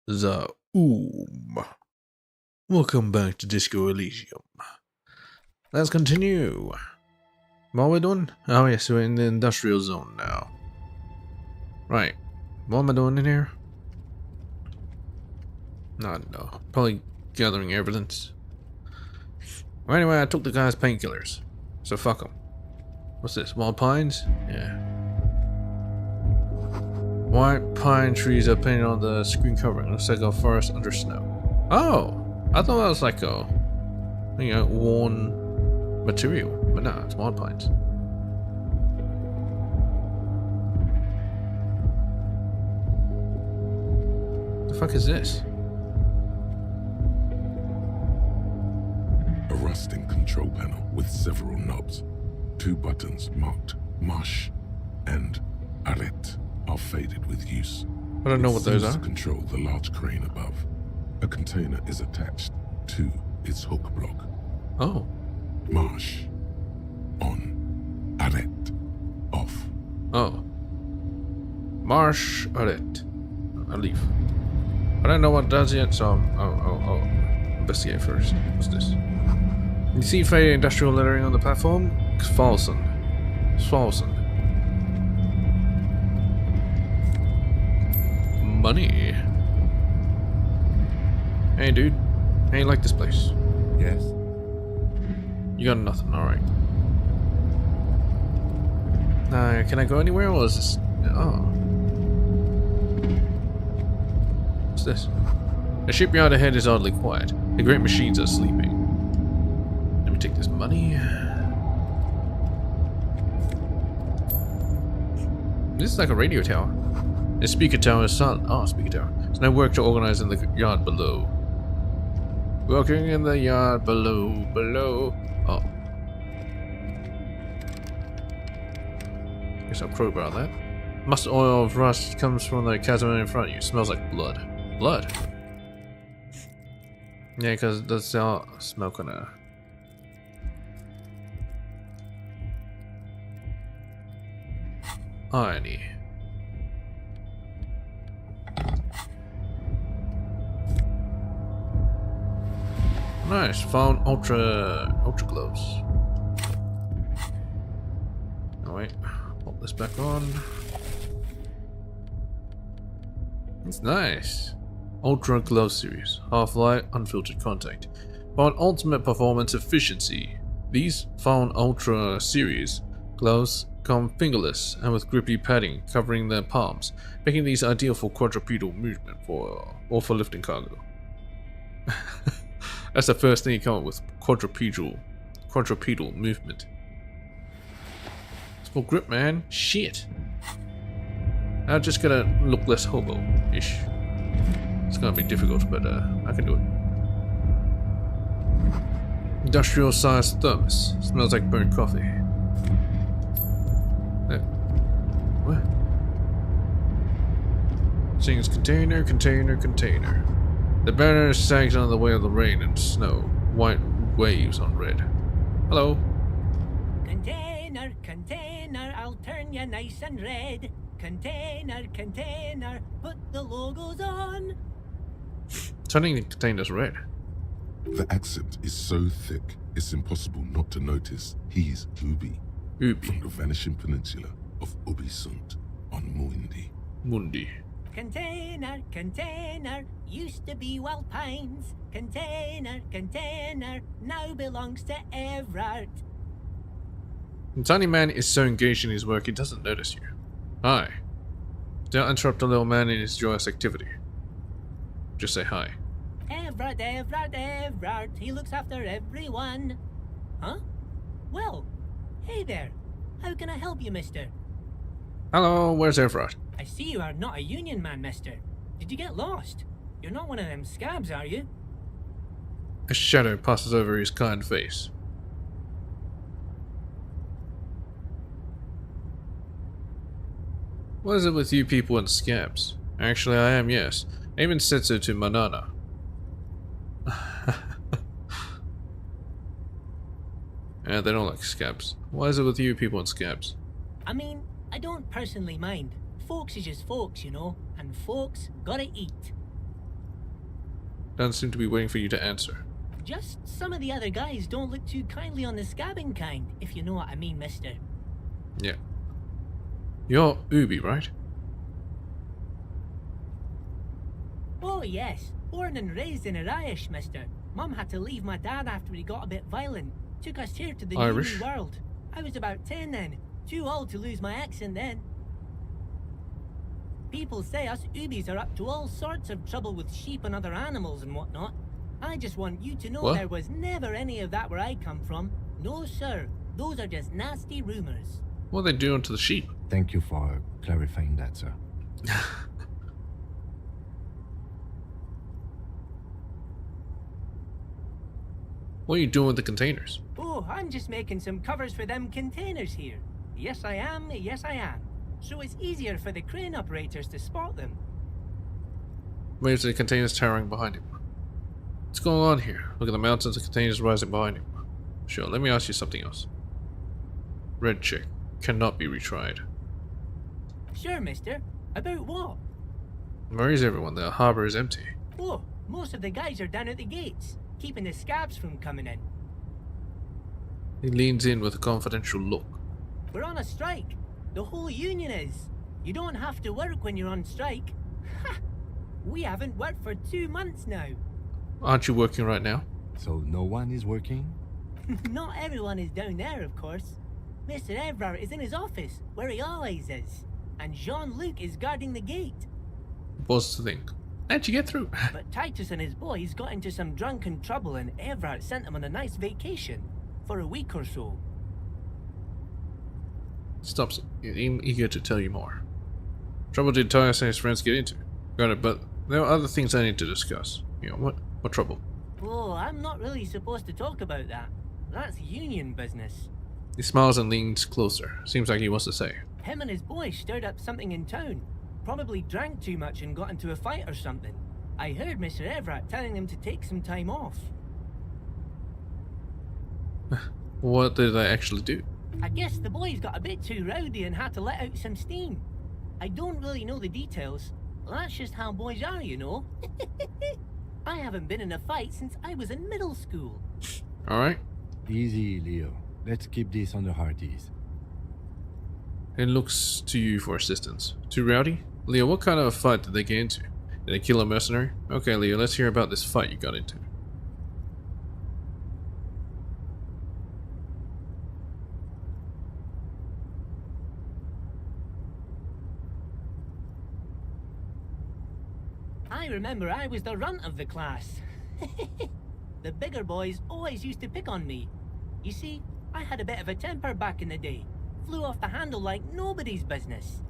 Zaum. Welcome back to Disco Elysium. Let's continue. What are we doing? Oh yes, we're in the industrial zone now. Right. What am I doing in here? I don't know. Probably gathering evidence. Well, anyway, I took the guy's painkillers. So fuck them. What's this? Wild pines? Yeah. White pine trees are painted on the screen covering. Looks like a forest under snow. Oh! I thought that was like a, worn material. But no, it's wild pines. The fuck is this? A rusting control panel with several knobs. 2 buttons marked Marsh and Arrête are faded with use. I don't know what those Seems are. to control the large crane above. A container is attached to its hook block. Oh. Marsh on. Arrête off. Oh. Marsh Arrête. I leave. I don't know what it does yet, so I'll investigate first. What's this? You see faded industrial lettering on the platform? Svalson. Money. Hey dude. Hey, you like this place? Yes. You got nothing, alright. Can I go anywhere or is this... Oh. What's this? The shipyard ahead is oddly quiet. The great machines are sleeping. Let me take this money. This is like a radio tower. The speaker tower is silent. Oh, speaker tower. There's no work to organize in the yard below. Working in the yard below. Oh. Guess I'll crowbar that. Mustard oil of rust comes from the chasm in front of you. Smells like blood. Blood? Yeah, because it does smell kinda... irony. Nice, found ultra gloves. Oh wait, pop this back on. It's nice. Ultra glove series, half-light, unfiltered contact. For an ultimate performance efficiency, these found ultra series gloves come fingerless and with grippy padding covering their palms, making these ideal for quadrupedal movement or for lifting cargo. That's the first thing you come up with, quadrupedal movement. It's for grip, man. Shit. I'm just gonna look less hobo-ish. It's gonna be difficult, but I can do it. Industrial-sized thermos. Smells like burnt coffee. What? Sings container. The banner sags under the weight of the rain and snow. White waves on red. Hello. Container, I'll turn you nice and red. Container, put the logos on. Turning the containers red. The accent is so thick, it's impossible not to notice he's Ubi. From the vanishing peninsula of Ubisund on Mundi. Container, used to be Wild Pines. Container, now belongs to Everard. The tiny man is so engaged in his work he doesn't notice you. Hi. Don't interrupt the little man in his joyous activity. Just say hi. Everard, he looks after everyone. Huh? Well, hey there. How can I help you, mister? Hello, where's Everard? I see you are not a union man, mister. Did you get lost? You're not one of them scabs, are you? A shadow passes over his kind face. What is it with you people and scabs? Actually, I am, yes. I even said so to Manana. Yeah, they don't like scabs. Why is it with you people and scabs? I mean, I don't personally mind. Folks is just folks, you know, and folks gotta eat. Doesn't seem to be waiting for you to answer. Just some of the other guys don't look too kindly on the scabbing kind, if you know what I mean, mister. Yeah. You're Ubi, right? Oh yes, born and raised in Irish, mister. Mum had to leave my dad after he got a bit violent. Took us here to the Irish? new world. I was about 10 then. Too old to lose my accent then. People say us Ubis are up to all sorts of trouble with sheep and other animals and whatnot. I just want you to know What? there was never any of that where I come from. No sir, those are just nasty rumors. What are they doing to the sheep? Thank you for clarifying that, sir. What are you doing with the containers? Oh, I'm just making some covers for them containers here. Yes I am, yes I am. So it's easier for the crane operators to spot them. Where's the containers towering behind him? What's going on here? Look at the mountains of containers rising behind him. Sure, let me ask you something else. Red chick cannot be retried. Sure, mister. About what? Where is everyone? The harbor is empty. Oh, most of the guys are down at the gates, keeping the scabs from coming in. He leans in with a confidential look. We're on a strike. The whole union is. You don't have to work when you're on strike. Ha! We haven't worked for 2 months now. Aren't you working right now? So no one is working? Not everyone is down there, of course. Mr. Evrard is in his office, where he always is. And Jean-Luc is guarding the gate. What's the thing? How'd you get through? But Titus and his boys got into some drunken trouble and Evrard sent them on a nice vacation. For a week or so. Stops. I'm eager to tell you more. Trouble did Titus and his friends get into? Got it, but there are other things I need to discuss. You know, what trouble? Oh, I'm not really supposed to talk about that. That's union business. He smiles and leans closer. Seems like he wants to say. Him and his boys stirred up something in town. Probably drank too much and got into a fight or something. I heard Mr. Everett telling them to take some time off. What did I actually do? I guess the boys got a bit too rowdy and had to let out some steam. I don't really know the details. That's just how boys are, you know. I haven't been in a fight since I was in middle school. Alright. Easy, Leo. Let's keep this on the hearties. And looks to you for assistance. Too rowdy? Leo, what kind of a fight did they get into? Did they kill a mercenary? Okay, Leo, let's hear about this fight you got into. I remember I was the runt of the class. The bigger boys always used to pick on me. You see, I had a bit of a temper back in the day. Flew off the handle like nobody's business.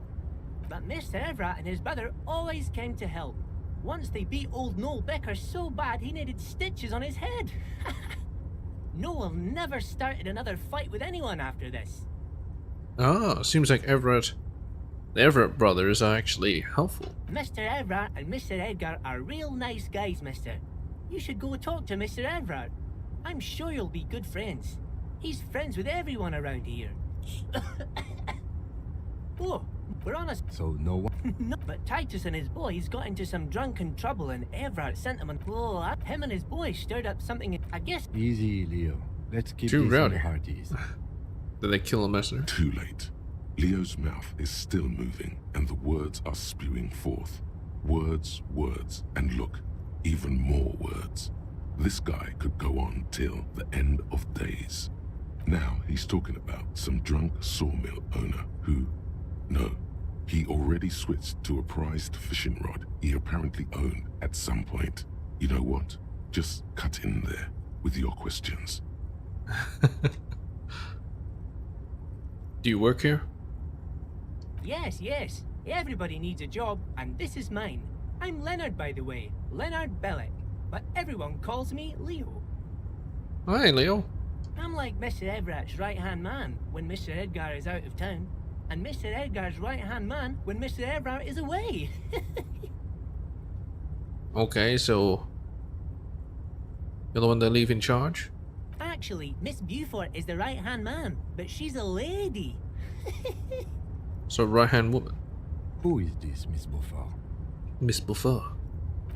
But Mr. Everett and his brother always came to help. Once they beat old Noel Becker so bad he needed stitches on his head. Noel never started another fight with anyone after this. Ah, seems like the Everett brothers are actually helpful. Mr. Everett and Mr. Edgar are real nice guys, mister. You should go talk to Mr. Everett. I'm sure you'll be good friends. He's friends with everyone around here. Oh, we're on a... So no one... No, but Titus and his boys got into some drunken trouble and Everett sent them on... Oh, him and his boys stirred up something, I guess... Easy, Leo. Let's keep Too this on rowdy. the hearties. Did they kill a messenger? Too late. Leo's mouth is still moving, and the words are spewing forth. Words, words, and look, even more words. This guy could go on till the end of days. Now he's talking about some drunk sawmill owner who... No, he already switched to a prized fishing rod he apparently owned at some point. You know what? Just cut in there with your questions. Do you work here? Yes, yes. Everybody needs a job, and this is mine. I'm Leonard, by the way. Leonard Bellick. But everyone calls me Leo. Hi, Leo. I'm like Mr. Everett's right-hand man when Mr. Edgar is out of town, and Mr. Edgar's right-hand man when Mr. Everett is away. Okay, so you're the one that leave in charge? Actually, Miss Beaufort is the right-hand man, but she's a lady. So right-hand woman. Who is this, Miss Beaufort? Miss Beaufort.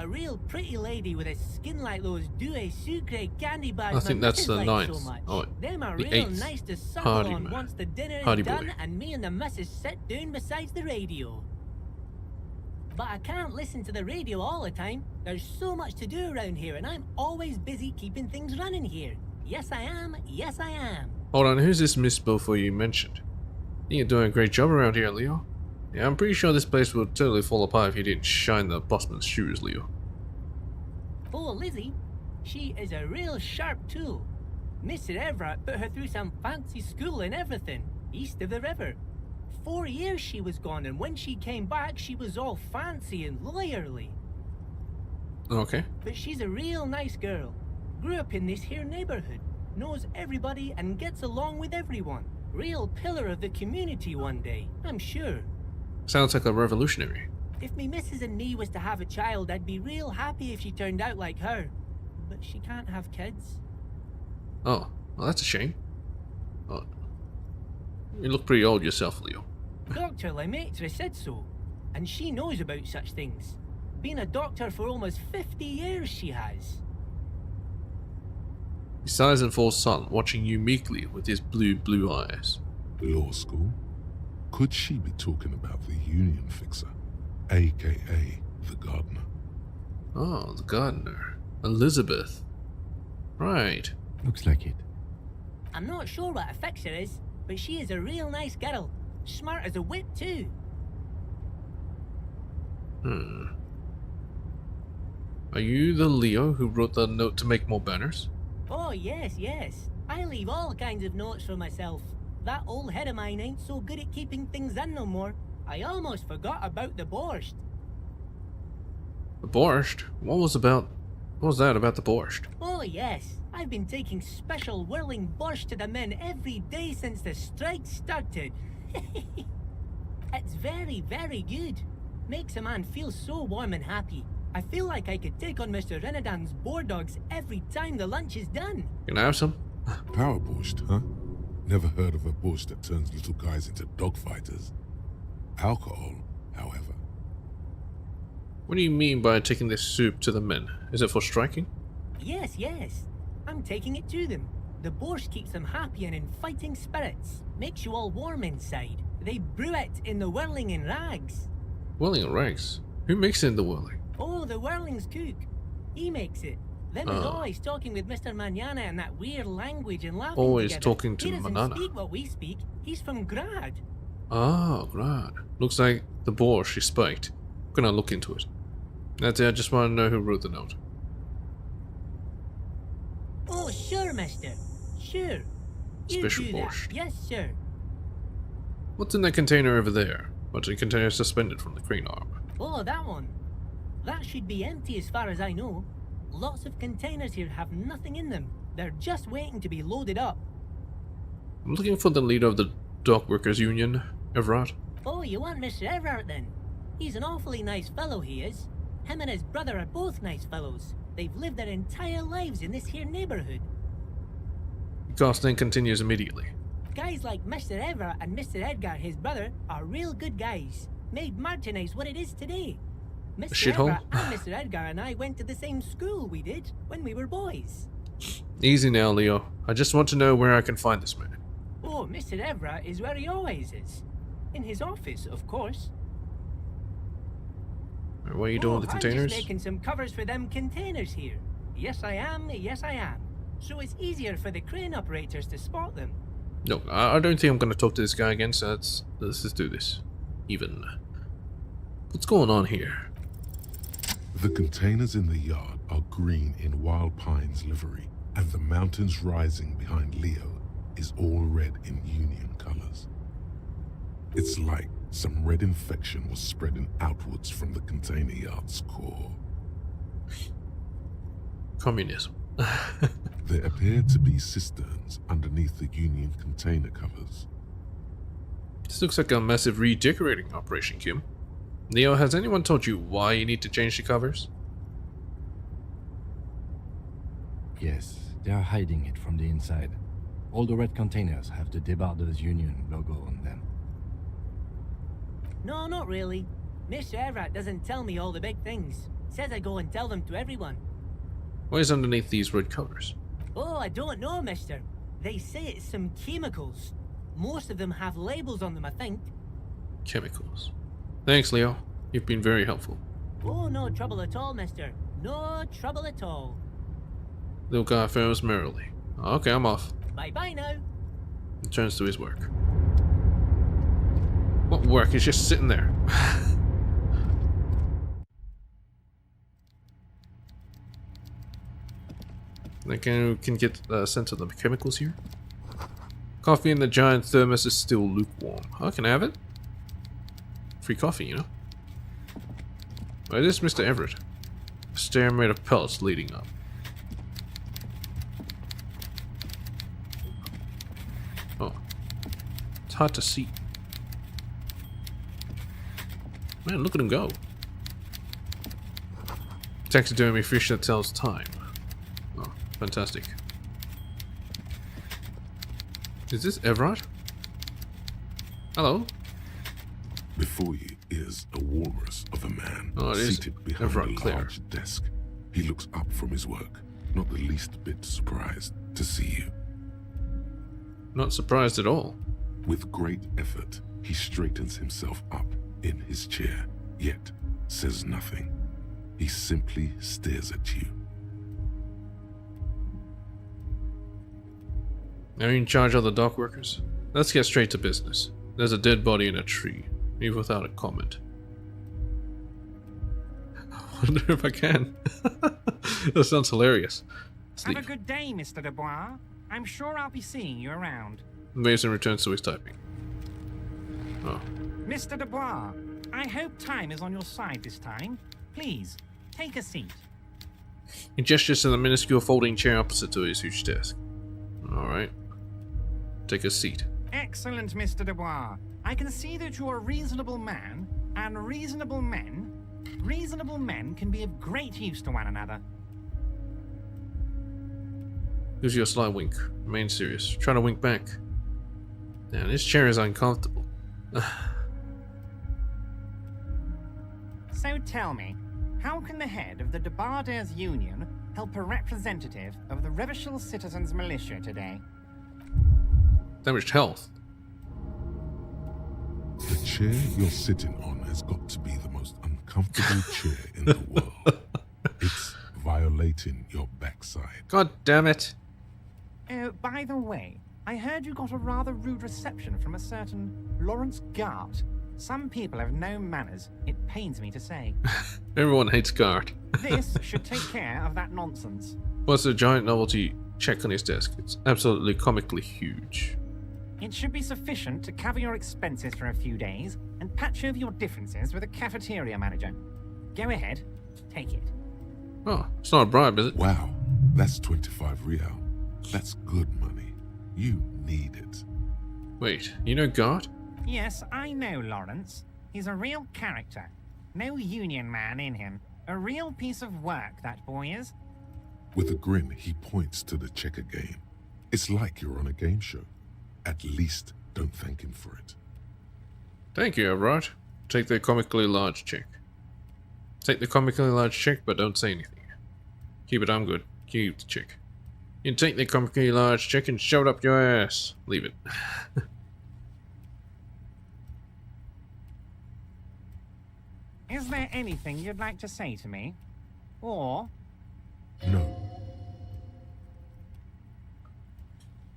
A real pretty lady with a skin like those Douai Sucre candy bars. I think my that's missus the likes 9th. so much. Oh, Them are the real 8th. nice to suckle Hardy on man. once the dinner is Hardy done boy. and me and the missus sit down beside the radio. But I can't listen to the radio all the time. There's so much to do around here and I'm always busy keeping things running here. Yes, I am. Yes, I am. Hold on, who's this Miss Beaufort you mentioned? You're doing a great job around here, Leo. Yeah, I'm pretty sure this place would totally fall apart if you didn't shine the bossman's shoes, Leo. Oh, Lizzie, she is a real sharp tool. Mr. Everett put her through some fancy school and everything, east of the river. 4 years she was gone, and when she came back, she was all fancy and lawyerly. Okay. But she's a real nice girl. Grew up in this here neighborhood, knows everybody and gets along with everyone. Real pillar of the community one day, I'm sure. Sounds like a revolutionary. If me missus and me was to have a child, I'd be real happy if she turned out like her. But she can't have kids. Oh, well, that's a shame. Oh, you look pretty old yourself, Leo. Dr. Lemaitre said so, and she knows about such things. Been a doctor for almost 50 years she has. He sighs and falls silent, watching you meekly with his blue eyes. Law school? Could she be talking about the union fixer, aka the gardener? Oh, the gardener. Elizabeth. Right. Looks like it. I'm not sure what a fixer is, but she is a real nice girl. Smart as a whip too. Are you the Leo who wrote the note to make more banners? Oh yes, yes. I leave all kinds of notes for myself. That old head of mine ain't so good at keeping things in no more. I almost forgot about the borscht. The borscht? What was that about the borscht? Oh yes, I've been taking special whirling borscht to the men every day since the strike started. It's very, very good. Makes a man feel so warm and happy. I feel like I could take on Mr. Renadan's boar dogs every time the lunch is done. Can I have some? Power borscht, huh? Never heard of a borscht that turns little guys into dogfighters. Alcohol, however. What do you mean by taking this soup to the men? Is it for striking? Yes, yes. I'm taking it to them. The borscht keeps them happy and in fighting spirits. Makes you all warm inside. They brew it in the whirling in rags. Whirling and rags? Who makes it in the whirling? Oh, the whirling's cook. He makes it. Them is always talking with Mr. Manana in that weird language and laughing Always together. talking to He doesn't Manana. speak what we speak. He's from Grad. Oh, right. Looks like the borscht is spiked. Gonna look into it. That's it, I just want to know who wrote the note. Oh, sure, mister. Sure. You Special do that. borscht. Yes, sir. What's in that container over there? What's a container suspended from the crane arm? Oh, that one. That should be empty as far as I know. Lots of containers here have nothing in them. They're just waiting to be loaded up. I'm looking for the leader of the Dock Workers Union, Everett. Oh, you want Mr. Everett then? He's an awfully nice fellow, he is. Him and his brother are both nice fellows. They've lived their entire lives in this here neighborhood. The cast then continues immediately. Guys like Mr. Everett and Mr. Edgar, his brother, are real good guys. Made Martinez what it is today. Mr. Shithole. Everett and Mr. Edgar and I went to the same school we did when we were boys. Easy now, Leo. I just want to know where I can find this man. Oh, Mr. Everett is where he always is. In his office, of course. What are you doing with the I'm containers? just making some covers for them containers here. Yes, I am. Yes, I am. So it's easier for the crane operators to spot them. No, I don't think I'm going to talk to this guy again, so let's just do this. Even. What's going on here? The containers in the yard are green in Wild Pine's livery, and the mountains rising behind Leo is all red in Union colors. It's like some red infection was spreading outwards from the container yard's core. Communism. There appear to be cisterns underneath the Union container covers. This looks like a massive redecorating operation, Kim. Leo, has anyone told you why you need to change the covers? Yes, they are hiding it from the inside. All the red containers have the Debarders Union logo on them. No, not really. Mr. Everett doesn't tell me all the big things. Says I go and tell them to everyone. What is underneath these red covers? Oh, I don't know, mister. They say it's some chemicals. Most of them have labels on them, I think. Chemicals. Thanks, Leo. You've been very helpful. Oh, no trouble at all, mister. No trouble at all. Little guy fares merrily. Okay, I'm off. Bye-bye now. Returns to his work. What work? He's just sitting there. I can get a sense of the chemicals here. Coffee in the giant thermos is still lukewarm. Oh, can I have it? Free coffee, you know. Why is this Mr. Everett? A stair made of pellets leading up. Oh. It's hard to see. Man, look at him go. Taxidermy fish that tells time. Oh, fantastic. Is this Everett? Hello? Before you is a walrus of a man seated behind Everett a Clare. large desk. He looks up from his work, not the least bit surprised to see you. Not surprised at all. With great effort, he straightens himself up in his chair, yet says nothing. He simply stares at you. Are you in charge of the dock workers? Let's get straight to business. There's a dead body in a tree. Leave without a comment. I wonder if I can. That sounds hilarious. Sleep. Have a good day, Mr. Dubois. I'm sure I'll be seeing you around. Mason returns to his typing. Oh. Mr. Dubois, I hope time is on your side this time. Please, take a seat. He gestures to the minuscule folding chair opposite to his huge desk. Alright. Take a seat. Excellent, Mr. Dubois. I can see that you're a reasonable man, and reasonable men can be of great use to one another. Gives you a sly wink. Remain serious. Trying to wink back. Now, this chair is uncomfortable. So tell me, how can the head of the Debarders Union help a representative of the Revachol Citizens Militia today? Damaged health. The chair you're sitting on has got to be the most uncomfortable chair in the world. It's violating your backside. God damn it. Oh, by the way, I heard you got a rather rude reception from a certain Lawrence Gart. Some people have no manners, it pains me to say. Everyone hates Guard. This should take care of that nonsense. What's a giant novelty check on his desk? It's absolutely comically huge. It should be sufficient to cover your expenses for a few days and patch over your differences with a cafeteria manager. Go ahead, take it. Oh, it's not a bribe, is it? Wow, that's 25 real. That's good money. You need it. Wait, you know Guard? Yes, I know Lawrence. He's a real character. No union man in him. A real piece of work, that boy is. With a grin, he points to the checker game. It's like you're on a game show. At least don't thank him for it. Thank you, Everett. Take the comically large check. Take the comically large check, but don't say anything. Keep it, I'm good. Keep the check. You take the comically large check and shove it up your ass. Leave it. Is there anything you'd like to say to me? Or... No.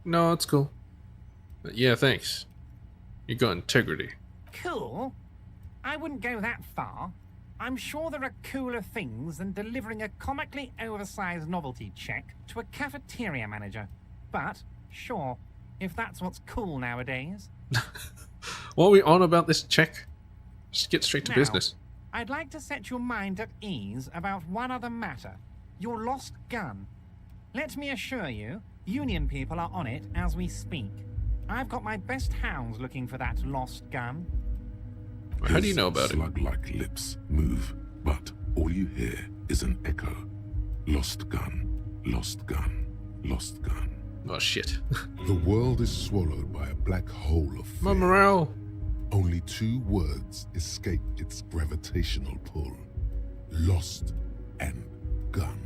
No, it's cool. But yeah, thanks. You got integrity. Cool? I wouldn't go that far. I'm sure there are cooler things than delivering a comically oversized novelty check to a cafeteria manager. But, sure, if that's what's cool nowadays. What are we on about this check? Just get straight to Now, business. I'd like to set your mind at ease about one other matter. Your lost gun. Let me assure you, Union people are on it as we speak. I've got my best hounds looking for that lost gun. How do you know about it? Slug-like lips move, but all you hear is an echo. Lost gun, lost gun, lost gun. Oh shit. The world is swallowed by a black hole of fear. My morale. Only 2 words escape its gravitational pull. lost and gun.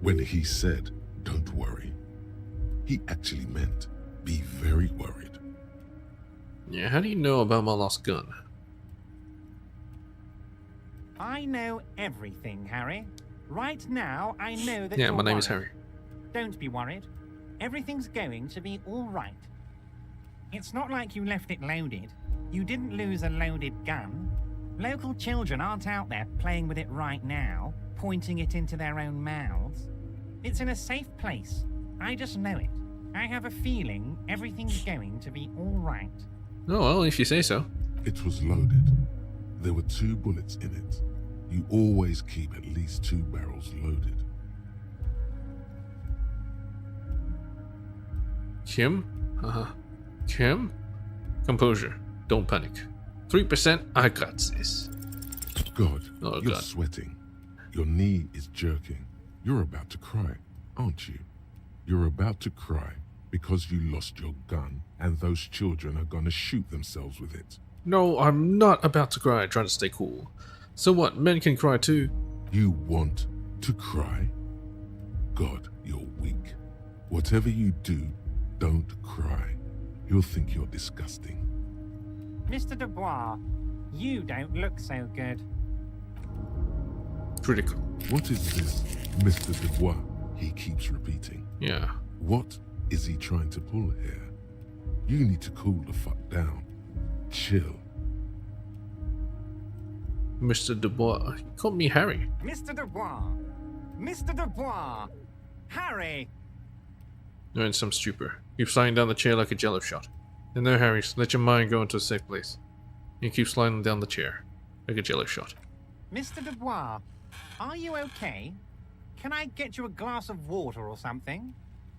When he said, "Don't worry," he actually meant, "Be very worried." Yeah, how do you know about my lost gun? I know everything, Harry. Right now, I know that Yeah, you're my name is worried. Harry. Don't be worried. Everything's going to be all right. It's not like you left it loaded. You didn't lose a loaded gun. Local children aren't out there playing with it right now, pointing it into their own mouths. It's in a safe place. I just know it. I have a feeling everything's going to be all right. Oh, well, if you say so. It was loaded. There were 2 bullets in it. You always keep at least 2 barrels loaded. Kim? Kim? Composure. Don't panic. 3%, I got this. God, Oh, you're God. sweating. Your knee is jerking. You're about to cry, aren't you? You're about to cry because you lost your gun and those children are gonna shoot themselves with it. No, I'm not about to cry, trying to stay cool. So what, men can cry too? You want to cry? God, you're weak. Whatever you do, don't cry. He'll think you're disgusting. Mr. Dubois, you don't look so good. Critical. What is this, Mr. Dubois? He keeps repeating. Yeah. What is he trying to pull here? You need to cool the fuck down. Chill. Mr. Dubois. He called me Harry. Mr. Dubois! Mr. Dubois! Harry! You're in some stupor. Keep sliding down the chair like a jello shot. And now, Harry, let your mind go into a safe place. You keep sliding down the chair like a jello shot. Mr. Dubois, are you okay? Can I get you a glass of water or something?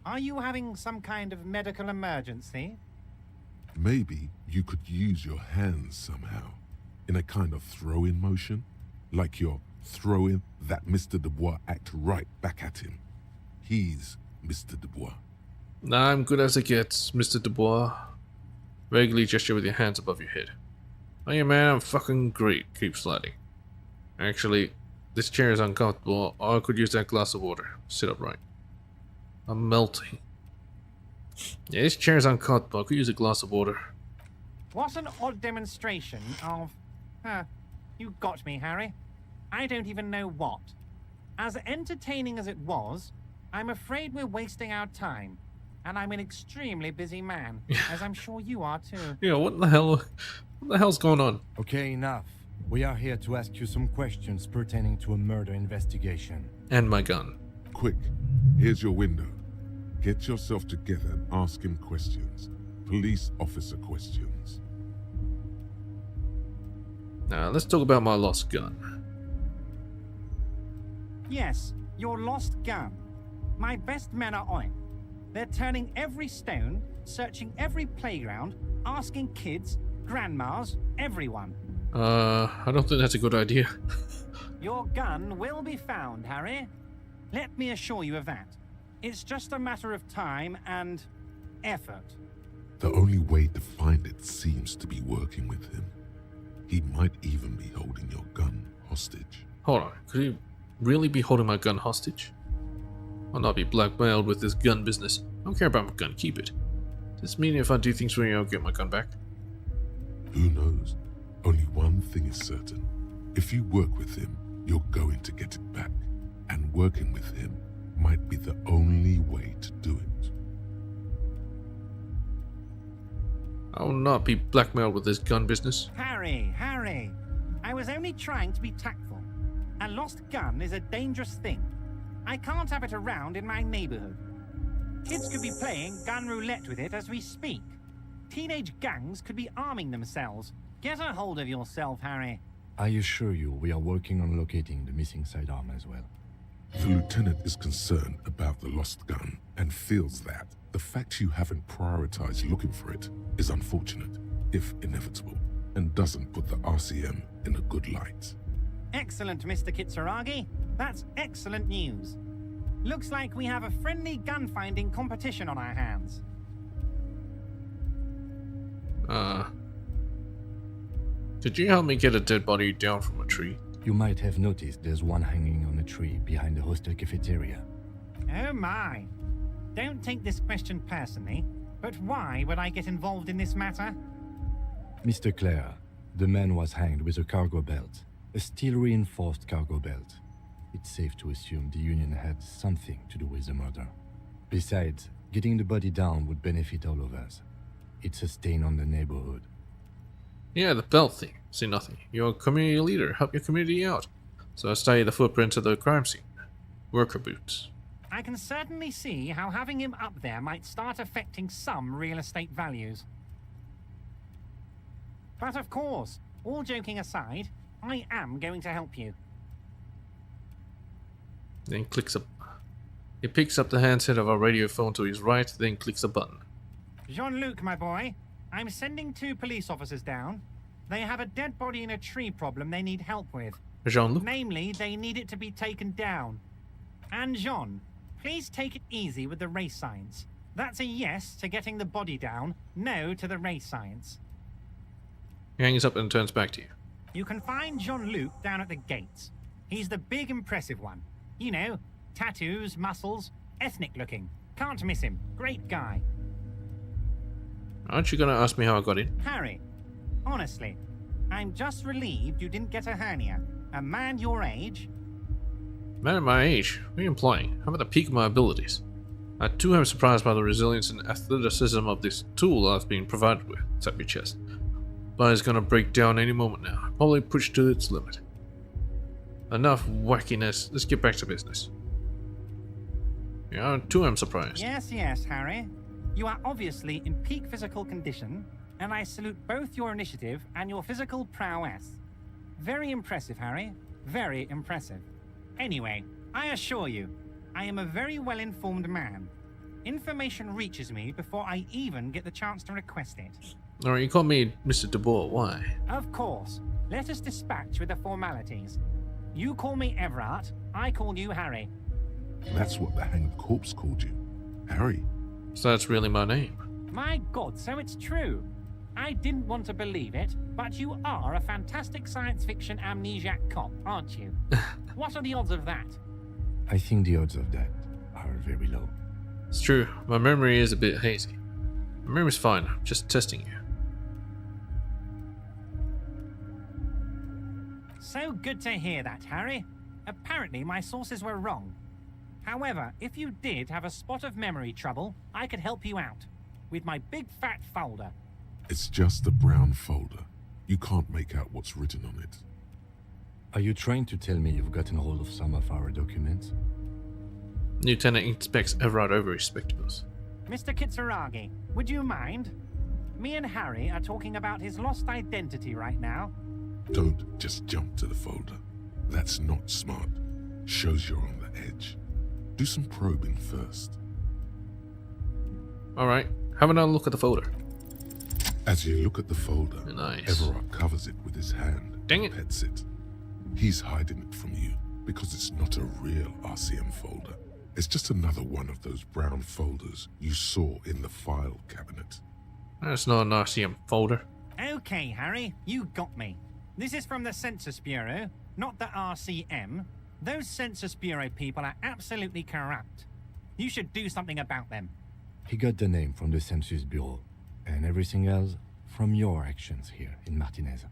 Are you having some kind of medical emergency? Maybe you could use your hands somehow, in a kind of throw-in motion, like you're throwing that Mr. Dubois act right back at him. He's Mr. Dubois. Nah, I'm good as it gets, Mr. Dubois. Vaguely gesture with your hands above your head. Oh yeah, man, I'm fucking great. Keep sliding. Actually, this chair is uncomfortable. I could use that glass of water. Sit upright. I'm melting. Yeah, this chair is uncomfortable. I could use a glass of water. What an odd demonstration of... you got me, Harry. I don't even know what. As entertaining as it was, I'm afraid we're wasting our time. And I'm an extremely busy man, as I'm sure you are too. Yeah, what the hell? What the hell's going on? Okay, enough. We are here to ask you some questions pertaining to a murder investigation. And my gun. Quick, here's your window. Get yourself together and ask him questions. Police officer questions. Now, let's talk about my lost gun. Yes, your lost gun. My best men are on it. They're turning every stone, searching every playground, asking kids, grandmas, everyone. I don't think that's a good idea. Your gun will be found, Harry. Let me assure you of that. It's just a matter of time and effort. The only way to find it seems to be working with him. He might even be holding your gun hostage. Hold on, could he really be holding my gun hostage? I'll not be blackmailed with this gun business. I don't care about my gun, keep it. Does this mean if I do things for you, I'll get my gun back? Who knows? Only one thing is certain. If you work with him, you're going to get it back. And working with him might be the only way to do it. I will not be blackmailed with this gun business. Harry! I was only trying to be tactful. A lost gun is a dangerous thing. I can't have it around in my neighborhood. Kids could be playing gun roulette with it as we speak. Teenage gangs could be arming themselves. Get a hold of yourself, Harry. I assure you, we are working on locating the missing sidearm as well. The lieutenant is concerned about the lost gun and feels that the fact you haven't prioritized looking for it is unfortunate, if inevitable, and doesn't put the RCM in a good light. Excellent, Mr. Kitsuragi. That's excellent news. Looks like we have a friendly gun-finding competition on our hands. Could you help me get a dead body down from a tree? You might have noticed there's one hanging on a tree behind the hostel cafeteria. Oh my. Don't take this question personally, but why would I get involved in this matter? Mr. Clare, the man was hanged with a cargo belt. A steel-reinforced cargo belt. It's safe to assume the Union had something to do with the murder. Besides, getting the body down would benefit all of us. It's a stain on the neighborhood. Yeah, the belt thing. See nothing. You're a community leader. Help your community out. So I study the footprints of the crime scene. Worker boots. I can certainly see how having him up there might start affecting some real estate values. But of course, all joking aside, I am going to help you. Then clicks up. He picks up the handset of our radio phone to his right, then clicks a button. Jean-Luc, my boy, I'm sending 2 police officers down. They have a dead body in a tree problem they need help with. Jean-Luc? Namely, they need it to be taken down. And Jean, please take it easy with the race science. That's a yes to getting the body down, no to the race science. He hangs up and turns back to you. You can find Jean-Luc down at the gates. He's the big, impressive one. You know, tattoos, muscles, ethnic looking. Can't miss him. Great guy. Aren't you gonna ask me how I got in? Harry, honestly, I'm just relieved you didn't get a hernia. A man your age. Man at my age? What are you implying? I'm at the peak of my abilities. I too am surprised by the resilience and athleticism of this tool I've been provided with. Tap your chest. Body's gonna break down any moment now. Probably pushed to its limit. Enough wackiness. Let's get back to business. Yeah, I too am surprised. Yes, Harry. You are obviously in peak physical condition, and I salute both your initiative and your physical prowess. Very impressive, Harry. Very impressive. Anyway, I assure you, I am a very well-informed man. Information reaches me before I even get the chance to request it. Alright, you call me Mr. DeBoer. Why? Of course. Let us dispatch with the formalities. You call me Everard, I call you Harry. That's what the hanged corpse called you. Harry. So that's really my name. My God, so it's true. I didn't want to believe it, but you are a fantastic science fiction amnesiac cop, aren't you? What are the odds of that? I think the odds of that are very low. It's true. My memory is a bit hazy. My memory's fine. I'm just testing you. So good to hear that, Harry. Apparently my sources were wrong. However, if you did have a spot of memory trouble, I could help you out. With my big fat folder. It's just a brown folder. You can't make out what's written on it. Are you trying to tell me you've gotten hold of some of our documents? Lieutenant inspects Everard over his spectacles. Mr. Kitsuragi, would you mind? Me and Harry are talking about his lost identity right now. Don't just jump to the folder. That's not smart. Shows you're on the edge. Do some probing first. Alright, have another look at the folder. As you look at the folder, Nice. Everard covers it with his hand. Dang it. Pets it. He's hiding it from you because it's not a real RCM folder. It's just another one of those brown folders you saw in the file cabinet. That's not an RCM folder. Okay, Harry, you got me. This is from the Census Bureau, not the RCM. Those Census Bureau people are absolutely corrupt. You should do something about them. He got the name from the Census Bureau, and everything else from your actions here in Martinez.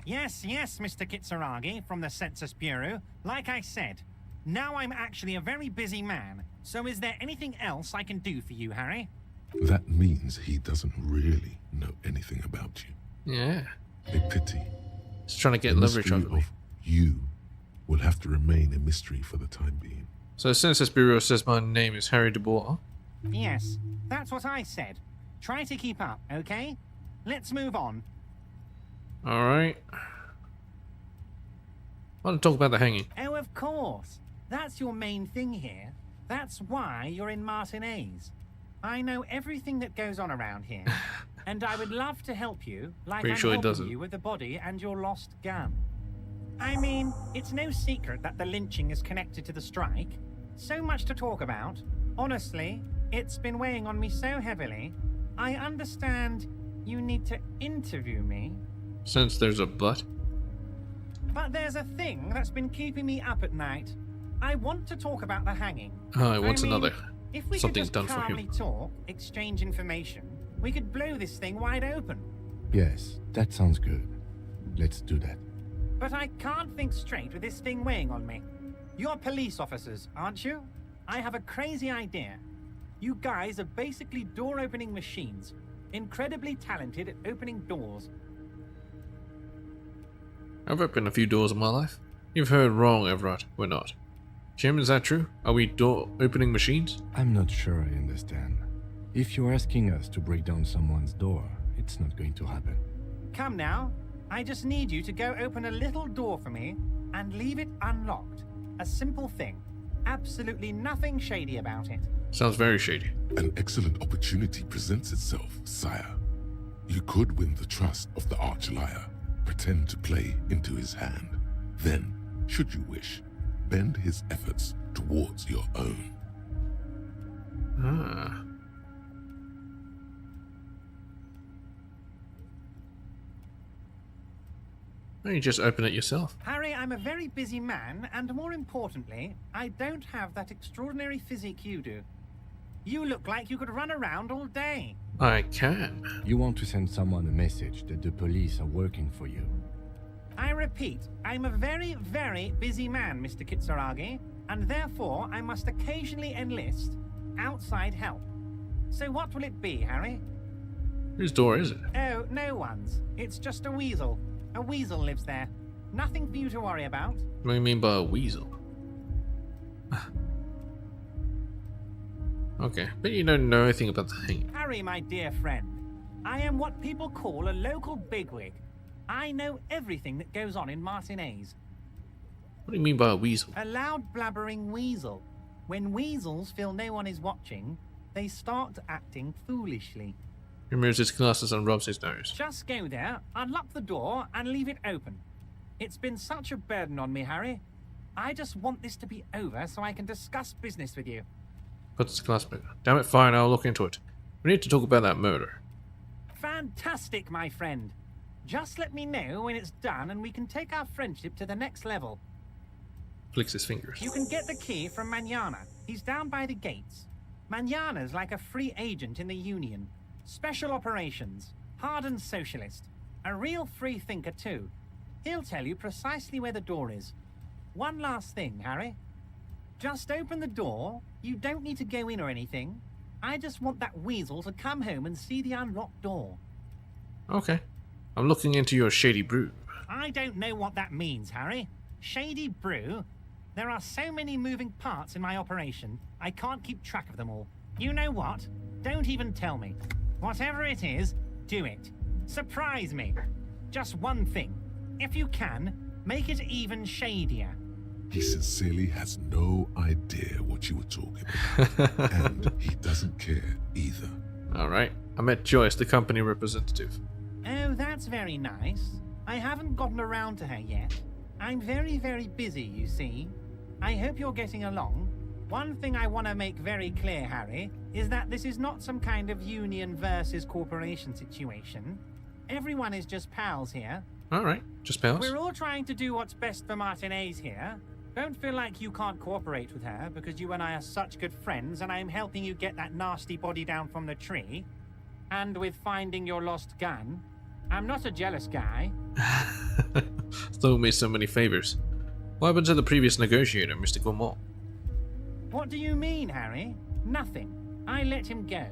Yes, Mr. Kitsuragi from the Census Bureau. Like I said, now I'm actually a very busy man. So is there anything else I can do for you, Harry? That means he doesn't really know anything about you. Yeah. A pity. He's trying to get The leverage mystery over me. of you will have to remain a mystery for the time being. So the Census Bureau says my name is Harry DeBoer. Yes, that's what I said. Try to keep up, okay? Let's move on. Alright. I want to talk about the hanging. Oh, of course. That's your main thing here. That's why you're in Martinez. I know everything that goes on around here. And I would love to help you, like Pretty I'm sure he helping doesn't. you with the body and your lost gun. I mean, it's no secret that the lynching is connected to the strike. So much to talk about. Honestly, it's been weighing on me so heavily. I understand you need to interview me. Since there's a but. But there's a thing that's been keeping me up at night. I want to talk about the hanging. Ah, he wants I mean, another. If we could Something just done for calmly him. talk, exchange information, we could blow this thing wide open. Yes, that sounds good. Let's do that. But I can't think straight with this thing weighing on me. You're police officers, aren't you? I have a crazy idea. You guys are basically door-opening machines, incredibly talented at opening doors. I've opened a few doors in my life. You've heard wrong, Everett. We're not. Jim, is that true? Are we door-opening machines? I'm not sure I understand. If you're asking us to break down someone's door, it's not going to happen. Come now, I just need you to go open a little door for me and leave it unlocked. A simple thing. Absolutely nothing shady about it. Sounds very shady. An excellent opportunity presents itself, sire. You could win the trust of the arch-liar, pretend to play into his hand. Then, should you wish, bend his efforts towards your own. Ah. Why don't you just open it yourself? Harry, I'm a very busy man, and more importantly, I don't have that extraordinary physique you do. You look like you could run around all day. I can. You want to send someone a message that the police are working for you. I repeat, I'm a very, very busy man, Mr. Kitsuragi, and therefore I must occasionally enlist outside help. So what will it be, Harry? Whose door is it? Oh, no one's. It's just a weasel. A weasel lives there. Nothing for you to worry about. What do you mean by a weasel? Okay, but you don't know anything about the hanging. Harry, my dear friend, I am what people call a local bigwig. I know everything that goes on in Martinez. What do you mean by a weasel? A loud blabbering weasel. When weasels feel no one is watching, they start acting foolishly. He removes his glasses and rubs his nose. Just go there, unlock the door, and leave it open. It's been such a burden on me, Harry. I just want this to be over so I can discuss business with you. Puts his glass back. Damn it, fine, I'll look into it. We need to talk about that murder. Fantastic, my friend. Just let me know when it's done and we can take our friendship to the next level. Flicks his fingers. You can get the key from Manana. He's down by the gates. Manana's like a free agent in the Union. Special operations. Hardened socialist. A real free thinker too. He'll tell you precisely where the door is. One last thing, Harry. Just open the door. You don't need to go in or anything. I just want that weasel to come home and see the unlocked door. Okay. I'm looking into your shady brew. I don't know what that means, Harry. Shady brew? There are so many moving parts in my operation, I can't keep track of them all. You know what? Don't even tell me. Whatever it is, do it. Surprise me. Just one thing. If you can, make it even shadier. He sincerely has no idea what you were talking about. And he doesn't care either. Alright. I met Joyce, the company representative. Oh, that's very nice. I haven't gotten around to her yet. I'm very, very busy, you see. I hope you're getting along. One thing I want to make very clear, Harry, is that this is not some kind of union versus corporation situation. Everyone is just pals here. Alright, just pals. We're all trying to do what's best for Martinez here. Don't feel like you can't cooperate with her because you and I are such good friends and I'm helping you get that nasty body down from the tree. And with finding your lost gun. I'm not a jealous guy. Still made so many favors. What happened to the previous negotiator, Mr. Gaumont? What do you mean, Harry? Nothing. I let him go.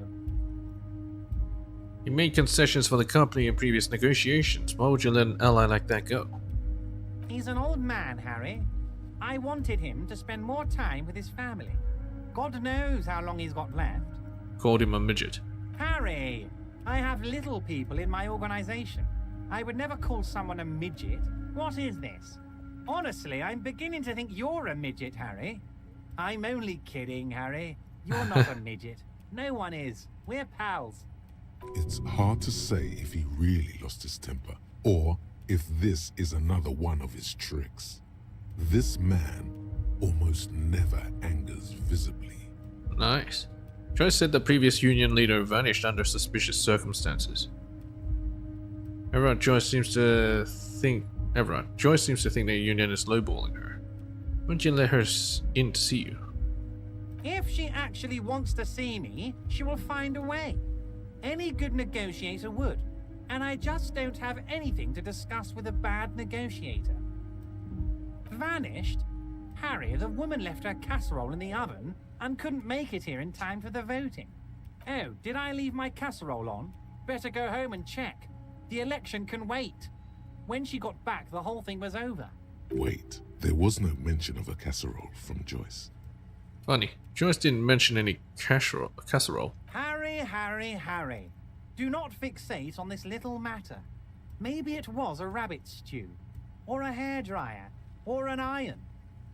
You made concessions for the company in previous negotiations. Why would you let an ally like that go? He's an old man, Harry. I wanted him to spend more time with his family. God knows how long he's got left. Called him a midget. Harry, I have little people in my organization. I would never call someone a midget. What is this? Honestly, I'm beginning to think you're a midget, Harry. I'm only kidding, Harry. You're not a midget. No one is. We're pals. It's hard to say if he really lost his temper, or if this is another one of his tricks. This man almost never angers visibly. Nice. Joyce said the previous union leader vanished under suspicious circumstances. Everyone, Joyce seems to think Everett, Joyce seems to think the union is lowballing her. Why don't you let her in to see you? If she actually wants to see me, she will find a way. Any good negotiator would. And I just don't have anything to discuss with a bad negotiator. Vanished? Harry, the woman left her casserole in the oven and couldn't make it here in time for the voting. Oh, did I leave my casserole on? Better go home and check. The election can wait. When she got back, the whole thing was over. Wait, there was no mention of a casserole from Joyce. Funny, Joyce didn't mention any casserole. Harry. Do not fixate on this little matter. Maybe it was a rabbit stew, or a hairdryer, or an iron.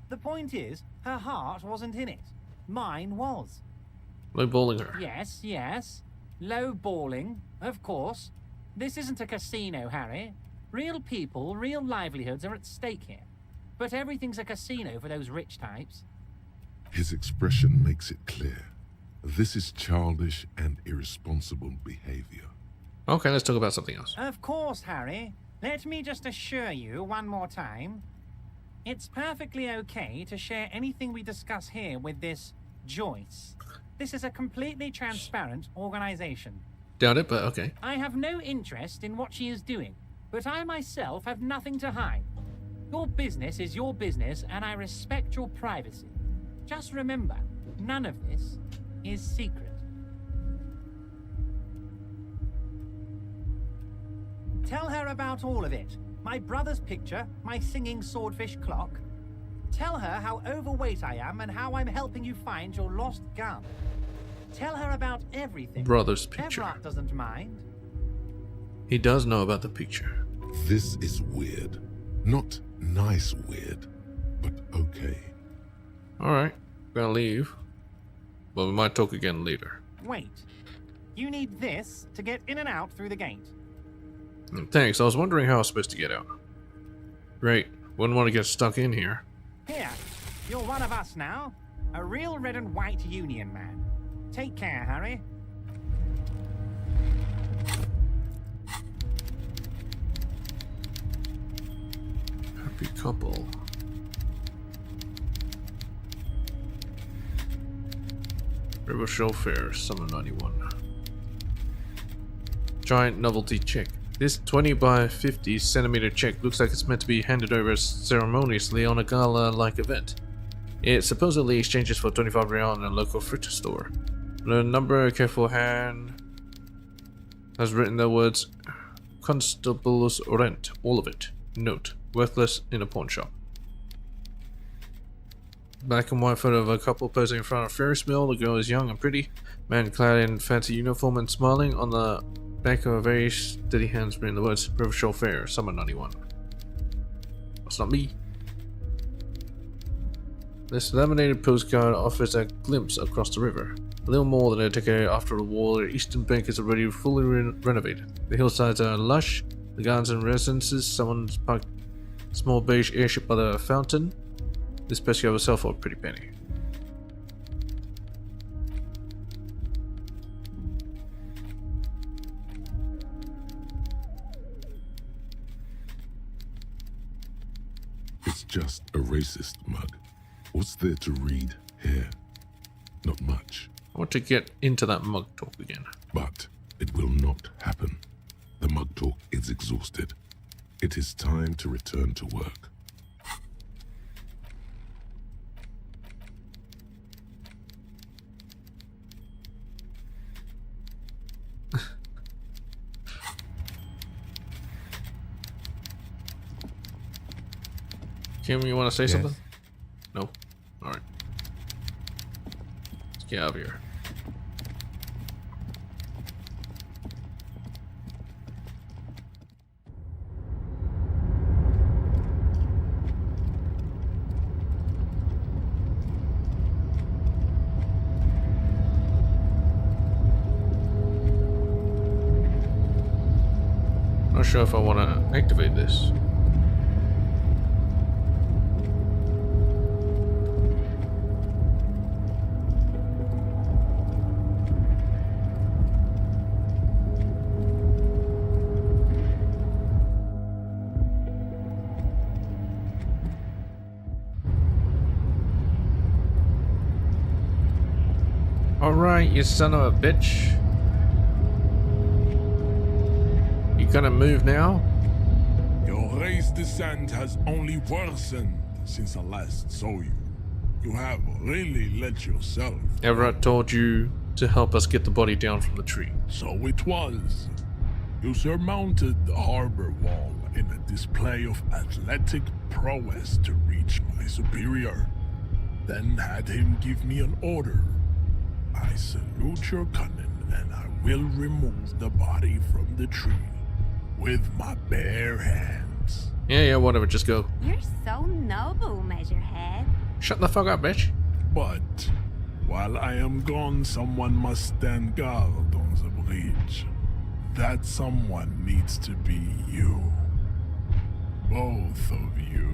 The point is, her heart wasn't in it. Mine was. Lowballing her. Yes. Low-balling, of course. This isn't a casino, Harry. Real people, real livelihoods are at stake here. But everything's a casino for those rich types. His expression makes it clear. This is childish and irresponsible behavior. Okay, let's talk about something else. Of course, Harry. Let me just assure you one more time. It's perfectly okay to share anything we discuss here with this Joyce. This is a completely transparent organization. Doubt it, but okay. I have no interest in what she is doing, but I myself have nothing to hide. Your business is your business, and I respect your privacy. Just remember, none of this is secret. Tell her about all of it. My brother's picture, my singing swordfish clock. Tell her how overweight I am and how I'm helping you find your lost gun. Tell her about everything. Brother's picture. Everett doesn't mind. He does know about the picture. This is weird. Not nice weird, but okay. Alright, gonna leave. But we might talk again later. Wait. You need this to get in and out through the gate. Thanks, I was wondering how I was supposed to get out. Great, wouldn't want to get stuck in here. Here, you're one of us now. A real red and white union man. Take care, Harry. Happy couple. River Chauffeur, Summer 91. Giant novelty check. This 20 by 50 centimeter check looks like it's meant to be handed over ceremoniously on a gala-like event. It supposedly exchanges for 25 real in a local thrift store. The number, careful hand, has written the words Constable's Rent, all of it. Note, worthless in a pawn shop. Black and white photo of a couple posing in front of a Ferris wheel. The girl is young and pretty. Man clad in fancy uniform and smiling. On the back of a very steady hands written the words River Chauffeur, Summer 91. That's not me. This laminated postcard offers a glimpse across the river. A little more than a decade after the war, the eastern bank is already fully renovated. The hillsides are lush, the gardens and residences. Someone's parked a small beige airship by the fountain. This pesky will sell for a pretty penny. It's just a racist mug. What's there to read here? Not much. I want to get into that mug talk again. But it will not happen. The mug talk is exhausted. It is time to return to work. Kim, you want to say Yes. something? No? Alright. Let's get out of here. Not sure if I want to activate this. Alright, you son of a bitch. You gonna move now? Your race descent has only worsened since I last saw you. You have really let yourself. Everett told you to help us get the body down from the tree. So it was. You surmounted the harbor wall in a display of athletic prowess to reach my superior. Then had him give me an order. I salute your cunning, and I will remove the body from the tree with my bare hands. Yeah, whatever, just go. You're so noble, Measurehead. Shut the fuck up, bitch. But while I am gone, someone must stand guard on the bridge. That someone needs to be you. Both of you.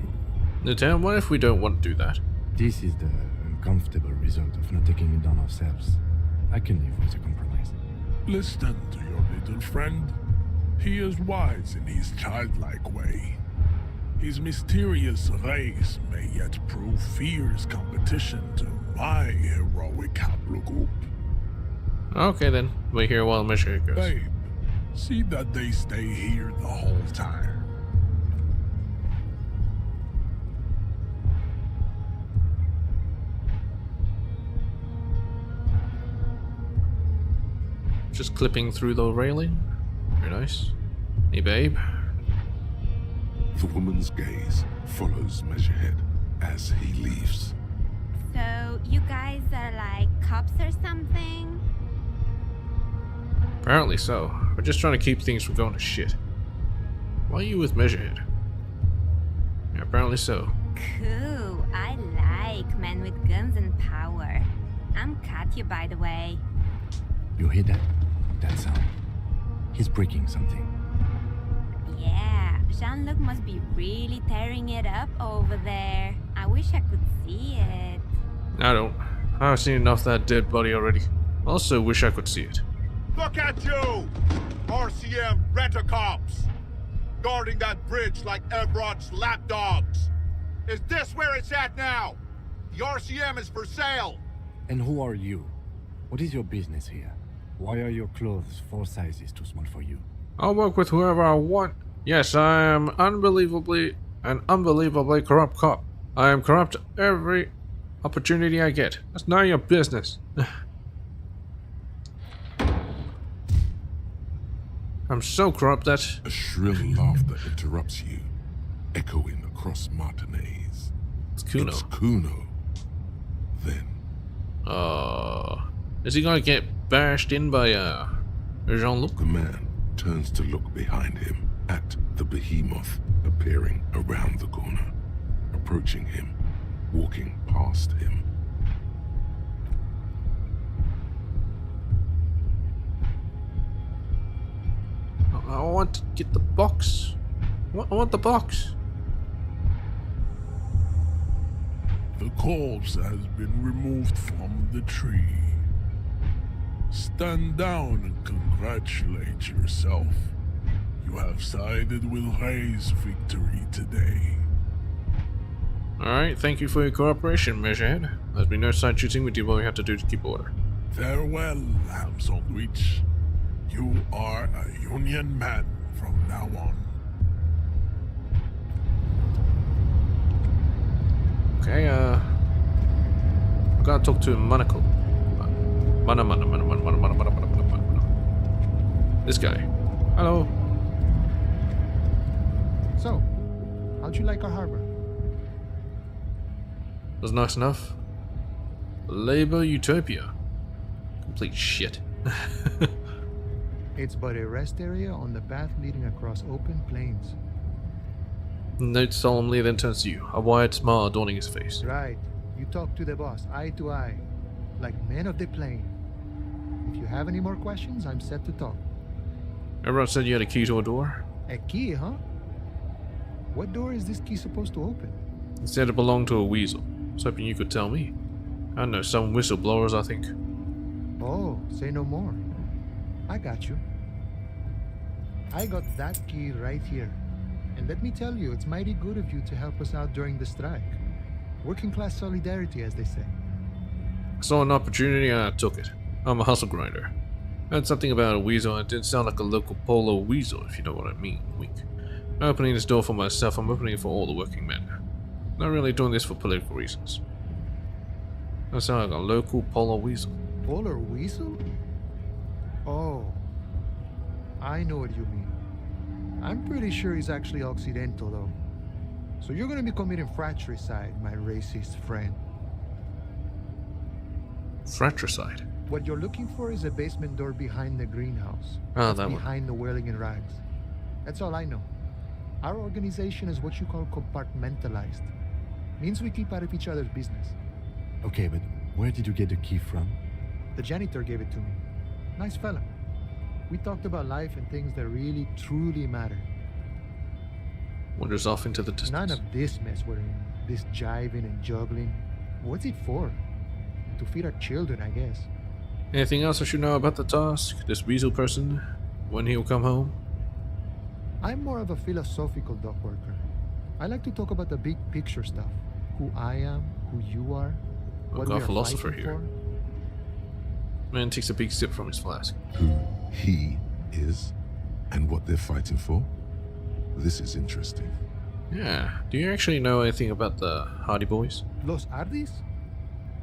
Lieutenant, what if we don't want to do that? This is the uncomfortable result of not taking it down ourselves. I can live with a compromise. Listen to your little friend. He is wise in his childlike way. His mysterious race may yet prove fierce competition to my heroic haplogroup. Okay then, wait here while Measurehead goes. Babe, see that they stay here the whole time. Just clipping through the railing. Very nice. Hey babe. The woman's gaze follows Measurehead as he leaves. So, you guys are like cops or something? Apparently so. We're just trying to keep things from going to shit. Why are you with Measurehead? Yeah, apparently so. Cool. I like men with guns and power. I'm Katya, by the way. You hear that? That sound. He's breaking something. Yeah, Jean-Luc must be really tearing it up over there. I wish I could see it. I don't. I've seen enough of that dead body already. Also wish I could see it. Look at you! RCM rent-a-cops! Guarding that bridge like Everett's lapdogs! Is this where it's at now? The RCM is for sale! And who are you? What is your business here? Why are your clothes 4 sizes too small for you? I'll work with whoever I want. Yes, I am unbelievably corrupt cop. I am corrupt every opportunity I get. That's none of your business. I'm so corrupt that... A shrill laughter interrupts you, echoing across Martinez. It's Kuno. It's Kuno. Then, is he gonna get bashed in by, Jean-Luc? the man turns to look behind him at the behemoth appearing around the corner, approaching him, walking past him. I want to get the box. I want the box. The corpse has been removed from the tree. Stand down and congratulate yourself. You have sided with Ray's victory today. Alright, thank you for your cooperation, Measurehead. There's been no side shooting. We did what we had to do to keep order. Farewell, ham sandwich. You are a Union man from now on. Okay, I gotta talk to Monaco. This guy. Hello. So, how'd you like our harbor? Was nice enough. Labor utopia. Complete shit. It's but a rest area on the path leading across open plains. Notes solemnly, then turns to you, a wide smile adorning his face. Right. You talk to the boss, eye to eye, like men of the plain. If you have any more questions, I'm set to talk. Everyone said you had a key to a door. A key, huh? What door is this key supposed to open? It said it belonged to a weasel. I was hoping you could tell me. I don't know, some whistleblowers, I think. Oh, say no more. I got you. I got that key right here. And let me tell you, it's mighty good of you to help us out during the strike. Working class solidarity, as they say. I saw an opportunity and I took it. I'm a hustle grinder. I heard something about a weasel and it didn't sound like a local polo weasel, if you know what I mean. Wink. I'm opening this door for myself, I'm opening it for all the working men. Not really doing this for political reasons. I sound like a local polo weasel. Polar weasel? Oh, I know what you mean. I'm pretty sure he's actually Occidental, though. So you're gonna be committing fratricide, my racist friend. Fratricide? What you're looking for is a basement door behind the greenhouse. Ah, That's that one. behind the whirling in rags. That's all I know. Our organization is what you call compartmentalized. Means we keep out of each other's business. Okay, but where did you get the key from? The janitor gave it to me. Nice fella. We talked about life and things that really, truly matter. Wanders off into the distance. None of this mess we're in. This jiving and juggling. What's it for? To feed our children, I guess. Anything else I should know about the task? This weasel person? When he'll come home? I'm more of a philosophical dock worker. I like to talk about the big picture stuff. Who I am, who you are, what got we a are philosopher fighting here. for. Man takes a big sip from his flask. Who he is and what they're fighting for? This is interesting. Yeah. Do you actually know anything about the Hardy Boys? Los Ardis?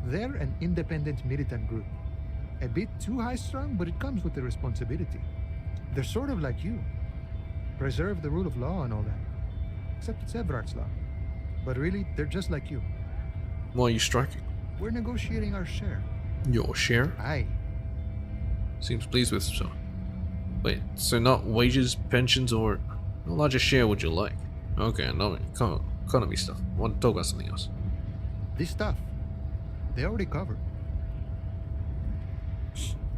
They're an independent militant group. A bit too high-strung, but it comes with the responsibility. They're sort of like you. Preserve the rule of law and all that. Except it's Everard's law. But really, they're just like you. Why are you striking? We're negotiating our share. Your share? Aye. Seems pleased with himself. Wait, so not wages, pensions, or how large a share would you like? Okay, no, economy stuff. I want to talk about something else. This stuff, they already covered.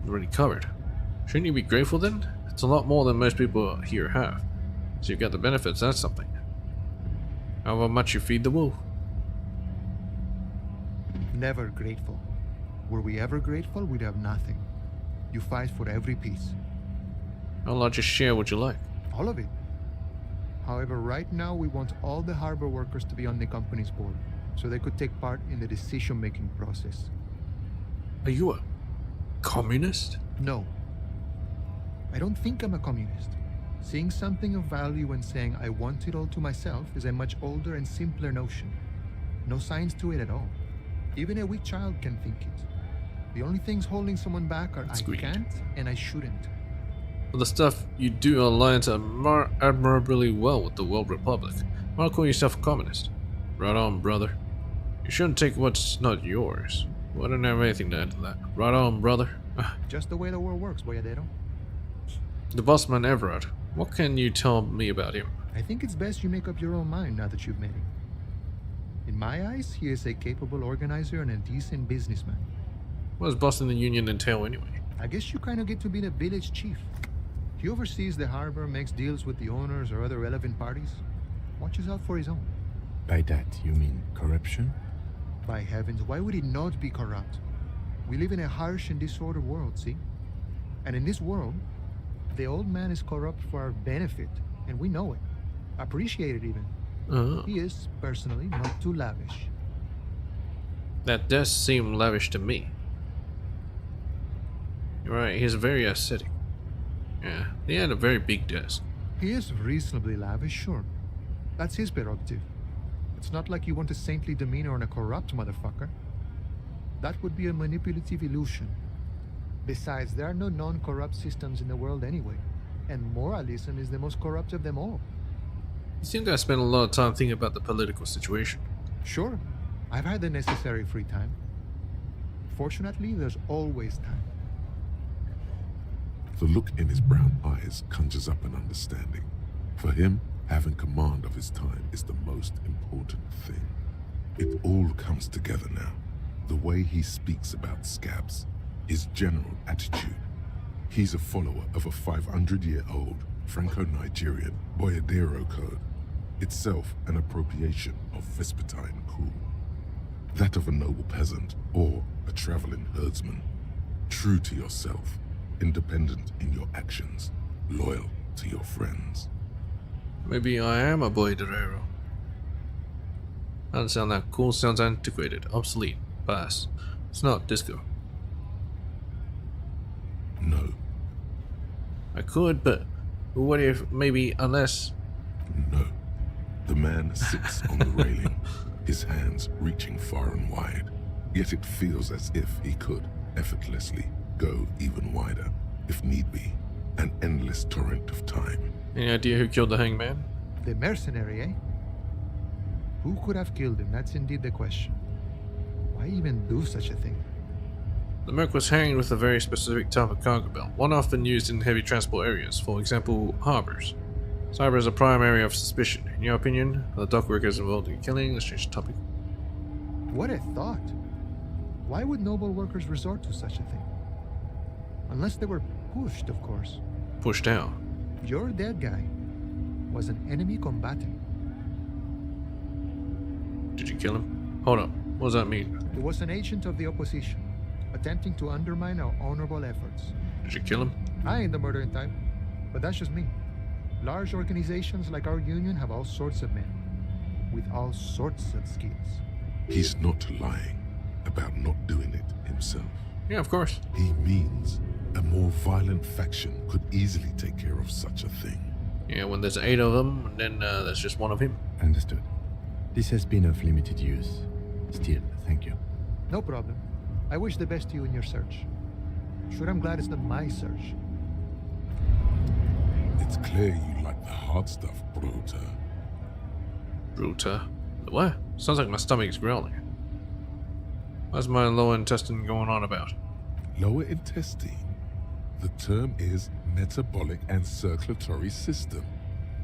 Already covered. Shouldn't you be grateful then? It's a lot more than most people here have. So you've got the benefits, that's something. However much you feed the wolf. Never grateful. Were we ever grateful, we'd have nothing. You fight for every piece. How large a share would you like? All of it. However, right now we want all the harbor workers to be on the company's board, so they could take part in the decision-making process. Are you a communist? No. I don't think I'm a communist. Seeing something of value and saying I want it all to myself is a much older and simpler notion. No science to it at all. Even a weak child can think it. The only things holding someone back are That's I greed. can't and I shouldn't. Well, the stuff you do aligns admirably well with the World Republic. Why not call yourself a communist? Right on, brother. You shouldn't take what's not yours. Well, I don't have anything to add to that. Right on, brother. Just the way the world works, Boyadero. The bossman Everard. What can you tell me about him? I think it's best you make up your own mind now that you've met him. In my eyes, he is a capable organizer and a decent businessman. What does bossing the union entail anyway? I guess you kind of get to be the village chief. He oversees the harbor, makes deals with the owners or other relevant parties. Watches out for his own. By that, you mean corruption? By heavens, why would he not be corrupt? We live in a harsh and disordered world, see? And in this world, the old man is corrupt for our benefit, and we know it. Appreciate it even. He is, personally, not too lavish. That does seem lavish to me. You're right, he's very ascetic. Yeah, he had a very big desk. He is reasonably lavish, sure. That's his prerogative. It's not like you want a saintly demeanor on a corrupt motherfucker. That would be a manipulative illusion. Besides, there are no non-corrupt systems in the world anyway, and moralism is the most corrupt of them all. You seem to have spent a lot of time thinking about the political situation. Sure, I've had the necessary free time. Fortunately, there's always time. The look in his brown eyes conjures up an understanding. For him, having command of his time is the most important thing. It all comes together now. The way he speaks about scabs, his general attitude. He's a follower of a 500-year-old Franco-Nigerian Boyadero code, itself an appropriation of Vespertine cool. That of a noble peasant or a traveling herdsman. True to yourself, independent in your actions, loyal to your friends. Maybe I am a Boyadero. Doesn't sound that cool, sounds antiquated, obsolete, past. It's not disco. No, I could, but what if maybe unless... no. The man sits on the railing, his hands reaching far and wide. Yet it feels as if he could effortlessly go even wider, if need be. An endless torrent of time. Any idea who killed the hangman? The mercenary, eh? Who could have killed him? That's indeed the question. Why even do such a thing? The merc was hanged with a very specific type of cargo belt, one often used in heavy transport areas, for example, harbors. Cyber is a prime area of suspicion. In your opinion, are the dock workers involved in killing? Let's change the topic. What a thought. Why would noble workers resort to such a thing? Unless they were pushed, of course. Pushed out. Your dead guy was an enemy combatant. Did you kill him? Hold up. What does that mean? He was an agent of the opposition, attempting to undermine our honorable efforts. Did you kill him? I ain't the murdering type, but that's just me. Large organizations like our union have all sorts of men, with all sorts of skills. He's not lying about not doing it himself. Yeah, of course. He means a more violent faction could easily take care of such a thing. Yeah, when there's 8 of them, and then there's just one of him. Understood. This has been of limited use. Still, thank you. No problem. I wish the best to you in your search. Sure, I'm glad it's not my search. It's clear you like the hard stuff, Bruta. Bruta. What? Sounds like my stomach is growling. What's my lower intestine going on about? Lower intestine. The term is metabolic and circulatory system.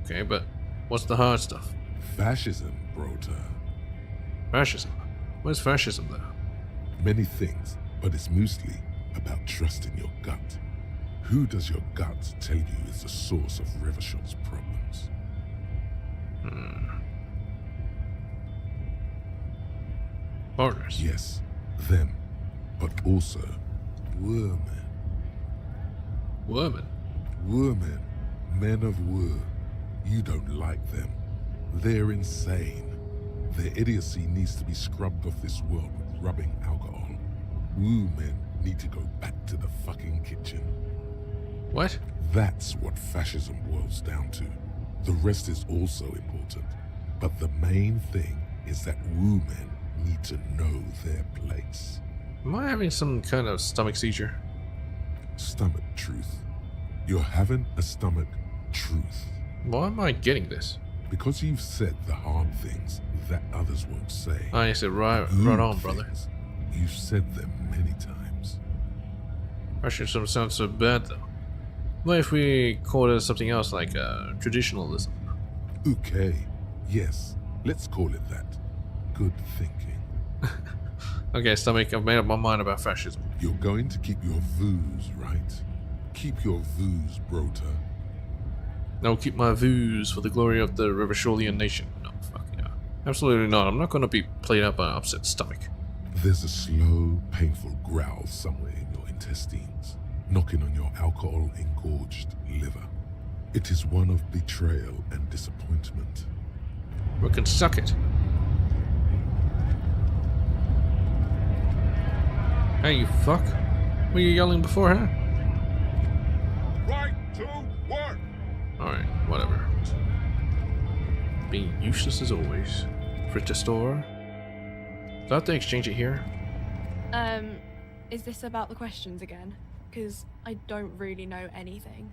Okay, but what's the hard stuff? Fascism, Bruta. Fascism. Where's fascism, though? Many things, but it's mostly about trusting your gut. Who does your gut tell you is the source of Revachol's problems? Partners. Yes, them, but also women. Women. Women, men of war. You don't like them. They're insane. Their idiocy needs to be scrubbed off this world with rubbing alcohol. Woo men need to go back to the fucking kitchen. What? That's what fascism boils down to. The rest is also important. But the main thing is that woo men need to know their place. Am I having some kind of stomach seizure? Stomach truth. You're having a stomach truth. Why am I getting this? Because you've said the hard things that others won't say. I said right Good on, brother. things, you've said them many times. Fascism sounds so bad, though. What if we call it something else, like traditionalism? Okay, yes, let's call it that. Good thinking. Okay, stomach, I've made up my mind about fascism. You're going to keep your views, right? Keep your views, Brota. I'll keep my views for the glory of the Revacholian nation. No, fuck yeah. Absolutely not. I'm not going to be played up by an upset stomach. There's a slow, painful growl somewhere in your intestines, knocking on your alcohol-engorged liver. It is one of betrayal and disappointment. We can suck it. Hey, you fuck. Were you yelling before, huh? Right to work! Alright, whatever. Being useless as always. Fritter store. Do I have to exchange it here? Is this about the questions again? Because I don't really know anything.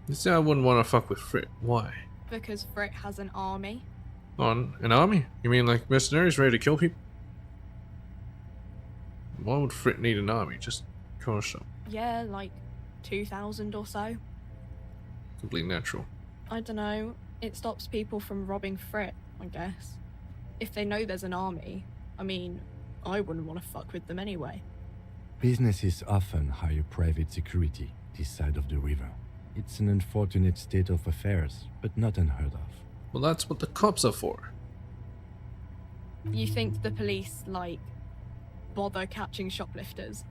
You say I wouldn't want to fuck with Frit. Why? Because Frit has an army. On an army? You mean like mercenaries ready to kill people? Why would Frit need an army? Just crush them. Yeah, like 2,000 or so. Completely natural. I don't know. It stops people from robbing Frit, I guess. If they know there's an army, I mean, I wouldn't want to fuck with them anyway. Businesses often hire private security this side of the river. It's an unfortunate state of affairs, but not unheard of. Well, that's what the cops are for. You think the police, like, bother catching shoplifters?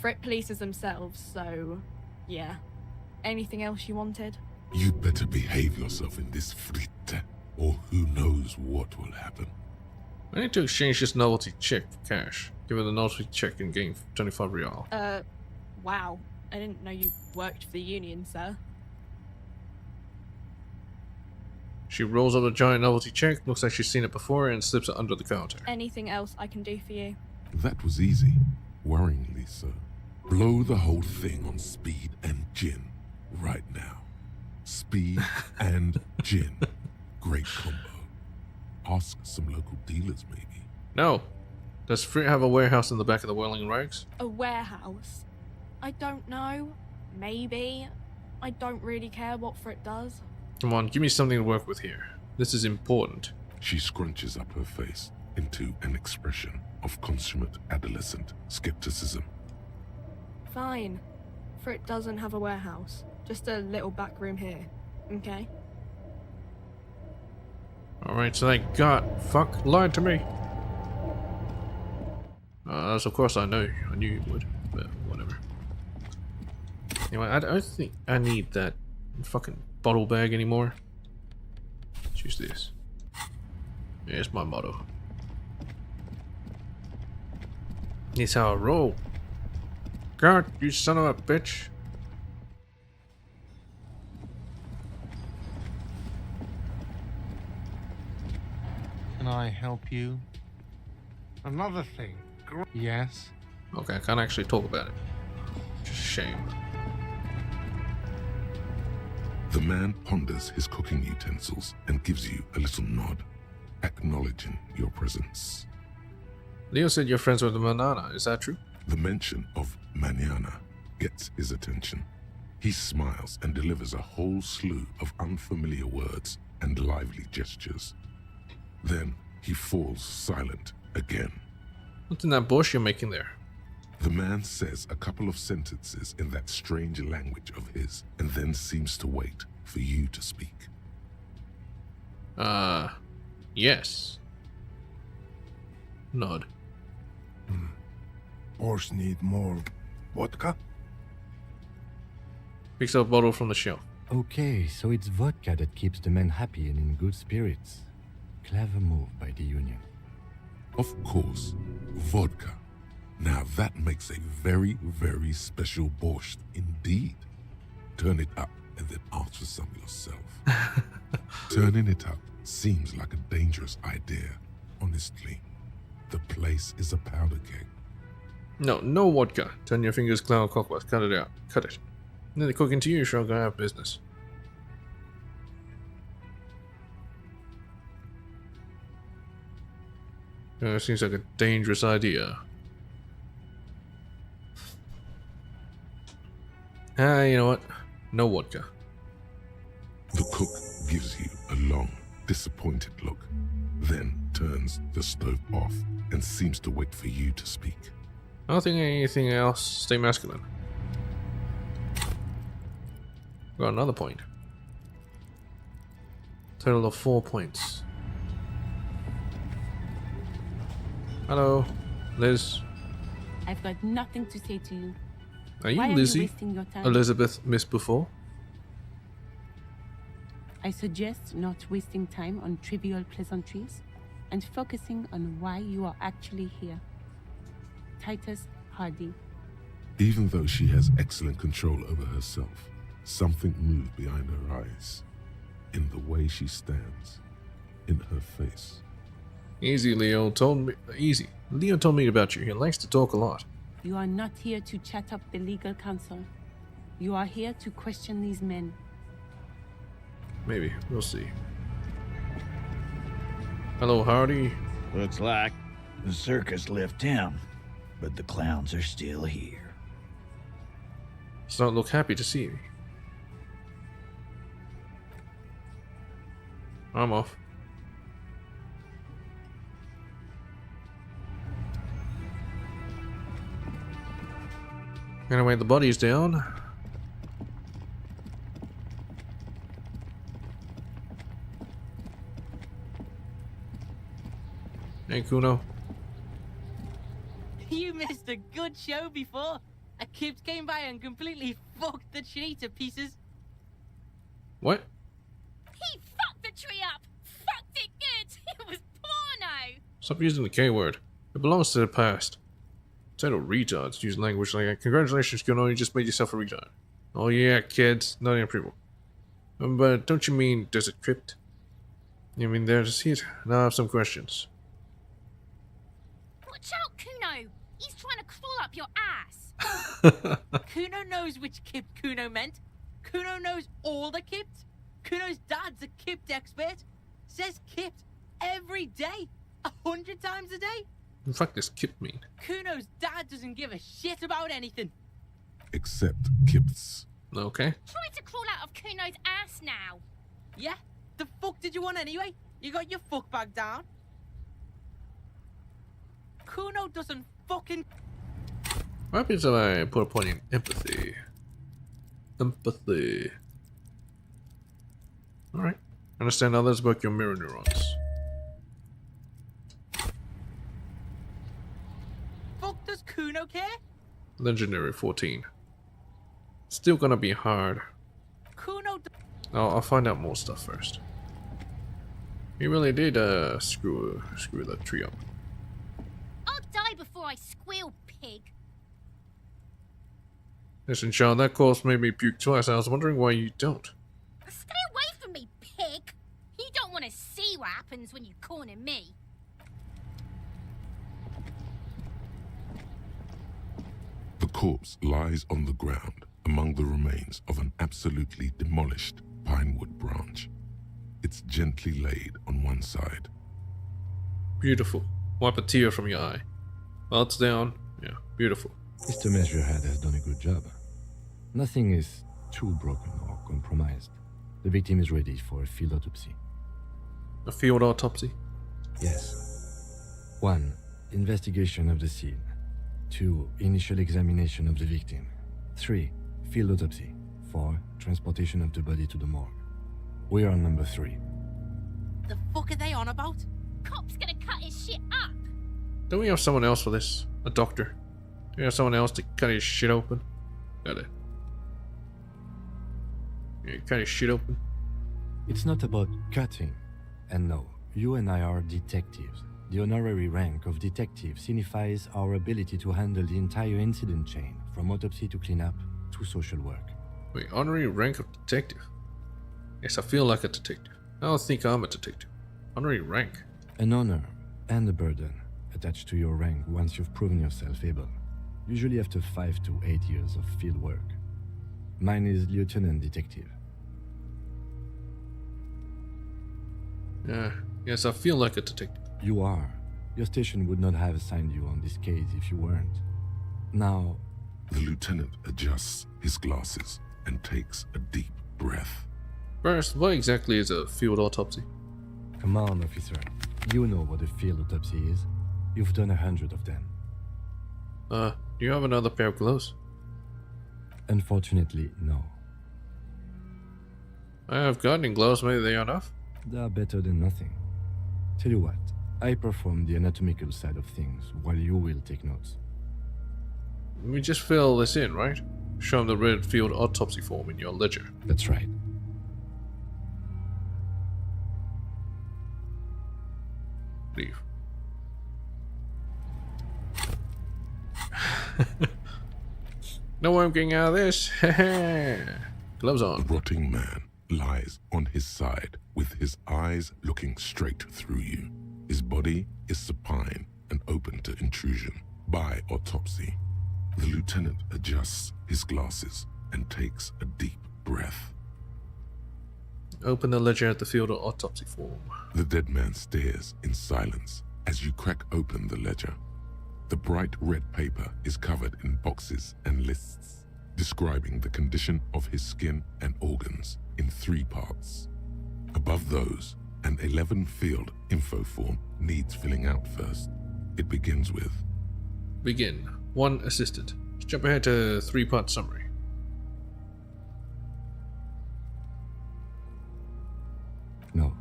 Frit polices themselves, so yeah. Anything else you wanted? You'd better behave yourself in this fritte, or who knows what will happen. I need to exchange this novelty check for cash. Give it a novelty check and gain 25 real. Wow. I didn't know you worked for the Union, sir. She rolls up a giant novelty check, looks like she's seen it before, and slips it under the counter. Anything else I can do for you? That was easy. Worryingly so. Blow the whole thing on speed and gin. Right now. Speed and gin. Great combo. Ask some local dealers, maybe. No. Does Frit have a warehouse in the back of the Whirling Rags? A warehouse? I don't know. Maybe. I don't really care what Frit does. Come on, give me something to work with here. This is important. She scrunches up her face into an expression of consummate adolescent skepticism. Fine. Frit doesn't have a warehouse. Just a little back room here. Okay? Alright, so that fuck lied to me. As of course I knew you would, but whatever. Anyway, I don't think I need that fucking bottle bag anymore. Let's use this. Yeah, it's my motto. It's how I roll. God, you son of a bitch. Can I help you? Another thing. Yes? Okay, I can't actually talk about it. Just a shame. The man ponders his cooking utensils and gives you a little nod, acknowledging your presence. Leo said you're friends with the Manana, is that true? The mention of mañana gets his attention. He smiles and delivers a whole slew of unfamiliar words and lively gestures. Then he falls silent again. What's in that bush you're making there? The man says a couple of sentences in that strange language of his, and then seems to wait for you to speak. Yes. Nod. Boss need more vodka? Picks up a bottle from the shelf. Okay, so it's vodka that keeps the men happy and in good spirits. Clever move by the Union. Of course, vodka. Now that makes a very, very special borscht indeed. Turn it up and then ask for some yourself. Turning it up seems like a dangerous idea. Honestly, the place is a powder keg. No vodka. Turn your fingers cloud clockwise. Cut it out. Cut it. And then they're cooking to you, sure, go have business. Seems like a dangerous idea. You know what? No vodka. The cook gives you a long, disappointed look, then turns the stove off and seems to wait for you to speak. I don't think anything else. Stay masculine. Got another point. Total of 4 points. Hello, Liz. I've got nothing to say to you. Are you Why Lizzie? Are you wasting your time? Elizabeth Miss Before? I suggest not wasting time on trivial pleasantries and focusing on why you are actually here. Titus Hardy. Even though she has excellent control over herself, something moved behind her eyes, in the way she stands, in her face. Easy, Leo told me. Easy. Leo told me about you. He likes to talk a lot. You are not here to chat up the legal counsel. You are here to question these men. Maybe. We'll see. Hello, Hardy. Looks like the circus left town, but the clowns are still here. Does not look happy to see me. I'm off. Gonna weigh the bodies down. Hey, Kuno. You missed a good show before. A kid came by and completely fucked the tree to pieces. What? He fucked the tree up! Fucked it good! It was porno! Stop using the K word. It belongs to the past. Title retards use language like that. Congratulations, Kuno, you just made yourself a retard. Oh yeah, kids, not in approval. But don't you mean there's a crypt? You mean there's a seat? Now I have some questions. Watch out, Kuno! He's trying to crawl up your ass! Kuno knows which crypt Kuno meant. Kuno knows all the crypts. Kuno's dad's a crypt expert. Says crypt every day. 100 times a day. The fuck does kip mean? Kuno's dad doesn't give a shit about anything. Except Kip's. Okay. Try to crawl out of Kuno's ass now. Yeah? The fuck did you want anyway? You got your fuck bag down? Kuno doesn't fucking... What happens if I put a point in empathy? Empathy. Alright. Understand others about your mirror neurons. Fuck does Kuno care? Legendary 14. Still gonna be hard. Kuno... I'll find out more stuff first. He really did screw that tree up. I'll die before I squeal, pig. Listen, Sean, that course made me puke twice. I was wondering why you don't. Stay away from me, pig! You don't want to see what happens when you corner me. The corpse lies on the ground among the remains of an absolutely demolished pinewood branch. It's gently laid on one side. Beautiful. Wipe a tear from your eye. Mouth's down. Yeah, beautiful. Mr. Measurehead has done a good job. Nothing is too broken or compromised. The victim is ready for a field autopsy. A field autopsy? Yes. 1. Investigation of the scene. 2. Initial examination of the victim. 3. Field autopsy. 4. Transportation of the body to the morgue. We are on number 3. The fuck are they on about? Cop's gonna cut his shit up. Don't we have someone else for this? A doctor? Do we have someone else to cut his shit open? Got it. Yeah, cut his shit open? It's not about cutting. And no, you and I are detectives. The honorary rank of detective signifies our ability to handle the entire incident chain, from autopsy to cleanup to social work. Wait, honorary rank of detective? Yes, I feel like a detective. I don't think I'm a detective. Honorary rank. An honor and a burden attached to your rank once you've proven yourself able. Usually after 5 to 8 years of field work. Mine is Lieutenant Detective. Yes, I feel like a detective. You are. Your station would not have assigned you on this case if you weren't. Now... The lieutenant adjusts his glasses and takes a deep breath. First, what exactly is a field autopsy? Come on, officer. You know what a field autopsy is. You've done 100 of them. Do you have another pair of gloves? Unfortunately, no. I have gardening gloves, maybe they are enough? They are better than nothing. Tell you what, I perform the anatomical side of things while you will take notes. We just fill this in, right? Show them the red field autopsy form in your ledger. That's right. Leave. No way I'm getting out of this. Gloves on. The rotting man lies on his side with his eyes looking straight through you. His body is supine and open to intrusion by autopsy. The lieutenant adjusts his glasses and takes a deep breath. Open the ledger at the field autopsy form. The dead man stares in silence as you crack open the ledger. The bright red paper is covered in boxes and lists, describing the condition of his skin and organs in 3 parts. Above those, an 11-field info form needs filling out first. It begins with... Begin. 1 assistant. Let's jump ahead to 3-part summary. No.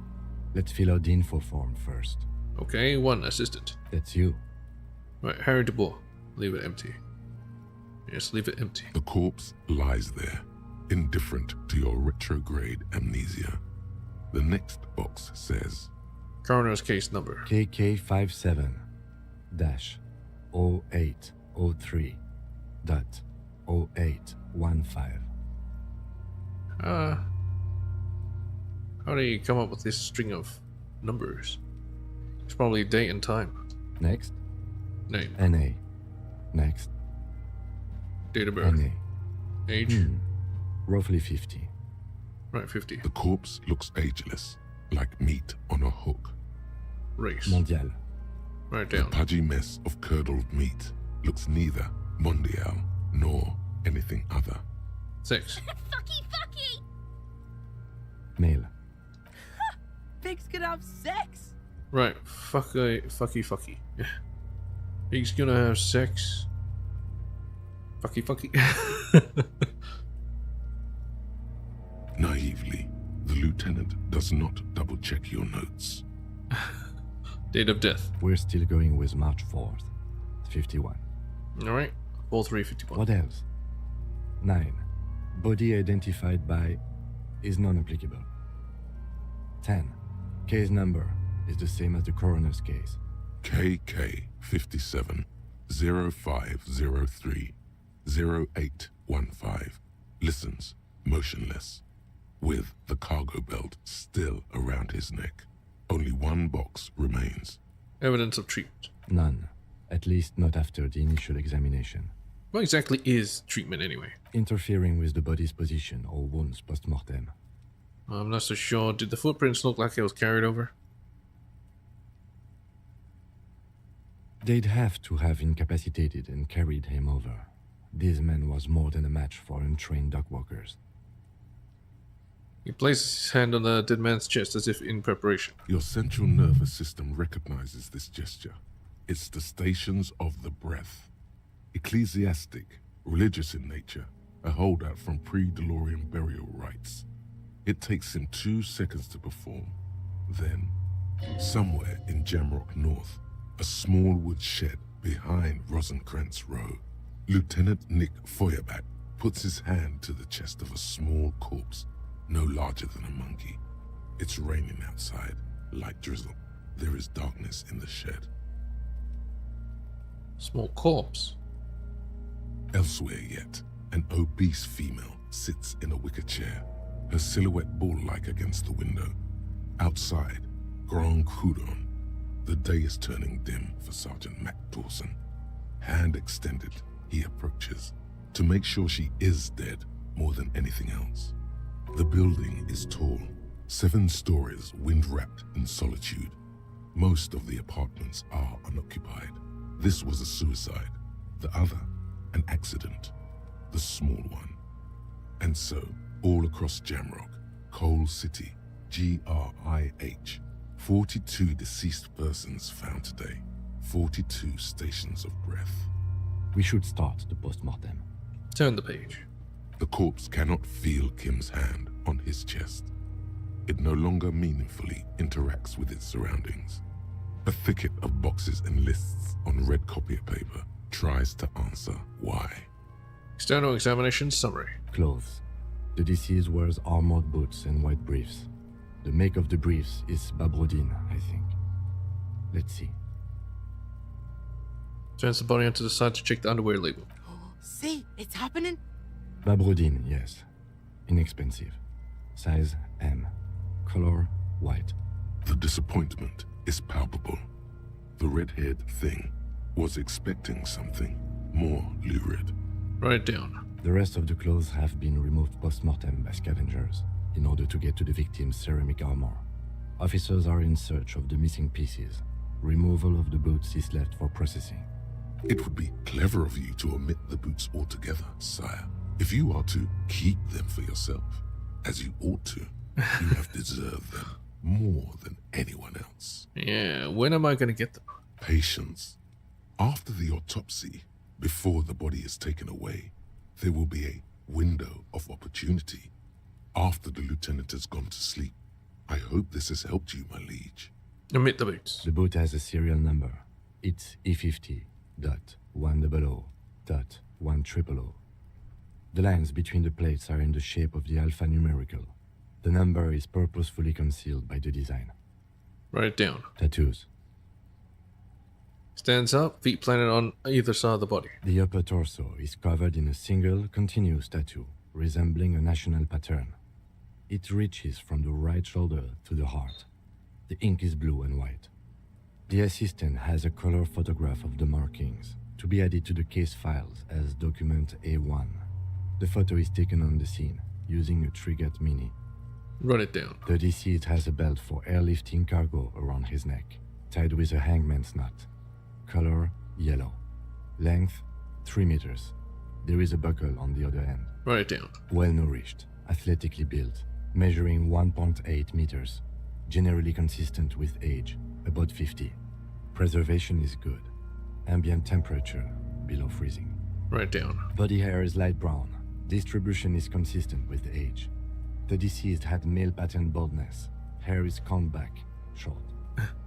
Let's fill out the info form first. Okay, 1 assistant. That's you. Right, Harry DeBoer. Leave it empty. Yes, leave it empty. The corpse lies there, indifferent to your retrograde amnesia. The next box says... Coroner's case number. KK57-0803.0815. How do you come up with this string of numbers? It's probably date and time. Next. Name. NA. Next. Date of birth. NA. Age. Roughly 50. Right, 50. The corpse looks ageless, like meat on a hook. Race. Mondial. Right The down. pudgy mess of curdled meat looks neither mondial nor anything other. Sex. Fucky, fucky! Male. Pigs can have sex? Right, fucky. He's gonna have sex. Fucky. Naively, the lieutenant does not double-check your notes. Date of death. We're still going with March 4th. 51. Alright. 4351. What else? 9. Body identified by is non-applicable. 10. Case number is the same as the coroner's case. KK57 0503 0815 listens motionless, with the cargo belt still around his neck. Only one box remains. Evidence of treatment. None. At least not after the initial examination. What exactly is treatment anyway? Interfering with the body's position or wounds post-mortem. I'm not so sure. Did the footprints look like it was carried over? They'd have to have incapacitated and carried him over. This man was more than a match for untrained dog walkers. He places his hand on the dead man's chest as if in preparation. Your central nervous system recognizes this gesture. It's the stations of the breath. Ecclesiastic, religious in nature, a holdout from pre-DeLorean burial rites. It takes him 2 seconds to perform. Then, somewhere in Jamrock North, a small wood shed behind Rosencrantz Row, Lieutenant Nick Feuerbach puts his hand to the chest of a small corpse, no larger than a monkey. It's raining outside, light drizzle. There is darkness in the shed. Small corpse. Elsewhere yet, an obese female sits in a wicker chair, her silhouette bull-like against the window. Outside, Grand Coudon. The day is turning dim for Sergeant Mac Dawson. Hand extended, he approaches, to make sure she is dead more than anything else. The building is tall, 7 stories, wind-wrapped in solitude. Most of the apartments are unoccupied. This was a suicide. The other, an accident. The small one. And so, all across Jamrock, Coal City, GRIH, 42 deceased persons found today. 42 stations of breath. We should start the post-mortem. Turn the page. The corpse cannot feel Kim's hand on his chest. It no longer meaningfully interacts with its surroundings. A thicket of boxes and lists on red copier paper tries to answer why. External examination summary. Clothes. The deceased wears armored boots and white briefs. The make of the briefs is Babrodine, I think. Let's see. Turns the body onto the side to check the underwear label. See, it's happening. Babrodine, yes. Inexpensive. Size M. Color white. The disappointment is palpable. The red-haired thing was expecting something more lurid. Write it down. The rest of the clothes have been removed post-mortem by scavengers in order to get to the victim's ceramic armor. Officers are in search of the missing pieces. Removal of the boots is left for processing. It would be clever of you to omit the boots altogether, sire. If you are to keep them for yourself, as you ought to, you have deserved them more than anyone else. Yeah, when am I gonna get them? Patience. After the autopsy, before the body is taken away, there will be a window of opportunity. After the lieutenant has gone to sleep. I hope this has helped you, my liege. Omit the boots. The boot has a serial number. It's E50.100.100. The lines between the plates are in the shape of the alpha numerical. The number is purposefully concealed by the design. Write it down. Tattoos. Stands up, feet planted on either side of the body. The upper torso is covered in a single continuous tattoo, resembling a national pattern. It reaches from the right shoulder to the heart. The ink is blue and white. The assistant has a color photograph of the markings, to be added to the case files as document A1. The photo is taken on the scene, using a Trigat Mini. Write it down. The deceased has a belt for airlifting cargo around his neck, tied with a hangman's knot. Color, yellow. Length, 3 meters. There is a buckle on the other end. Write it down. Well-nourished, athletically built, measuring 1.8 meters. Generally consistent with age, about 50. Preservation is good. Ambient temperature, below freezing. Write it down. Body hair is light brown. Distribution is consistent with age. The deceased had male pattern baldness. Hair is combed back, short.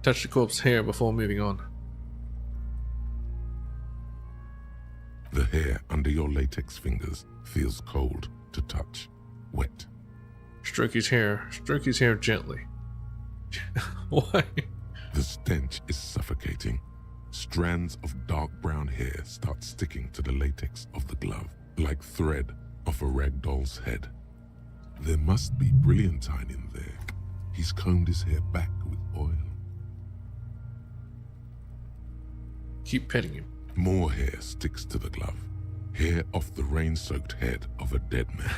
Touch the corpse's hair before moving on. The hair under your latex fingers feels cold to touch, wet. Stroke his hair gently. Why? The stench is suffocating. Strands of dark brown hair start sticking to the latex of the glove, like thread off a rag doll's head. There must be brilliantine in there. He's combed his hair back with oil. Keep petting him. More hair sticks to the glove. Hair off the rain-soaked head of a dead man.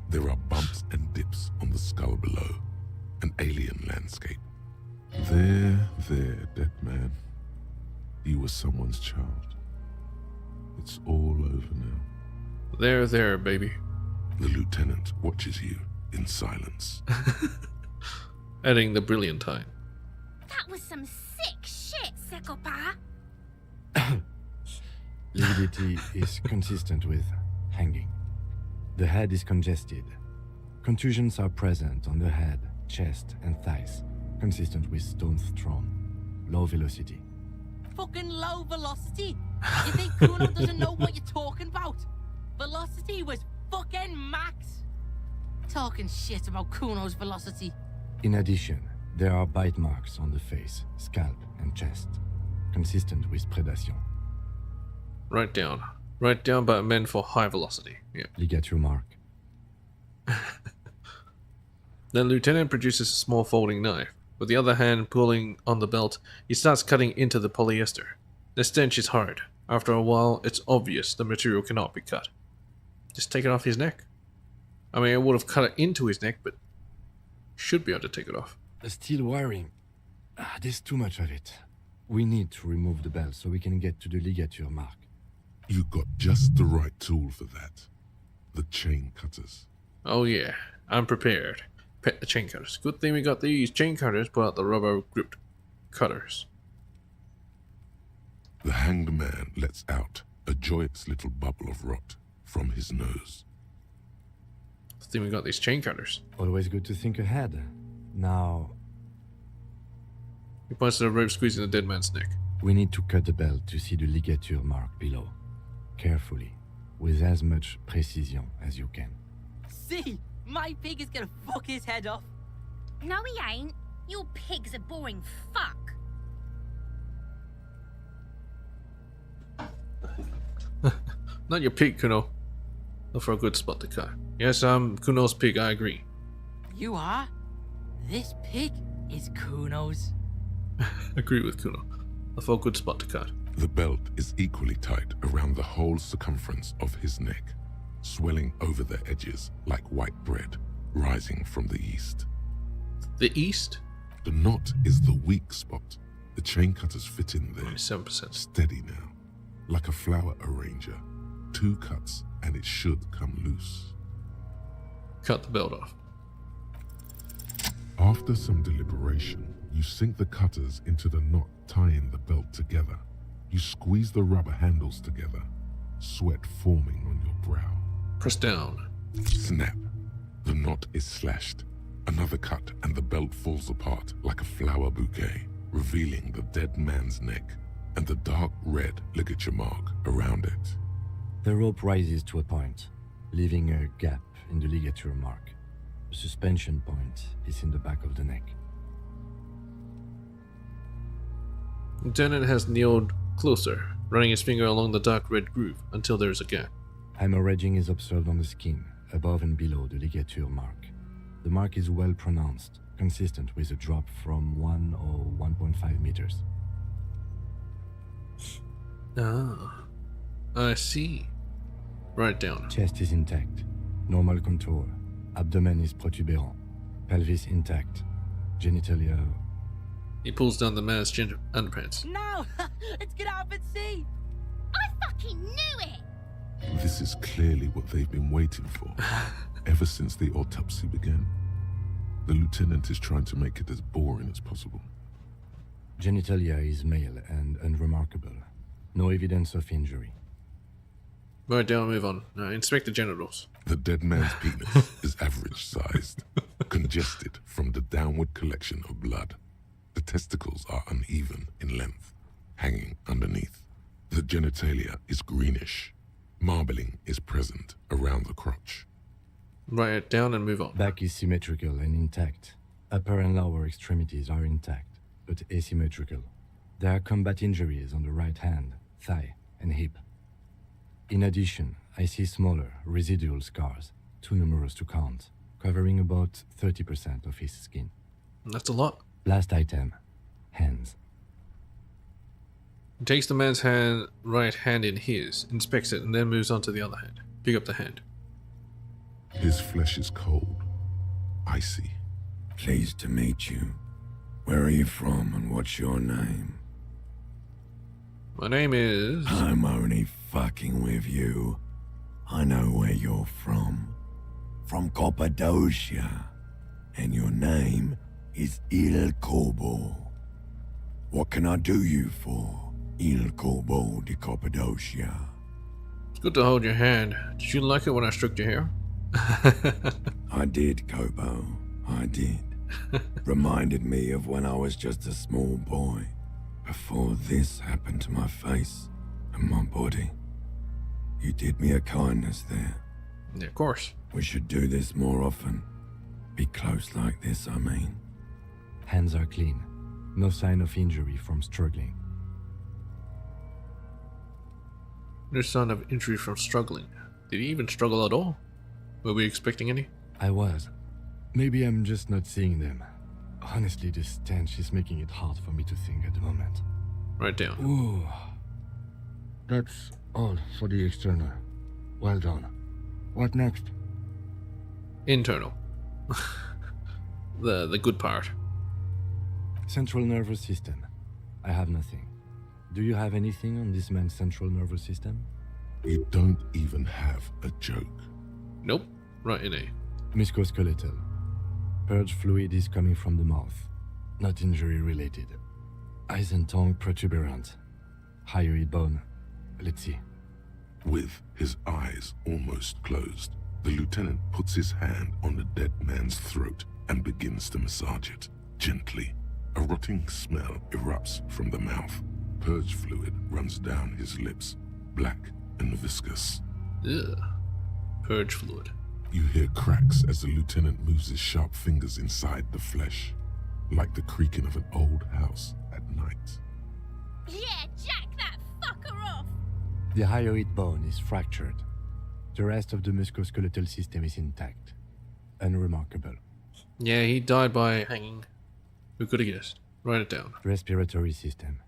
There are bumps and dips on the skull below. An alien landscape. There, dead man. You were someone's child. It's all over now. There, baby. The lieutenant watches you in silence. Adding the brilliantine. That was some sick shit, Sekopa. Lividity is consistent with hanging. The head is congested. Contusions are present on the head, chest, and thighs, consistent with stones thrown. Low velocity. Fucking low velocity? You think Kuno doesn't know what you're talking about? Velocity was fucking max. Talking shit about Kuno's velocity. In addition, there are bite marks on the face, scalp, and chest, consistent with predation. Write down, but meant for high velocity. Yeah. Ligature mark. The lieutenant produces a small folding knife. With the other hand pulling on the belt, he starts cutting into the polyester. The stench is hard. After a while, it's obvious the material cannot be cut. Just take it off his neck. I mean, I would have cut it into his neck, but should be able to take it off. The steel wiring. There's too much of it. We need to remove the belt so we can get to the ligature mark. You got just the right tool for that. The chain cutters. Oh yeah, I'm prepared. Pet the chain cutters. Good thing we got these chain cutters, but the rubber gripped cutters. The hanged man lets out a joyous little bubble of rot from his nose. Good thing we got these chain cutters. Always good to think ahead. Now, he points to the rope squeezing the dead man's neck. We need to cut the belt to see the ligature mark below. Carefully, with as much precision as you can. See? My pig is gonna fuck his head off. No, he ain't. Your pig's a boring fuck. Not your pig, Kuno. Look for a good spot to cut. Yes, I'm Kuno's pig, I agree. You are? This pig is Kuno's. Agree with Kuno. Look for a good spot to cut. The belt is equally tight around the whole circumference of his neck, swelling over the edges like white bread rising from the east. The east? The knot is the weak spot. The chain cutters fit in there. 7%. Steady now, like a flower arranger. 2 cuts and it should come loose. Cut the belt off. After some deliberation, you sink the cutters into the knot tying the belt together. You squeeze the rubber handles together, sweat forming on your brow. Press down. Snap. The knot is slashed. Another cut and the belt falls apart like a flower bouquet, revealing the dead man's neck and the dark red ligature mark around it. The rope rises to a point, leaving a gap in the ligature mark. The suspension point is in the back of the neck. Lieutenant has kneeled closer, running his finger along the dark red groove until there is a gap. Hemorrhaging is observed on the skin, above and below the ligature mark. The mark is well pronounced, consistent with a drop from 1 or 1.5 meters. Ah, I see. Write down. Chest is intact, normal contour. Abdomen is protuberant, pelvis intact, genitalia. He pulls down the man's underpants. No! Let's get out and see! I fucking knew it! This is clearly what they've been waiting for, ever since the autopsy began. The lieutenant is trying to make it as boring as possible. Genitalia is male and unremarkable. No evidence of injury. Write down and move on. Now inspect the genitals. The dead man's penis is average-sized, congested from the downward collection of blood. The testicles are uneven in length, hanging underneath. The genitalia is greenish. Marbling is present around the crotch. Write it down and move on. Back is symmetrical and intact. Upper and lower extremities are intact, but asymmetrical. There are combat injuries on the right hand, thigh, and hip. In addition, I see smaller, residual scars, too numerous to count, covering about 30% of his skin. That's a lot. Last item, hands. He takes the man's right hand in his, inspects it, and then moves on to the other hand. Pick up the hand. His flesh is cold, icy. Pleased to meet you. Where are you from and what's your name? My name is... I'm only fucking with you. I know where you're from. From Cappadocia. And your name is Il Corbo. What can I do you for, Il Corbo de Cappadocia? It's good to hold your hand. Did you like it when I stroked your hair? I did, Kobo. I did. Reminded me of when I was just a small boy, before this happened to my face and my body. You did me a kindness there. Yeah, of course. We should do this more often. Be close like this, I mean. Hands are clean. No sign of injury from struggling. No sign of injury from struggling. Did he even struggle at all? Were we expecting any? I was. Maybe I'm just not seeing them. Honestly, this stench is making it hard for me to think at the moment. Write down. Ooh. That's all for the external. Well done. What next? Internal. the good part. Central nervous system. I have nothing. Do you have anything on this man's central nervous system? You don't even have a joke. Nope. Right in A. Musculoskeletal. Purge fluid is coming from the mouth. Not injury related. Eyes and tongue protuberant. Hyoid bone. Let's see. With his eyes almost closed, the lieutenant puts his hand on the dead man's throat and begins to massage it, gently. A rotting smell erupts from the mouth. Purge fluid runs down his lips, black and viscous. Ugh. Purge fluid. You hear cracks as the lieutenant moves his sharp fingers inside the flesh, like the creaking of an old house at night. Yeah, jack that fucker off! The hyoid bone is fractured. The rest of the musculoskeletal system is intact. Unremarkable. Yeah, he died by hanging. Who could have guessed? Write it down. Respiratory system.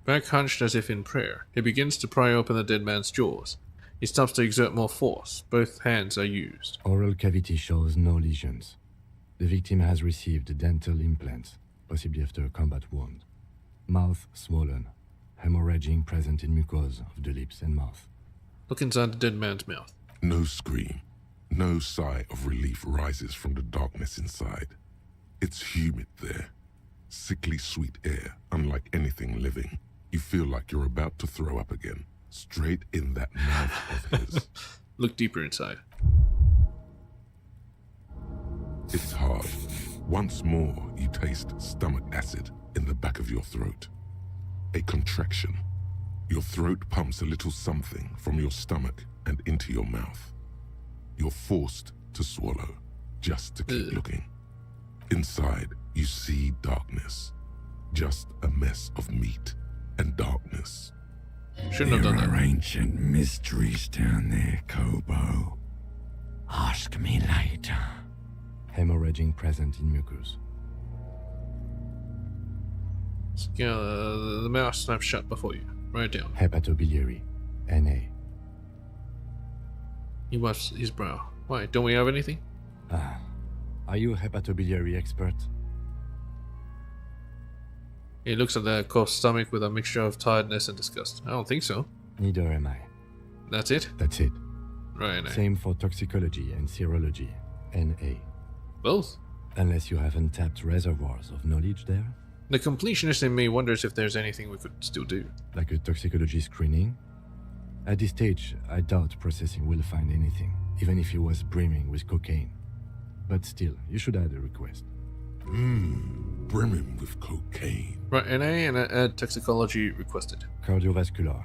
Back hunched as if in prayer, he begins to pry open the dead man's jaws. He stops to exert more force. Both hands are used. Oral cavity shows no lesions. The victim has received dental implants, possibly after a combat wound. Mouth swollen. Hemorrhaging present in mucosa of the lips and mouth. Look inside the dead man's mouth. No scream. No sigh of relief rises from the darkness inside. It's humid there. Sickly sweet air, unlike anything living. You feel like you're about to throw up again. Straight in that mouth of his. Look deeper inside. It's hard. Once more, you taste stomach acid in the back of your throat. A contraction. Your throat pumps a little something from your stomach and into your mouth. You're forced to swallow, just to keep looking. Inside, you see darkness. just a mess of meat and darkness. Shouldn't have done There that. are ancient mysteries down there, Kobo. Ask me later. Hemorrhaging present in mucus. Yeah, the mouth snaps shut before you. Write it down. Hepatobiliary. NA. He wipes his brow. Why, don't we have anything? Ah. Are you a hepatobiliary expert? He looks at the corpse's stomach with a mixture of tiredness and disgust. I don't think so. Neither am I. That's it? That's it. Right, NA. Same for toxicology and serology. NA. Both? Unless you have untapped reservoirs of knowledge there? The completionist in me wonders if there's anything we could still do. Like a toxicology screening? At this stage, I doubt processing will find anything, even if he was brimming with cocaine. But still, you should add a request. Brimming with cocaine. Right, NA and add toxicology requested. Cardiovascular.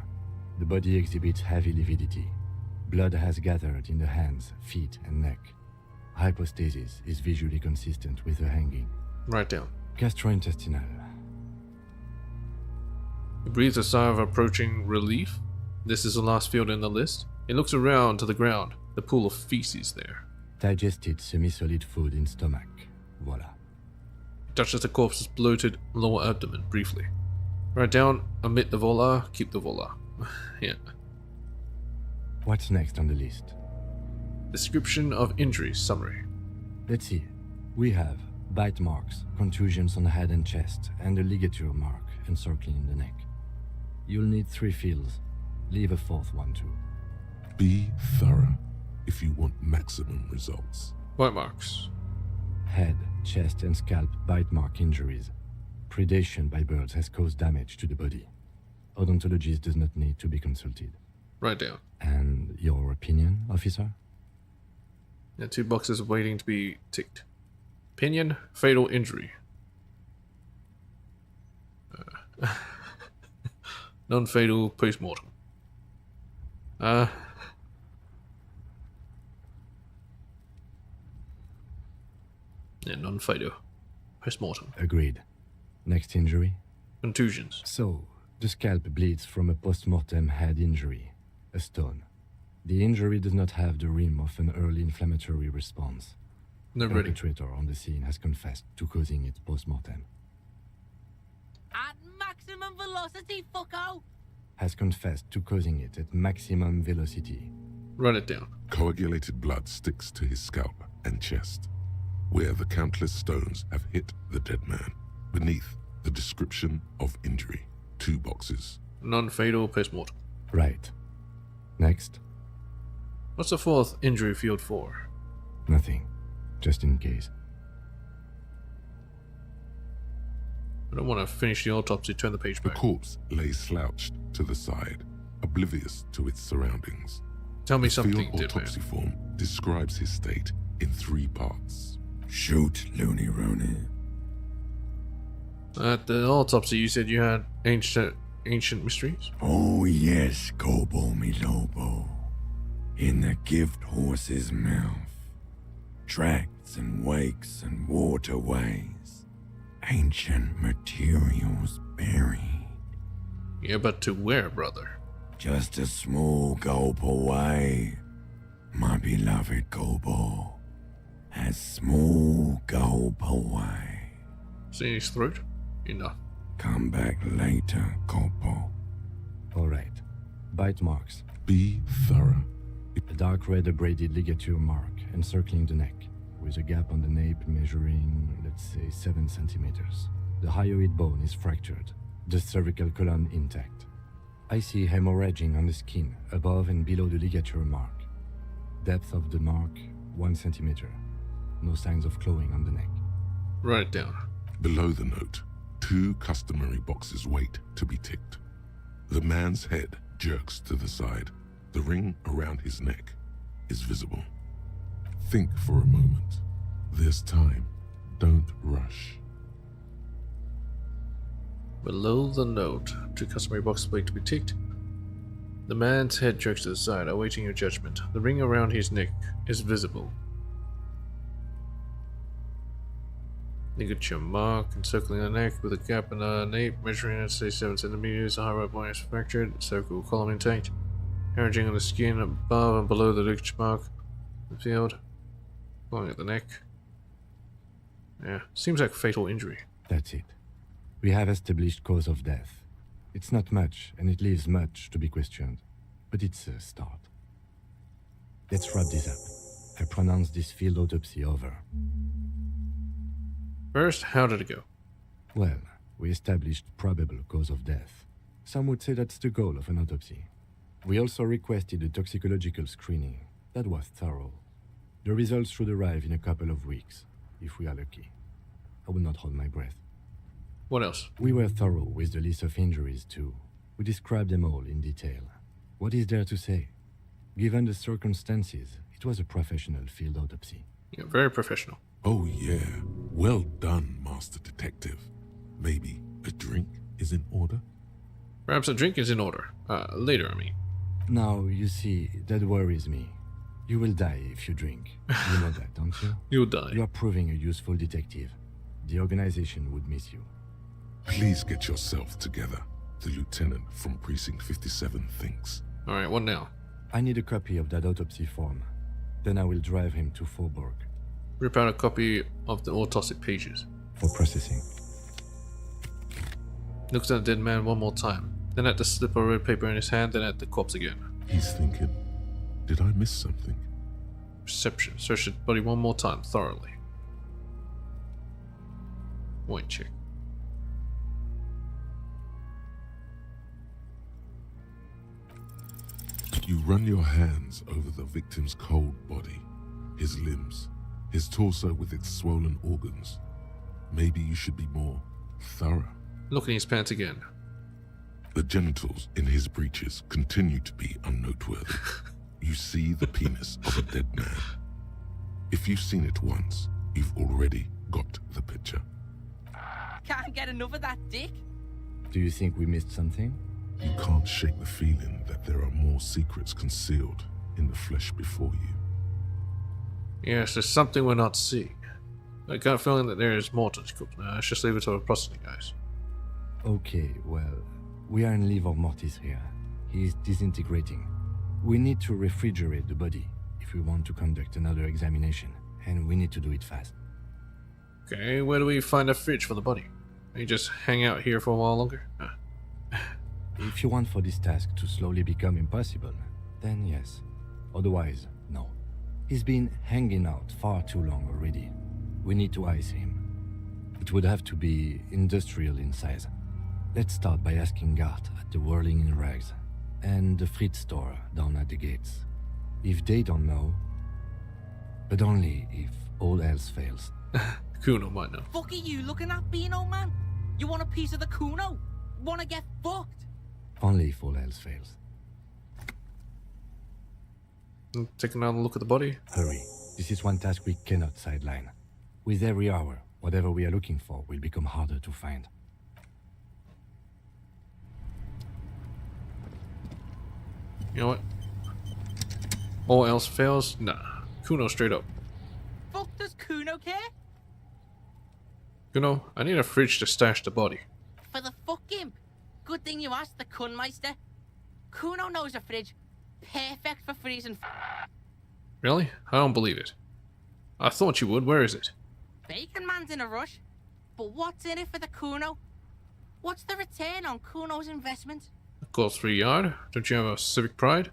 The body exhibits heavy lividity. Blood has gathered in the hands, feet, and neck. Hypostasis is visually consistent with the hanging. Write down. Gastrointestinal. He breathes a sigh of approaching relief. This is the last field in the list. He looks around to the ground, the pool of feces there. Digested semi-solid food in stomach. Voila. He touches the corpse's bloated lower abdomen briefly. Write down, omit the voila, keep the voila. Yeah. What's next on the list? Description of injuries summary. Let's see. We have bite marks, contusions on the head and chest, and a ligature mark encircling the neck. You'll need 3 fields. Leave a 4th one too. Be thorough if you want maximum results. Bite marks. Head, chest, and scalp bite mark injuries. Predation by birds has caused damage to the body. Odontologist does not need to be consulted. Write down. And your opinion, officer? There are 2 boxes waiting to be ticked. Opinion, fatal injury. Non-fatal post-mortem. Yeah, non-fatal post-mortem. Agreed. Next injury? Contusions. So, the scalp bleeds from a post-mortem head injury, a stone. The injury does not have the rim of an early inflammatory response. No The ready. perpetrator on the scene has confessed to causing it post-mortem. At maximum velocity, fucko! Has confessed to causing it at maximum velocity. Run it down. Coagulated blood sticks to his scalp and chest, where the countless stones have hit the dead man. Beneath, the description of injury. 2 boxes. Non-fatal post-mortem. Right. Next? What's the 4th injury field for? Nothing. Just in case. I don't want to finish the autopsy, turn the page The back. corpse lay slouched to the side, oblivious to its surroundings. Tell me The something, field dead man. autopsy form describes his state in 3 parts. Shoot, Looney Rooney. At the autopsy, you said you had ancient mysteries? Oh yes, Kobo mi Lobo. In the gift horse's mouth. Tracts and wakes and waterways. Ancient materials buried. Yeah, but to where, brother? Just a small gulp away. My beloved Kobo. A small gulp away. See his throat? Enough. Come back later, Kobo. Alright. Bite marks. Be thorough. A dark red abraded ligature mark encircling the neck, with a gap on the nape measuring, let's say, 7 centimeters. The hyoid bone is fractured, the cervical column intact. I see hemorrhaging on the skin, above and below the ligature mark. Depth of the mark, 1 centimeter. No signs of clawing on the neck. Write it down. Below the note, 2 customary boxes wait to be ticked. The man's head jerks to the side. The ring around his neck is visible. Think for a moment. There's time. Don't rush. Below the note, 2 customary boxes wait to be ticked. The man's head jerks to the side, awaiting your judgment. The ring around his neck is visible. Ligature mark encircling the neck with a gap in the nape measuring at say 7 centimeters. The high bone is fractured. Circle column intact. Hemorrhaging on the skin above and below the ligature mark. The field. Pulling at the neck. Yeah, seems like fatal injury. That's it. We have established cause of death. It's not much, and it leaves much to be questioned. But it's a start. Let's wrap this up. I pronounce this field autopsy over. First, how did it go? Well, we established probable cause of death. Some would say that's the goal of an autopsy. We also requested a toxicological screening. That was thorough. The results should arrive in a couple of weeks, if we are lucky. I will not hold my breath. What else? We were thorough with the list of injuries, too. We described them all in detail. What is there to say? Given the circumstances, it was a professional field autopsy. Yeah, very professional. Oh yeah, well done, Master Detective. Maybe a drink is in order? Perhaps a drink is in order. Later, I mean. Now, you see, that worries me. You will die if you drink. You know that, don't you? You'll die. You are proving a useful detective. The organization would miss you. Please get yourself together. The lieutenant from Precinct 57 thinks. Alright, what now? I need a copy of that autopsy form. Then I will drive him to Faubourg. Rip out a copy of the autopsy pages. For processing. Looks at the dead man one more time. Then at the slip of red paper in his hand, then at the corpse again. He's thinking, did I miss something? Perception. Search the body one more time, thoroughly. Point check. You run your hands over the victim's cold body, his limbs, his torso with its swollen organs. Maybe you should be more thorough. Look in his pants again. The genitals in his breeches continue to be unnoteworthy. You see the penis of a dead man. If you've seen it once, you've already got the picture. Can't get enough of that dick. Do you think we missed something? You can't shake the feeling that there are more secrets concealed in the flesh before you. Yes, there's something we're not seeing. I got a feeling that there is more to discover. Let's just leave it to the processing guys. Okay, well, we are in livor mortis here. He is disintegrating. We need to refrigerate the body if we want to conduct another examination, and we need to do it fast. Okay, where do we find a fridge for the body? Can you just hang out here for a while longer? If you want for this task to slowly become impossible, then yes. Otherwise, no. He's been hanging out far too long already. We need to ice him. It would have to be industrial in size. Let's start by asking Gart at the Whirling in Rags and the Fritz store down at the gates. If they don't know, but only if all else fails. Kuno might know. Fuck are you looking at, Beano, man? You want a piece of the Kuno? Wanna get fucked? Only if all else fails. Take another look at the body. Hurry. This is one task we cannot sideline. With every hour, whatever we are looking for will become harder to find. You know what? All else fails? Nah. Kuno straight up. Fuck does Kuno care? Kuno, I need a fridge to stash the body. For the fuck imp. Good thing you asked the Kunmeister. Kuno knows a fridge. Perfect for freezing. Really? I don't believe it. I thought you would. Where is it? Bacon Man's in a rush. But what's in it for the Kuno? What's the return on Kuno's investment? A close 3 yard. Don't you have a civic pride?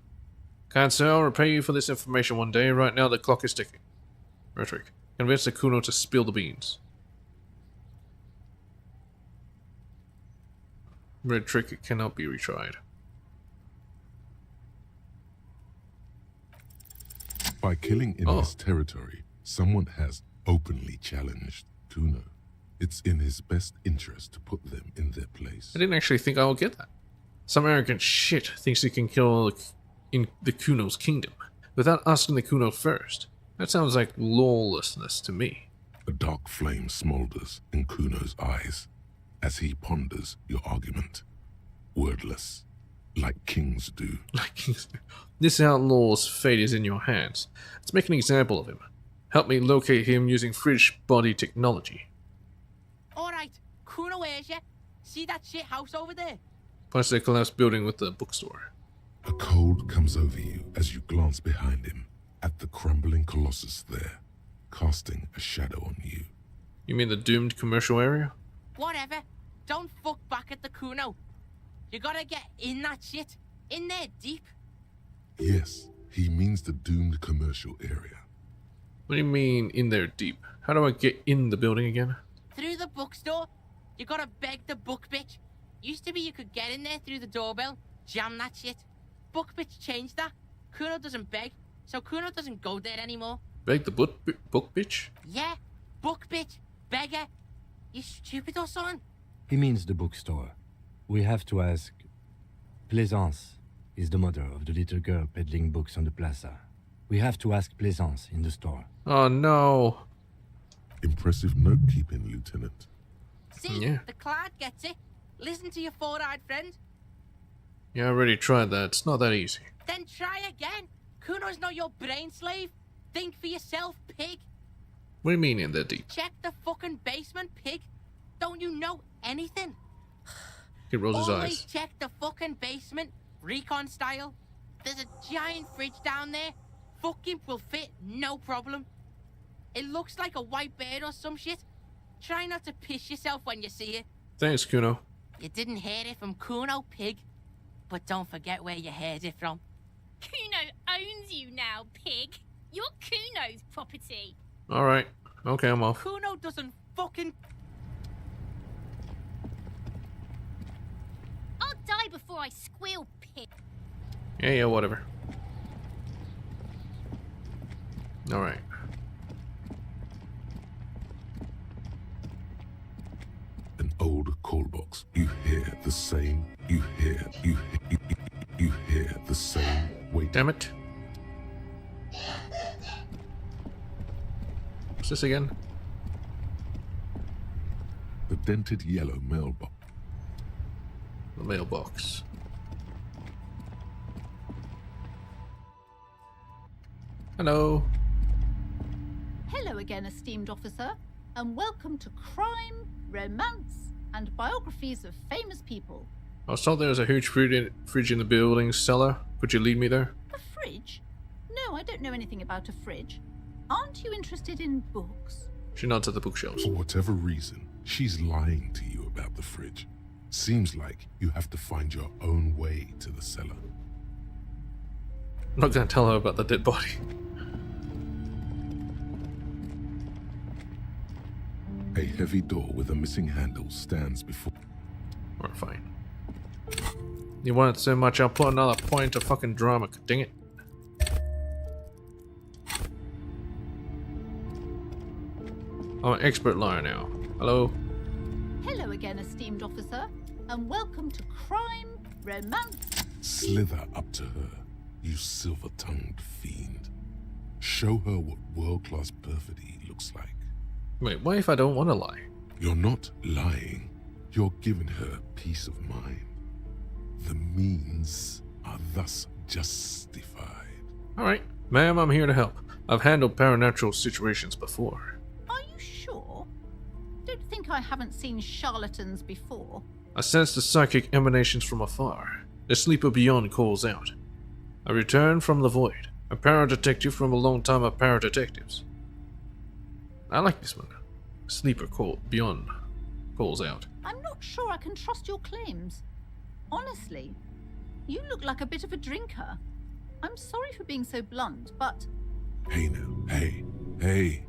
Can't say I'll repay you for this information one day. Right now the clock is ticking. Rhetoric. Convince the Kuno to spill the beans. Red trick, it cannot be retried. By killing in his territory, someone has openly challenged Kuno. It's in his best interest to put them in their place. I didn't actually think I would get that. Some arrogant shit thinks he can kill in the Kuno's kingdom without asking the Kuno first. That sounds like lawlessness to me. A dark flame smolders in Kuno's eyes as he ponders your argument. Wordless, like kings do. Like kings do. This outlaw's fate is in your hands. Let's make an example of him. Help me locate him using fridge body technology. Kuno hears you. See that shit house over there? Plus the collapsed building with the bookstore. A cold comes over you as you glance behind him at the crumbling colossus there, casting a shadow on you. You mean the doomed commercial area? Whatever. Don't fuck back at the Kuno. You gotta get in that shit. In there deep. Yes, he means the doomed commercial area. What do you mean in there deep? How do I get in the building again? Through the bookstore. You gotta beg the book bitch. Used to be you could get in there through the doorbell, jam that shit. Book bitch changed that. Kuno doesn't beg, so Kuno doesn't go there anymore. Beg the book bitch? Yeah, book bitch, beggar. You stupid or something? He means the bookstore. We have to ask. Plaisance is the mother of the little girl peddling books on the plaza. We have to ask Plaisance in the store. Oh no. Impressive note-keeping, Lieutenant. See, Yeah. the cloud gets it. Listen to your four-eyed friend. Yeah, I already tried that. It's not that easy. Then try again. Kuno's not your brain slave. Think for yourself, pig. What do you mean in there deep? Check the fucking basement, pig. Don't you know anything? He rolls his Always eyes. check the fucking basement, recon style. There's a giant fridge down there. Fucking will fit, no problem. It looks like a white bird or some shit. Try not to piss yourself when you see it. Thanks, Kuno. You didn't hear it from Kuno, pig. But don't forget where you heard it from. Kuno owns you now, pig. You're Kuno's property. Alright. Okay, I'm off. Kuno doesn't fucking... I'll die before I squeal, pig. Yeah, whatever. Alright. An old call box. You hear the same. You hear the same. Wait. Damn it. What's this again? The dented yellow mailbox. The mailbox. Hello. Hello again, esteemed officer, and welcome to Crime, Romance, and Biographies of Famous People. I was told there was a huge fridge in the building cellar. Could you lead me there? A fridge? No, I don't know anything about a fridge. Aren't you interested in books? She nods at the bookshelves. For whatever reason, she's lying to you about the fridge. Seems like you have to find your own way to the cellar. I'm not going to tell her about the dead body. A heavy door with a missing handle stands before. Alright, fine. You want it so much, I'll put another point of fucking drama. Dang it. I'm an expert liar now. Hello? Hello again, esteemed officer, and welcome to Crime, Romance. Slither up to her, you silver-tongued fiend. Show her what world-class perfidy looks like. Wait, what if I don't want to lie? You're not lying. You're giving her peace of mind. The means are thus justified. Alright, ma'am, I'm here to help. I've handled paranatural situations before. Are you sure? Don't think I haven't seen charlatans before. I sense the psychic emanations from afar. The sleeper beyond calls out. I return from the void. A para-detective from a long time of para-detectives. I like this one. Sleeper beyond calls out. I'm not sure I can trust your claims. Honestly, you look like a bit of a drinker. I'm sorry for being so blunt, but... Hey now, hey.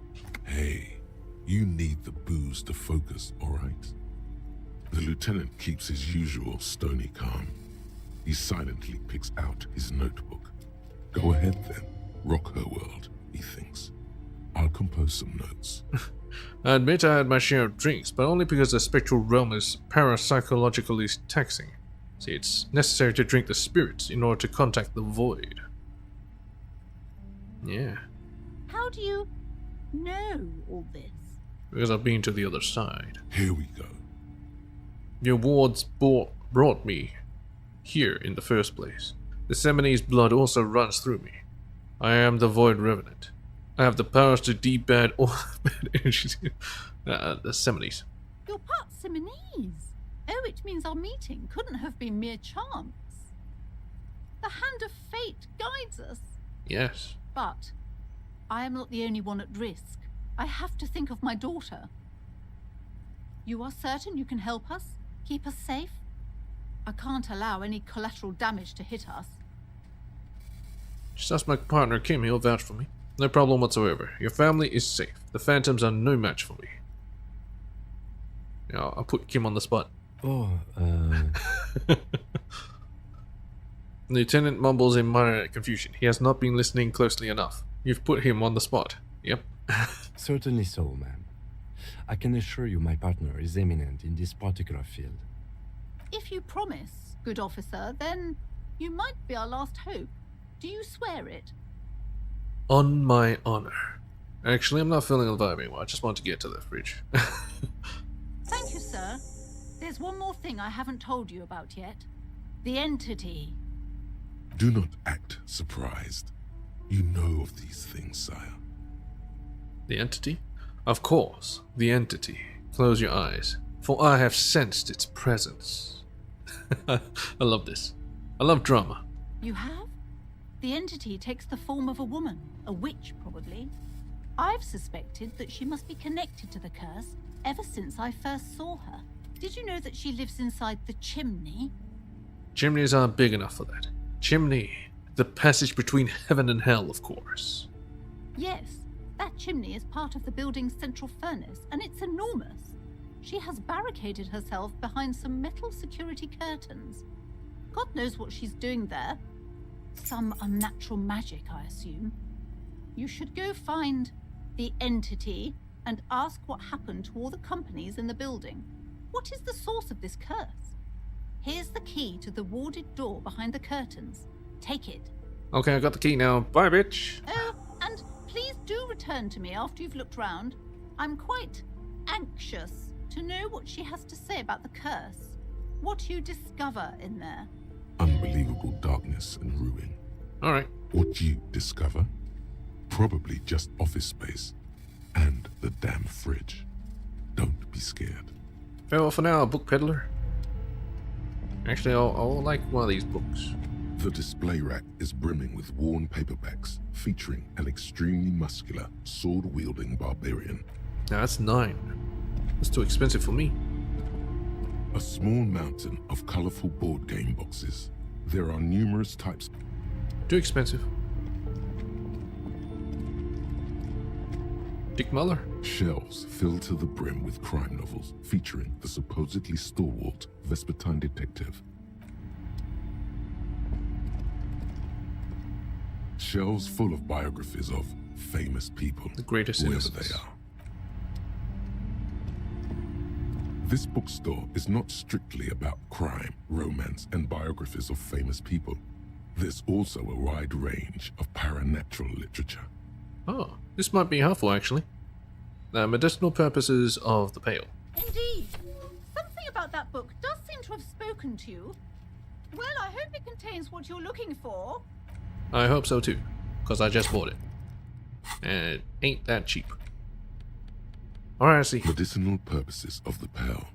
You need the booze to focus, alright? The lieutenant keeps his usual stony calm. He silently picks out his notebook. Go ahead then, rock her world, he thinks. I'll compose some notes. I admit I had my share of drinks, but only because the spectral realm is parapsychologically taxing. See, it's necessary to drink the spirits in order to contact the void. Yeah. How do you know all this? Because I've been to the other side. Here we go. Your wards brought me here in the first place. The Semini's blood also runs through me. I am the Void Revenant. I have the powers to debad all bad energies. The Semini's. You're part Parsimonese. Oh, it means our meeting couldn't have been mere chance. The hand of fate guides us. Yes. But I am not the only one at risk. I have to think of my daughter. You are certain you can help us? Keep us safe? I can't allow any collateral damage to hit us. Just ask my partner Kim, he'll vouch for me. No problem whatsoever. Your family is safe. The Phantoms are no match for me. Yeah, I'll put Kim on the spot. Oh, Lieutenant mumbles in minor confusion. He has not been listening closely enough. You've put him on the spot. Yep. Certainly so, ma'am. I can assure you my partner is eminent in this particular field. If you promise, good officer, then you might be our last hope. Do you swear it? On my honor. Actually, I'm not feeling the vibe anymore. I just want to get to the fridge. Thank you, sir. There's one more thing I haven't told you about yet. The entity. Do not act surprised. You know of these things, sire. The entity? Of course, the entity. Close your eyes, for I have sensed its presence. I love this. I love drama. You have? The entity takes the form of a woman, a witch probably. I've suspected that she must be connected to the curse ever since I first saw her. Did you know that she lives inside the chimney? Chimneys aren't big enough for that. Chimney, the passage between heaven and hell, of course. Yes, that chimney is part of the building's central furnace, and it's enormous. She has barricaded herself behind some metal security curtains. God knows what she's doing there. Some unnatural magic, I assume. You should go find the entity and ask what happened to all the companies in the building. What is the source of this curse? Here's the key to the warded door behind the curtains. Take it. Okay, I got the key now. Bye, bitch. Oh, and please do return to me after you've looked round. I'm quite anxious to know what she has to say about the curse. What you discover in there. Unbelievable darkness and ruin. Alright. What you discover? Probably just office space. And the damn fridge. Don't be scared. Farewell for now, book peddler. Actually, I'll like one of these books. The display rack is brimming with worn paperbacks featuring an extremely muscular, sword-wielding barbarian. Now that's 9. That's too expensive for me. A small mountain of colorful board game boxes. There are numerous types. Too expensive. Dick Muller. Shelves filled to the brim with crime novels featuring the supposedly stalwart Vespertine detective. Shelves full of biographies of famous people, the greatest whoever innocence. they are. This bookstore is not strictly about crime, romance, and biographies of famous people. There's also a wide range of paranatural literature. Oh, this might be helpful actually. The medicinal purposes of the Pale. Indeed. Something about that book does seem to have spoken to you. Well, I hope it contains what you're looking for. I hope so too, because I just bought it. And it ain't that cheap. Alright, I see. Medicinal purposes of the Pale.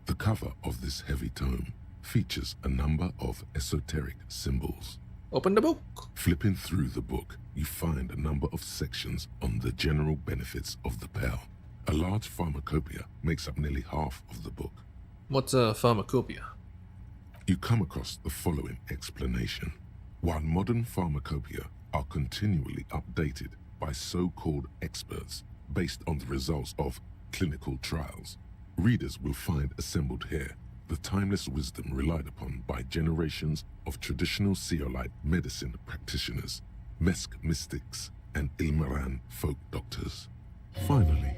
The cover of this heavy tome features a number of esoteric symbols. Open the book. Flipping through the book, you find a number of sections on the general benefits of the Pale. A large pharmacopoeia makes up nearly half of the book. What's a pharmacopoeia? You come across the following explanation. While modern pharmacopoeia are continually updated by so-called experts based on the results of clinical trials, readers will find assembled here the timeless wisdom relied upon by generations of traditional Seolite medicine practitioners, Mesk mystics, and Ilmaran folk doctors. Finally,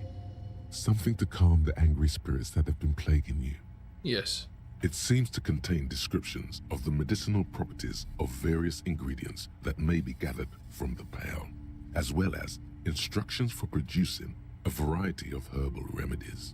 something to calm the angry spirits that have been plaguing you. Yes. It seems to contain descriptions of the medicinal properties of various ingredients that may be gathered from the Pale, as well as instructions for producing a variety of herbal remedies.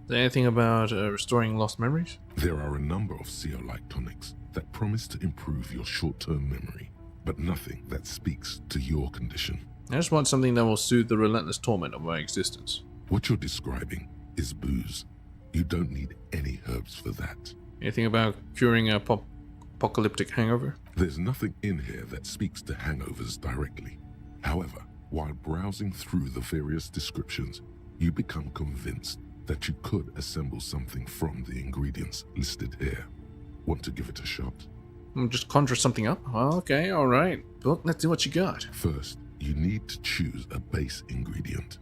Is there anything about restoring lost memories? There are a number of Seolite tonics that promise to improve your short-term memory, but nothing that speaks to your condition. I just want something that will soothe the relentless torment of my existence. What you're describing is booze. You don't need any herbs for that. Anything about curing a apocalyptic hangover? There's nothing in here that speaks to hangovers directly. However, while browsing through the various descriptions, you become convinced that you could assemble something from the ingredients listed here. Want to give it a shot? Just conjure something up? Okay, alright. But let's see what you got. First, you need to choose a base ingredient.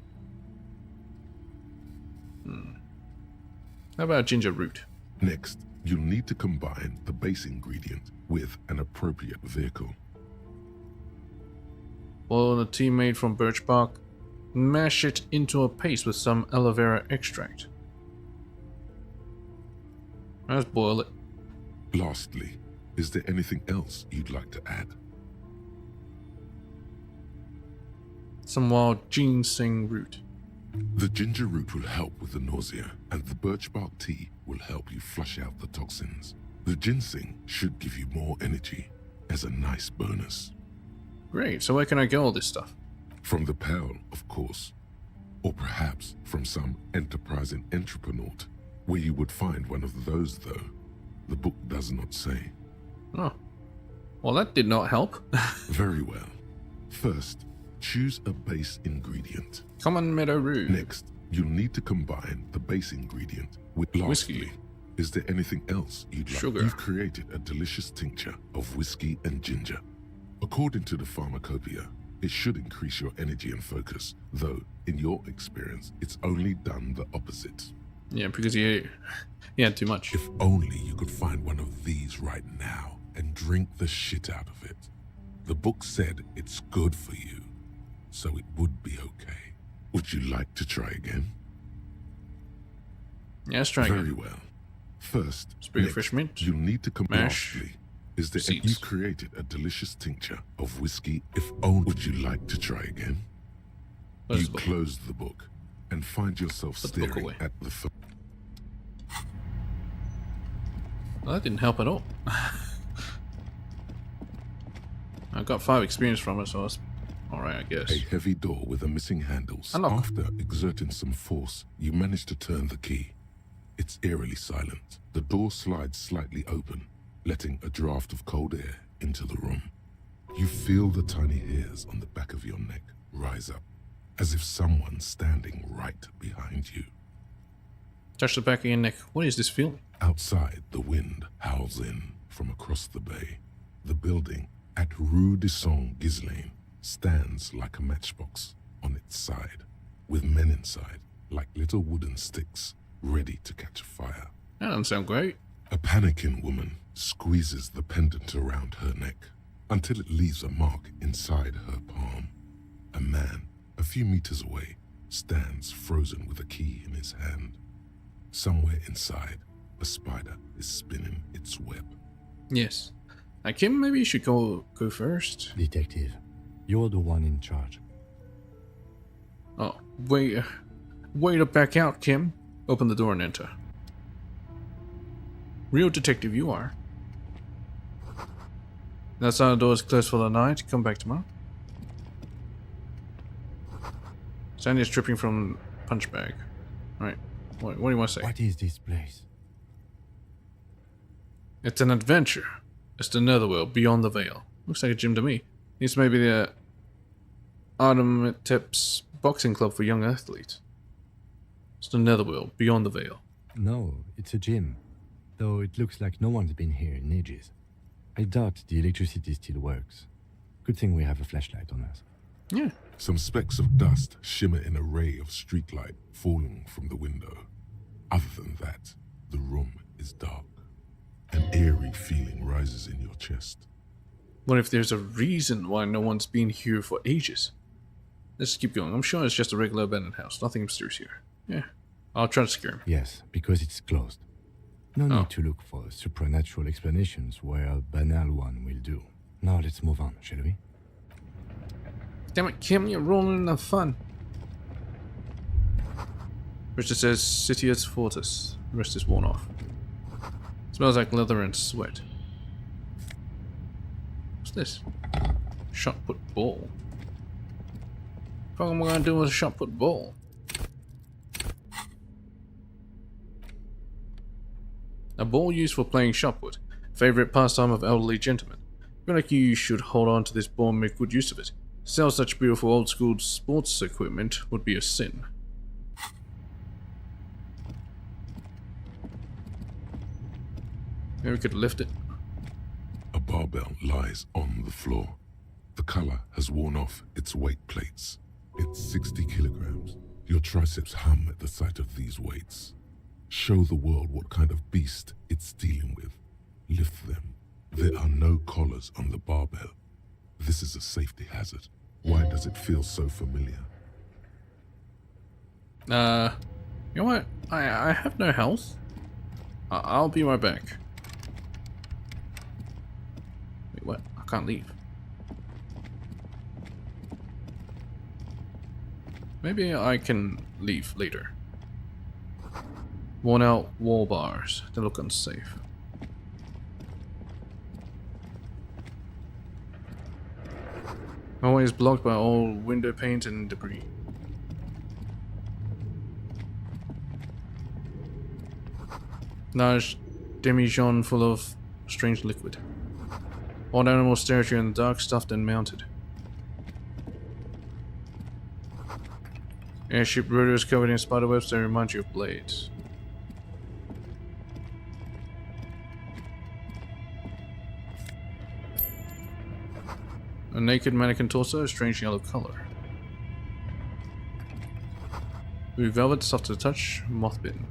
How about ginger root? Next, you'll need to combine the base ingredient with an appropriate vehicle. Boil a tea made from birch bark. Mash it into a paste with some aloe vera extract. Let's boil it. Lastly, is there anything else you'd like to add? Some wild ginseng root. The ginger root will help with the nausea, and the birch bark tea will help you flush out the toxins. The ginseng should give you more energy as a nice bonus. Great, so where can I get all this stuff? From the pal, of course. Or perhaps from some enterprising entrepreneur, where you would find one of those, though. The book does not say. Oh. Well, that did not help. Very well. First, choose a base ingredient. Common meadow root. Next, you'll need to combine the base ingredient with whiskey. Is there anything else you'd like? Sugar. You've created a delicious tincture of whiskey and ginger. According to the pharmacopoeia, it should increase your energy and focus, though, in your experience, it's only done the opposite. Yeah, because he had too much. If only you could find one of these right now and drink the shit out of it. The book said it's good for you, so it would be okay. Would you like to try again? Yeah, let's try again. Very well. First, sprig of fresh mint. You'll need to mash. Lastly, is there seeds. You've created a delicious tincture of whiskey. If only would you like to try again? You close the book and find yourself Put the book staring away. at the phone. Well, that didn't help at all. I got 5 experience from it, so that's alright, I guess. A heavy door with a missing handle. Unlock. After exerting some force, you manage to turn the key. It's eerily silent. The door slides slightly open, letting a draft of cold air into the room. You feel the tiny hairs on the back of your neck rise up, as if someone's standing right behind you. Touch the back of your neck. What is this feeling? Outside, the wind howls in from across the bay. The building at Rue de Saint-Ghislain stands like a matchbox on its side, with men inside like little wooden sticks ready to catch fire. That doesn't sound great. A panicking woman squeezes the pendant around her neck until it leaves a mark inside her palm. A man, a few meters away, stands frozen with a key in his hand. Somewhere inside, a spider is spinning its web. Yes. Kim, maybe you should go first. Detective, you're the one in charge. Oh, way to back out, Kim. Open the door and enter. Real detective you are. That side of the door is closed for the night. Come back tomorrow. Sandy is dripping from punch bag. Right. What do you want to say? What is this place? It's an adventure. It's the netherworld beyond the veil. Looks like a gym to me. This may be the Artemetep's boxing club for young athletes. It's the netherworld beyond the veil. No, it's a gym. Though it looks like no one's been here in ages. I doubt the electricity still works. Good thing we have a flashlight on us. Yeah. Some specks of dust shimmer in a ray of streetlight falling from the window. Other than that, the room is dark. An eerie feeling rises in your chest. What if there's a reason why no one's been here for ages? Let's keep going. I'm sure it's just a regular abandoned house. Nothing mysterious here. Yeah. I'll try to scare him. Yes, because it's closed. No need to look for supernatural explanations where a banal one will do. Now let's move on, shall we? Damn it, Kim, you're ruining the fun. Richard says, Citius Fortis. The rest is worn off. Smells like leather and sweat. What's this? Shot put ball. What am I gonna do with a shot put ball? A ball used for playing shotwood. Favorite pastime of elderly gentlemen. I feel like you should hold on to this ball and make good use of it. To sell such beautiful old school sports equipment would be a sin. Maybe we could lift it. A barbell lies on the floor. The color has worn off its weight plates. It's 60 kilograms. Your triceps hum at the sight of these weights. Show the world what kind of beast it's dealing with. Lift them. There are no collars on the barbell. This is a safety hazard. Why does it feel so familiar? You know what? I have no health. I'll be right back. Wait, what? I can't leave. Maybe I can leave later. Worn out wall bars. They look unsafe. Always blocked by old window paint and debris. Large demijohn full of strange liquid. Odd animal stare at you in the dark, stuffed and mounted. Airship rotors covered in spiderwebs that remind you of blades. A naked mannequin torso, a strange yellow color. Blue velvet, soft to the touch, moth bitten.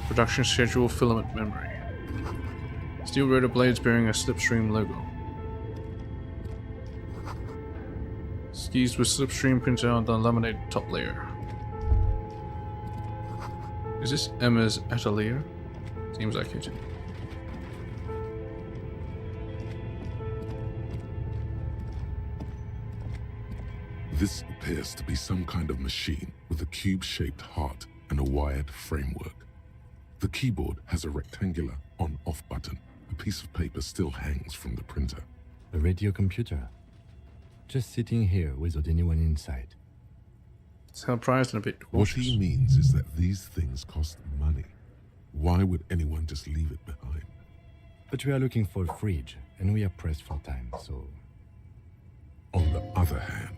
Production schedule, filament memory. Steel rotor blades bearing a slipstream logo. Skis with slipstream printed on the laminated top layer. Is this Emma's atelier? Seems like it. This appears to be some kind of machine with a cube-shaped heart and a wired framework. The keyboard has a rectangular on-off button. A piece of paper still hangs from the printer. A radio computer. Just sitting here without anyone inside. Surprised and a bit What cautious. he means is that these things cost money. Why would anyone just leave it behind? But we are looking for a fridge, and we are pressed for time, so... On the other hand,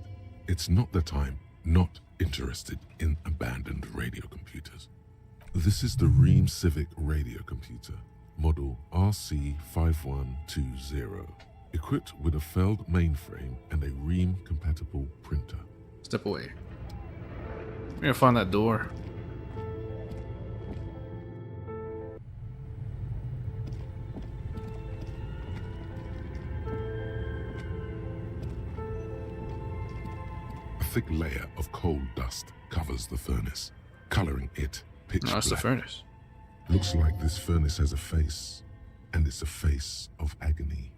it's not that I'm not interested in abandoned radio computers. This is the Ream Civic radio computer, model RC5120, equipped with a Feld mainframe and a Ream-compatible printer. Step away. We're gonna find that door. A thick layer of coal dust covers the furnace, coloring it pitch black. That's the furnace. Looks like this furnace has a face, and it's a face of agony.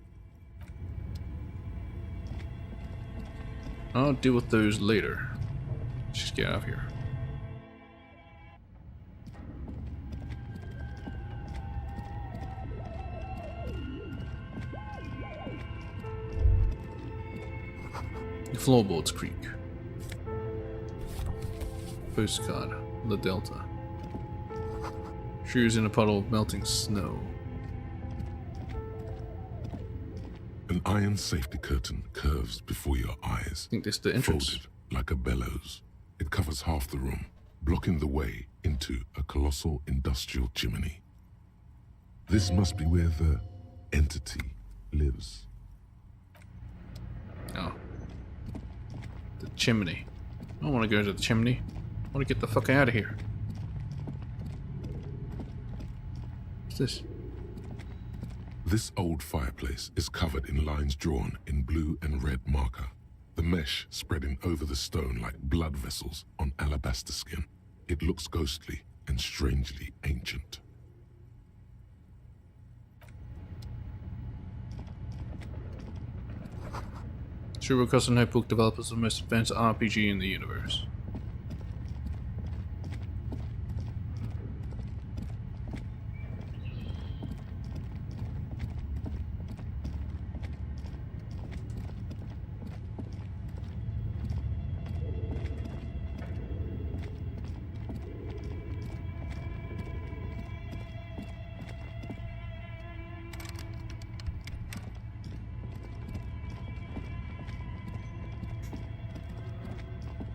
I'll deal with those later. Just get out of here. The floorboards creak. Postcard. The Delta. Shoes in a puddle of melting snow. An iron safety curtain curves before your eyes. I think this is the entrance. Folded like a bellows. It covers half the room, blocking the way into a colossal industrial chimney. This must be where the entity lives. Oh. The chimney. I don't want to go to the chimney. I want to get the fuck out of here. What's this? This old fireplace is covered in lines drawn in blue and red marker. The mesh spreading over the stone like blood vessels on alabaster skin. It looks ghostly and strangely ancient. True Custom Notebook developers the most advanced RPG in the universe.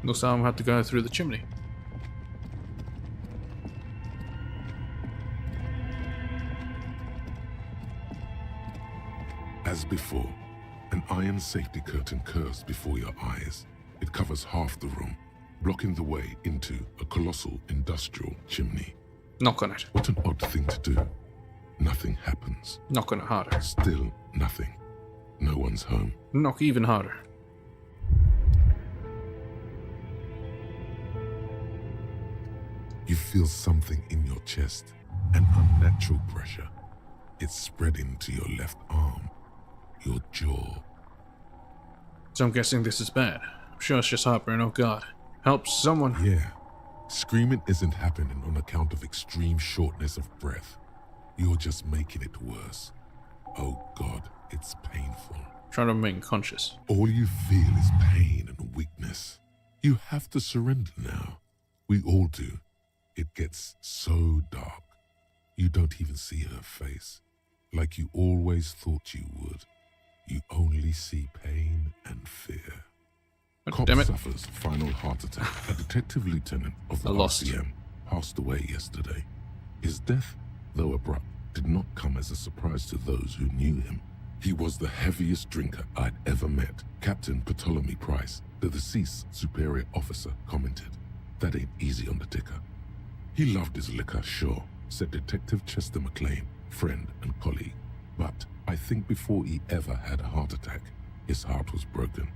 Looks like I'm gonna have to go through the chimney. As before, an iron safety curtain curves before your eyes. It covers half the room, blocking the way into a colossal industrial chimney. Knock on it. What an odd thing to do. Nothing happens. Knock on it harder. Still nothing. No one's home. Knock even harder. You feel something in your chest, an unnatural pressure. It's spreading to your left arm, your jaw. So I'm guessing this is bad. I'm sure it's just heartburn. Oh God. Help someone. Yeah. Screaming isn't happening on account of extreme shortness of breath. You're just making it worse. Oh God, it's painful. Trying to remain conscious. All you feel is pain and weakness. You have to surrender now. We all do. It gets so dark. You don't even see her face. Like you always thought you would. You only see pain and fear. Cop suffers final heart attack. A detective lieutenant of the RCM passed away yesterday. His death, though abrupt, did not come as a surprise to those who knew him. He was the heaviest drinker I'd ever met. Captain Ptolemy Price, the deceased superior officer, commented, "That ain't easy on the ticker." He loved his liquor, sure, said Detective Chester McLean, friend and colleague. But I think before he ever had a heart attack, his heart was broken.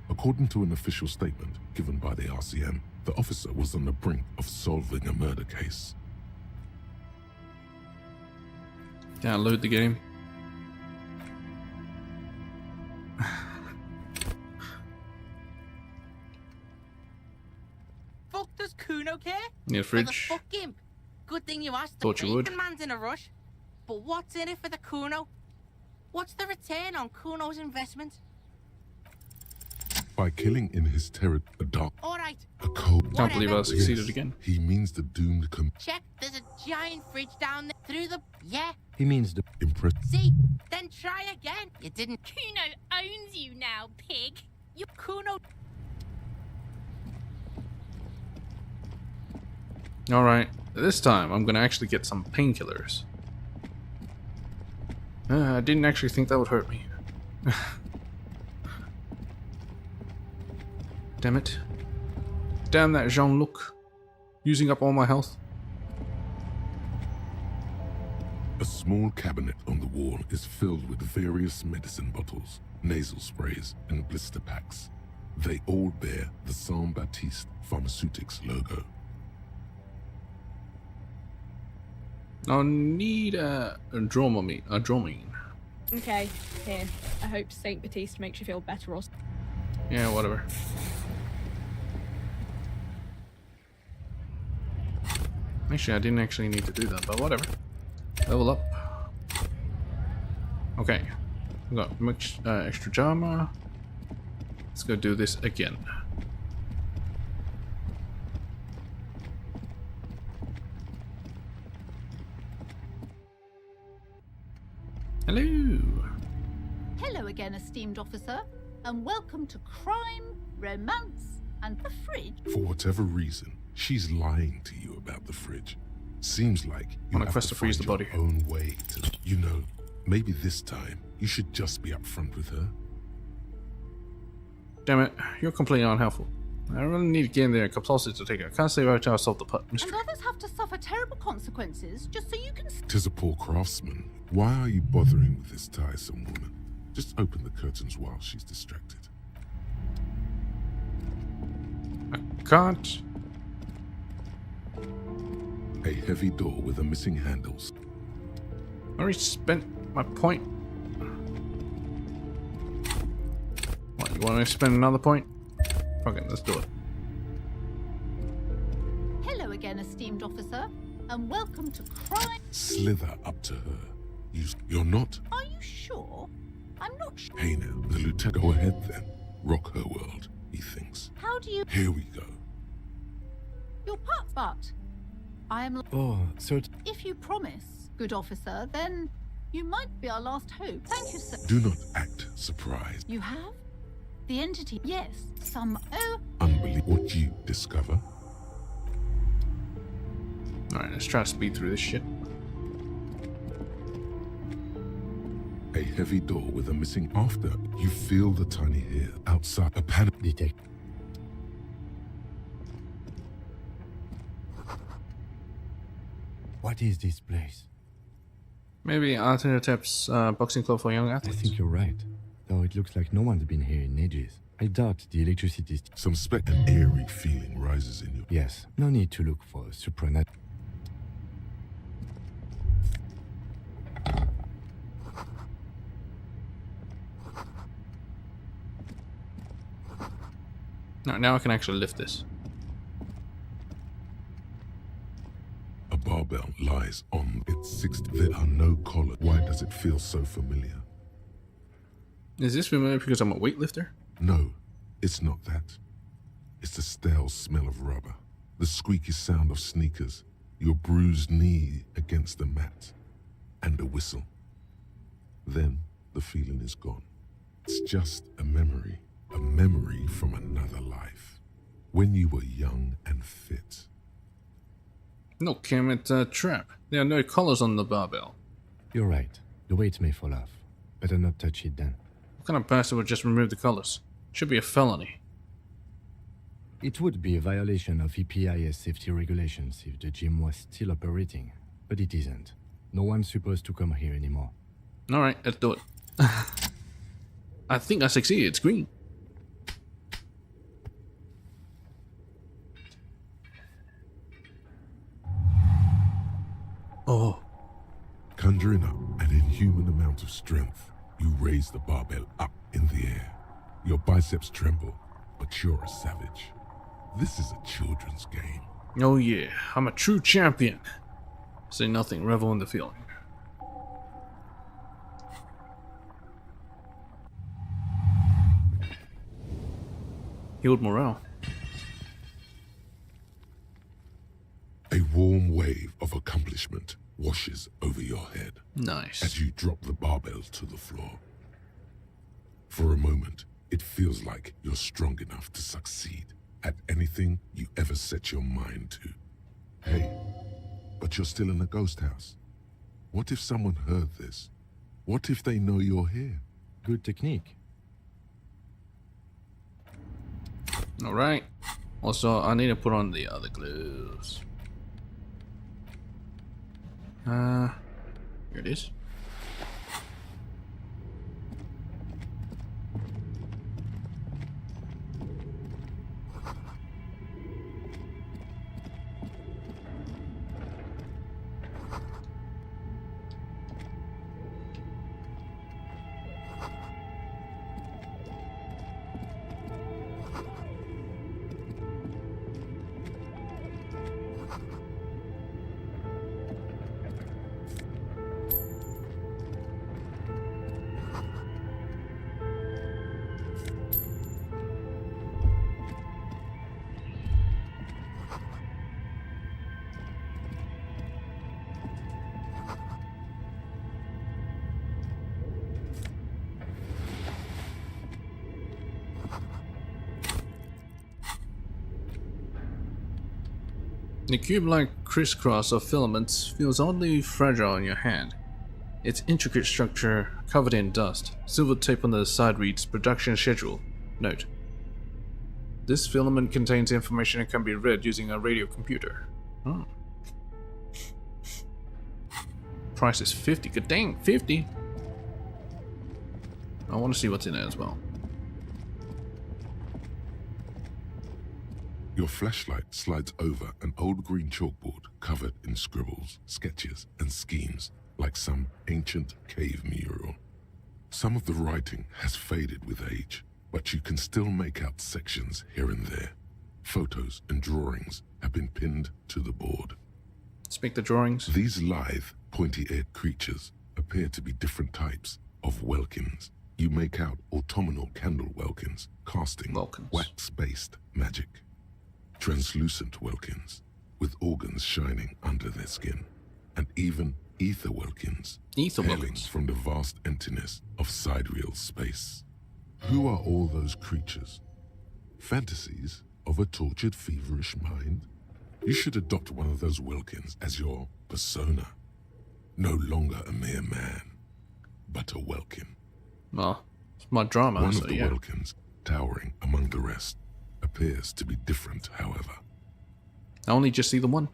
According to an official statement given by the RCM, the officer was on the brink of solving a murder case. Download the game. Fuck does Kuno care? Need a fridge. Fuck him. Good thing you asked. Thought The you would. bacon man's in a rush. But what's in it for the Kuno? What's the return on Kuno's investment? By killing in his territory a dark, Alright. a cold... Can't believe I succeeded again. He means the doomed Check, there's a giant fridge down there. Through the... Yeah. He means the... impress... See? Then try again. You didn't... Kuno owns you now, pig. You Kuno... Alright, this time I'm gonna actually get some painkillers. I didn't actually think that would hurt me. Damn it. Damn that Jean-Luc. Using up all my health. A small cabinet on the wall is filled with various medicine bottles, nasal sprays, and blister packs. They all bear the Saint Baptiste Pharmaceutics logo. I'll need a Dramamine. Okay, here. I hope Saint Baptiste makes you feel better or... Yeah, whatever. Actually, I didn't actually need to do that, but whatever. Level up. Okay. We got much extra JAMA. Let's go do this again. Hello. Hello again, esteemed officer, and welcome to Crime, Romance, and the Fridge. For whatever reason, she's lying to you about the fridge. Seems like you On a have quest to to freeze find the your body. own way to, you know, maybe this time you should just be upfront with her. Damn it, you're completely unhelpful. I really need to get in there and compulsory to take it. I can't say right now I solved the mystery. And others have to suffer terrible consequences just so you can... Tis a poor craftsman. Why are you bothering with this tiresome woman? Just open the curtains while she's distracted. I can't. A heavy door with a missing handles. I already spent my point. What, you want me to spend another point? Fuck it, let's do it. Hello again, esteemed officer, and welcome to Crime... Slither up to her. You're not? Are you sure? I'm not sure. Hey now, the lieutenant. Go ahead then. Rock her world, he thinks. How do you... Here we go. Your part, but... I am... Oh, so... If you promise, good officer, then you might be our last hope. Thank you, sir. Do not act surprised. You have? The entity... Yes, some... Oh... won't believe what you discover. Alright, let's try to speed through this shit. A heavy door with a missing after. You feel the tiny hair outside a panic. Detect. What is this place? Maybe Alternatep's boxing club for young I athletes. think you're right. Though it looks like no one's been here in ages. I doubt the electricity is... Some an eerie feeling rises in you. Yes, no need to look for supernatural. Now I can actually lift this. A barbell lies on its 60. There are no collars. Why does it feel so familiar? Is this familiar because I'm a weightlifter? No, it's not that. It's the stale smell of rubber, the squeaky sound of sneakers, your bruised knee against the mat, and a whistle. Then the feeling is gone. It's just a memory from another life, when you were young and fit. No, Kim, it's a trap. There are no collars on the barbell. You're right. The weight may fall off. Better not touch it then. What kind of bastard would just remove the collars? Should be a felony. It would be a violation of EPIS safety regulations if the gym was still operating, but it isn't. No one's supposed to come here anymore. Alright, let's do it. I think I succeeded. It's green. Oh. Conjuring up an inhuman amount of strength, you raise the barbell up in the air. Your biceps tremble, but you're a savage. This is a children's game. Oh yeah, I'm a true champion. Say nothing, revel in the feeling. Healed morale. A warm wave of accomplishment washes over your head. Nice. As you drop the barbells to the floor. For a moment, it feels like you're strong enough to succeed at anything you ever set your mind to. Hey, but you're still in a ghost house. What if someone heard this? What if they know you're here? Good technique. Alright. Also, I need to put on the other gloves. Here it is. The cube-like crisscross of filaments feels oddly fragile in your hand. Its intricate structure covered in dust. Silver tape on the side reads production schedule. Note: this filament contains information that can be read using a radio computer. Oh. Price is 50. Good dang, 50. I want to see what's in it as well. Your flashlight slides over an old green chalkboard covered in scribbles, sketches, and schemes like some ancient cave mural. Some of the writing has faded with age, but you can still make out sections here and there. Photos and drawings have been pinned to the board. Speak the drawings. These lithe, pointy-eared creatures appear to be different types of welkins. You make out autumnal candle welkins, casting wax-based magic. Translucent welkins, with organs shining under their skin, and even ether welkins, hailing from the vast emptiness of sidereal space. Who are all those creatures? Fantasies of a tortured, feverish mind? You should adopt one of those Welkins as your persona. No longer a mere man, but a Welkin. Well, it's my drama, One so of the yeah. Welkins, towering among the rest, appears to be different, however. I only just see the one.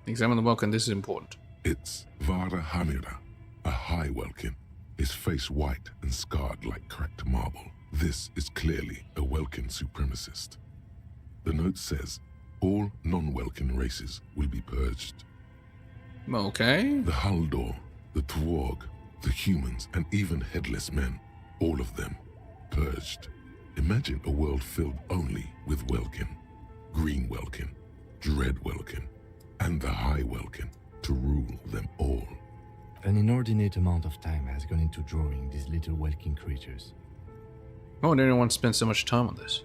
Examine the Welkin, this is important. It's Vara Hamira, a high Welkin, his face white and scarred like cracked marble. This is clearly a Welkin supremacist. The note says, all non-Welkin races will be purged. Okay. The Haldor, the Twarg, the humans, and even headless men, all of them, purged. Imagine a world filled only with Welkin, Green Welkin, Dread Welkin, and the High Welkin to rule them all. An inordinate amount of time has gone into drawing these little Welkin creatures. Why would anyone spend so much time on this?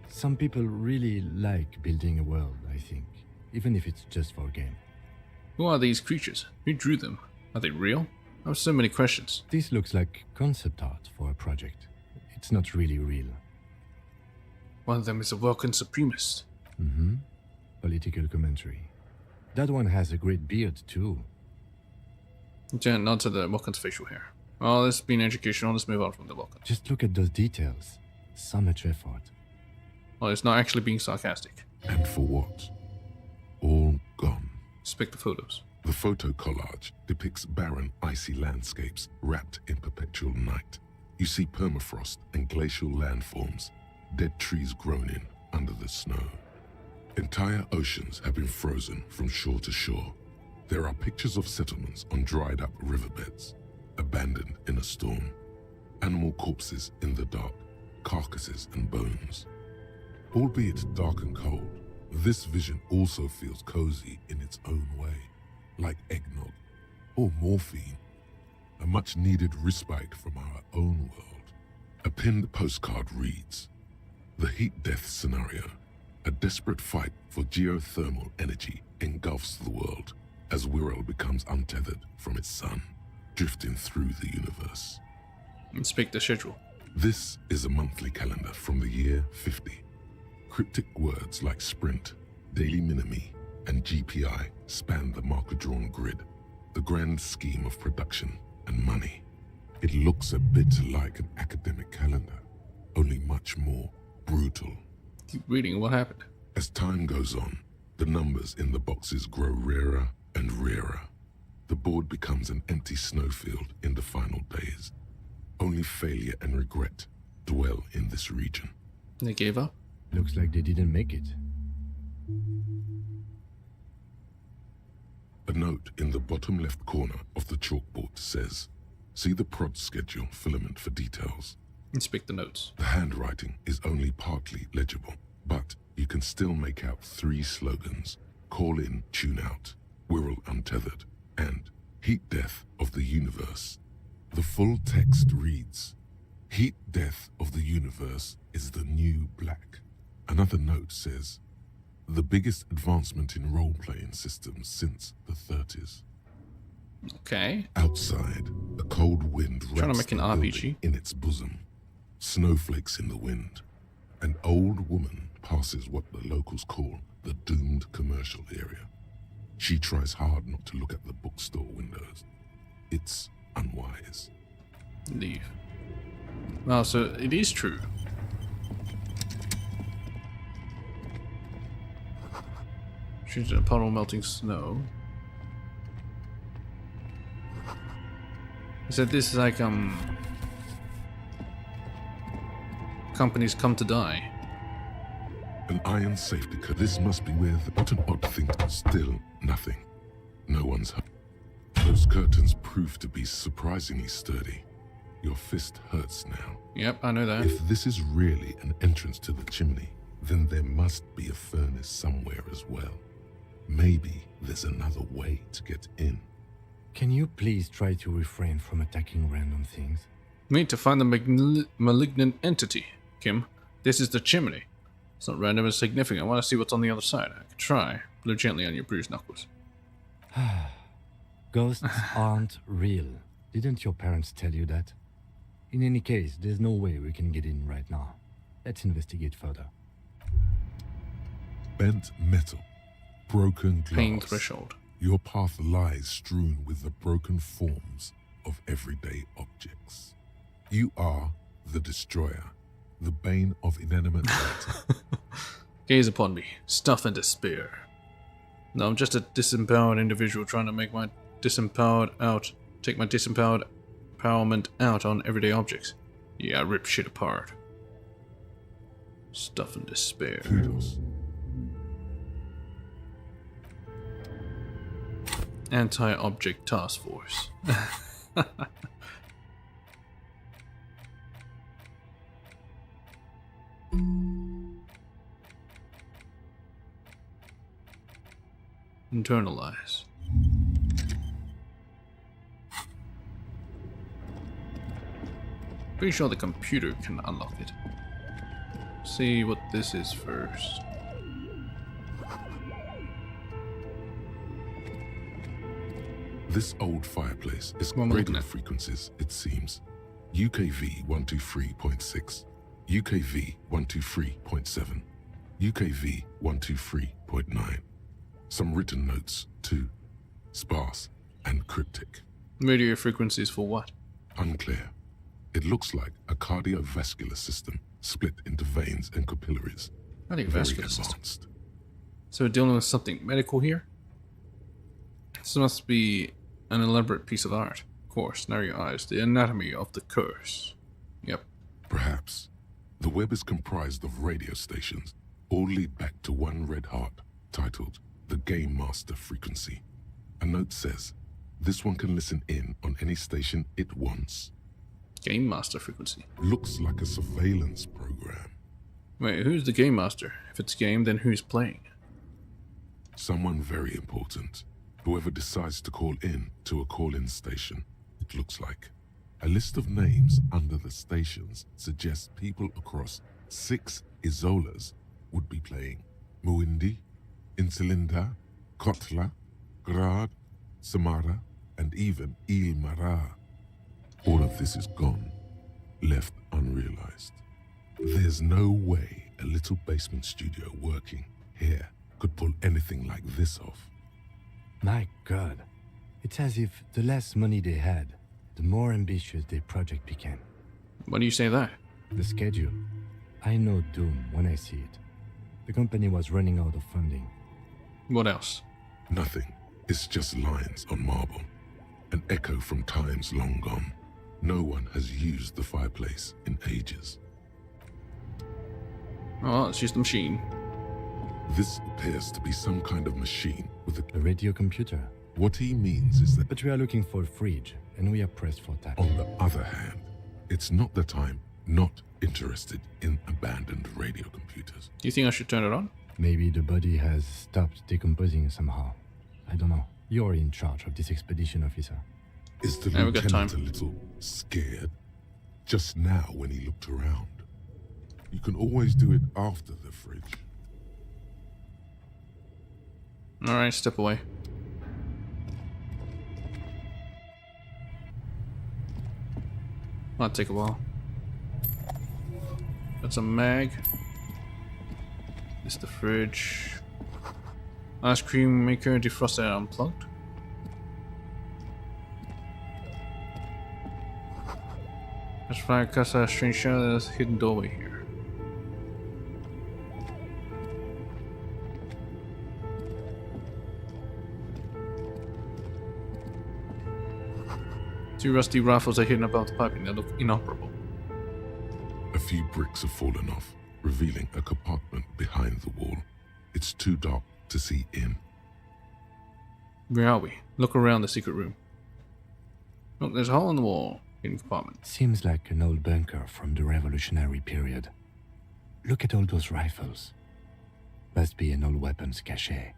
Some people really like building a world, I think, even if it's just for a game. Who are these creatures? Who drew them? Are they real? I have so many questions. This looks like concept art for a project. It's not really real. One of them is a Welkin supremacist. Mm-hmm. Political commentary. That one has a great beard, too. Not to the Welkin's facial hair. Well, this has been educational. Let's move on from the Welkin. Just look at those details. So much effort. Well, it's not actually being sarcastic. And for what? All gone. Inspect the photos. The photo collage depicts barren, icy landscapes wrapped in perpetual night. You see permafrost and glacial landforms, dead trees grown in under the snow. Entire oceans have been frozen from shore to shore. There are pictures of settlements on dried up riverbeds, abandoned in a storm. Animal corpses in the dark, carcasses and bones. Albeit dark and cold, this vision also feels cozy in its own way, like eggnog or morphine, a much-needed respite from our own world. A pinned postcard reads, "The heat death scenario, a desperate fight for geothermal energy engulfs the world as Wirral becomes untethered from its sun, drifting through the universe." Inspect the schedule. This is a monthly calendar from the year 50. Cryptic words like sprint, daily minimi, and GPI span the marker-drawn grid, the grand scheme of production and money. It looks a bit like an academic calendar, only much more brutal. Keep reading, what happened? As time goes on, the numbers in the boxes grow rarer and rarer. The board becomes an empty snowfield in the final days. Only failure and regret dwell in this region. They gave up? Looks like they didn't make it. A note in the bottom left corner of the chalkboard says, "See the prod schedule filament for details." Inspect the notes. The handwriting is only partly legible, but you can still make out 3 slogans: "Call in, tune out," "Wirral untethered," and "Heat death of the universe." The full text reads, "Heat death of the universe is the new black." Another note says, "The biggest advancement in role-playing systems since the 30s. Okay. Outside, a cold wind Trying to wraps make an the RPG. building in its bosom. Snowflakes in the wind. An old woman passes what the locals call the doomed commercial area. She tries hard not to look at the bookstore windows. It's unwise. Leave. Well, so it is true. She's in a puddle of melting snow. He said this is like, companies come to die. An iron safety code. This must be where the not an odd thing. Still nothing. No one's hurt. Those curtains prove to be surprisingly sturdy. Your fist hurts now. Yep, I know that. If this is really an entrance to the chimney, then there must be a furnace somewhere as well. Maybe there's another way to get in. Can you please try to refrain from attacking random things? We need to find the malignant entity, Kim. This is the chimney. It's not random, it's significant. I want to see what's on the other side. I could try. Blow gently on your bruised knuckles. Ghosts aren't real. Didn't your parents tell you that? In any case, there's no way we can get in right now. Let's investigate further. Bent metal. Broken glass. Pain threshold. Your path lies strewn with the broken forms of everyday objects. You are the destroyer, the bane of inanimate matter. Gaze upon me, stuff and despair. No, I'm just a disempowered individual trying to make my take my disempowered empowerment out on everyday objects. Yeah, rip shit apart. Stuff and despair. Kudos. Anti-object task force. Internalize. Pretty sure the computer can unlock it. See what this is first. This old fireplace is What am I looking radio at? frequencies, it seems. UKV 123.6, UKV 123.7, UKV 123.9. Some written notes, too. Sparse and cryptic. Radio frequencies for what? Unclear. It looks like a cardiovascular system split into veins and capillaries. Very Cardiovascular system. advanced. So we're dealing with something medical here? This must be an elaborate piece of art. Of course, narrow your eyes. The anatomy of the curse. Yep. Perhaps. The web is comprised of radio stations, all lead back to one red heart, titled the Game Master Frequency. A note says, this one can listen in on any station it wants. Game Master Frequency. Looks like a surveillance program. Wait, who's the Game Master? If it's game, then who's playing? Someone very important. Whoever decides to call in to a call-in station, it looks like. A list of names under the stations suggests people across 6 Isolas would be playing. Muindi, Insulinda, Kotla, Grad, Samara, and even Il Mara. All of this is gone, left unrealized. There's no way a little basement studio working here could pull anything like this off. My God. It's as if the less money they had, the more ambitious their project became. Why do you say that? The schedule. I know doom when I see it. The company was running out of funding. What else? Nothing. It's just lines on marble. An echo from times long gone. No one has used the fireplace in ages. Oh, it's just a machine. This appears to be some kind of machine with A radio computer. What he means is that, But we are looking for a fridge, and we are pressed for time. on the other hand, it's not that I'm not interested in abandoned radio computers. Do you think I should turn it on? Maybe the body has stopped decomposing somehow. I don't know. You're in charge of this expedition, officer. Is the Yeah, we got lieutenant time. a little scared? Just now when he looked around. You can always do it after the fridge. Alright, step away. Might take a while. Got some mag. This is the fridge. Ice cream maker, defroster unplugged. Let's find a casa strange shadow. There's a hidden doorway here. Two rusty rifles are hidden above the piping. They look inoperable. A few bricks have fallen off, revealing a compartment behind the wall. It's too dark to see in. Where are we? Look around the secret room. Look, there's a hole in the wall. Hidden compartment. Seems like an old bunker from the revolutionary period. Look at all those rifles. Must be an old weapons cache.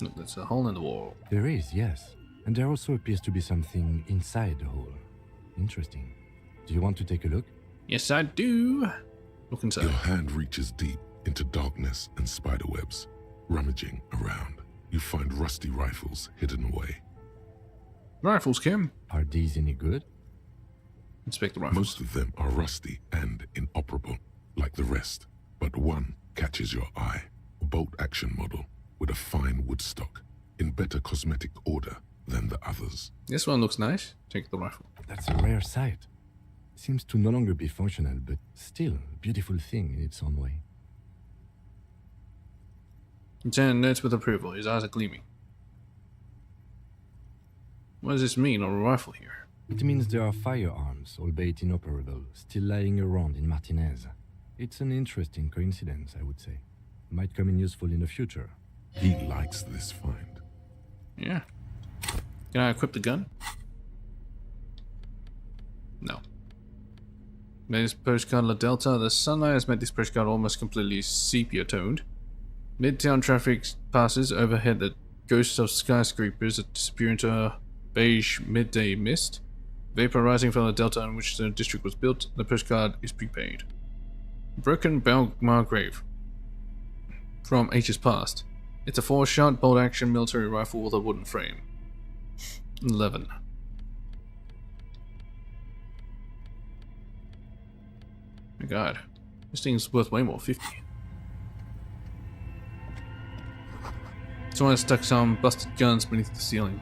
Look, there's a hole in the wall. There is, yes. And there also appears to be something inside the hole. Interesting. Do you want to take a look? Yes, I do. Look inside. Your hand reaches deep into darkness and spiderwebs. Rummaging around, you find rusty rifles hidden away. Rifles, Kim. Are these any good? Inspect the rifles. Most of them are rusty and inoperable. like the rest, but one catches your eye. A bolt-action model with a fine wood stock, in better cosmetic order than the others. This one looks nice. Take the rifle. That's a rare sight. Seems to no longer be functional, but still a beautiful thing in its own way. Lieutenant notes with approval. His eyes are gleaming. What does this mean on a rifle here? It means there are firearms, albeit inoperable, still lying around in Martinez. It's an interesting coincidence, I would say. Might come in useful in the future. He likes this find. Yeah. Can I equip the gun? No. Made this postcard La Delta. The sunlight has made this postcard almost completely sepia-toned. Midtown traffic passes overhead the ghosts of skyscrapers that disappear into a beige midday mist. Vapor rising from the delta in which the district was built. The postcard is prepaid. Broken Belmar grave. From ages past. It's a 4-shot bolt-action military rifle with a wooden frame. 11. My god. This thing's worth way more, 50. Someone stuck some busted guns beneath the ceiling.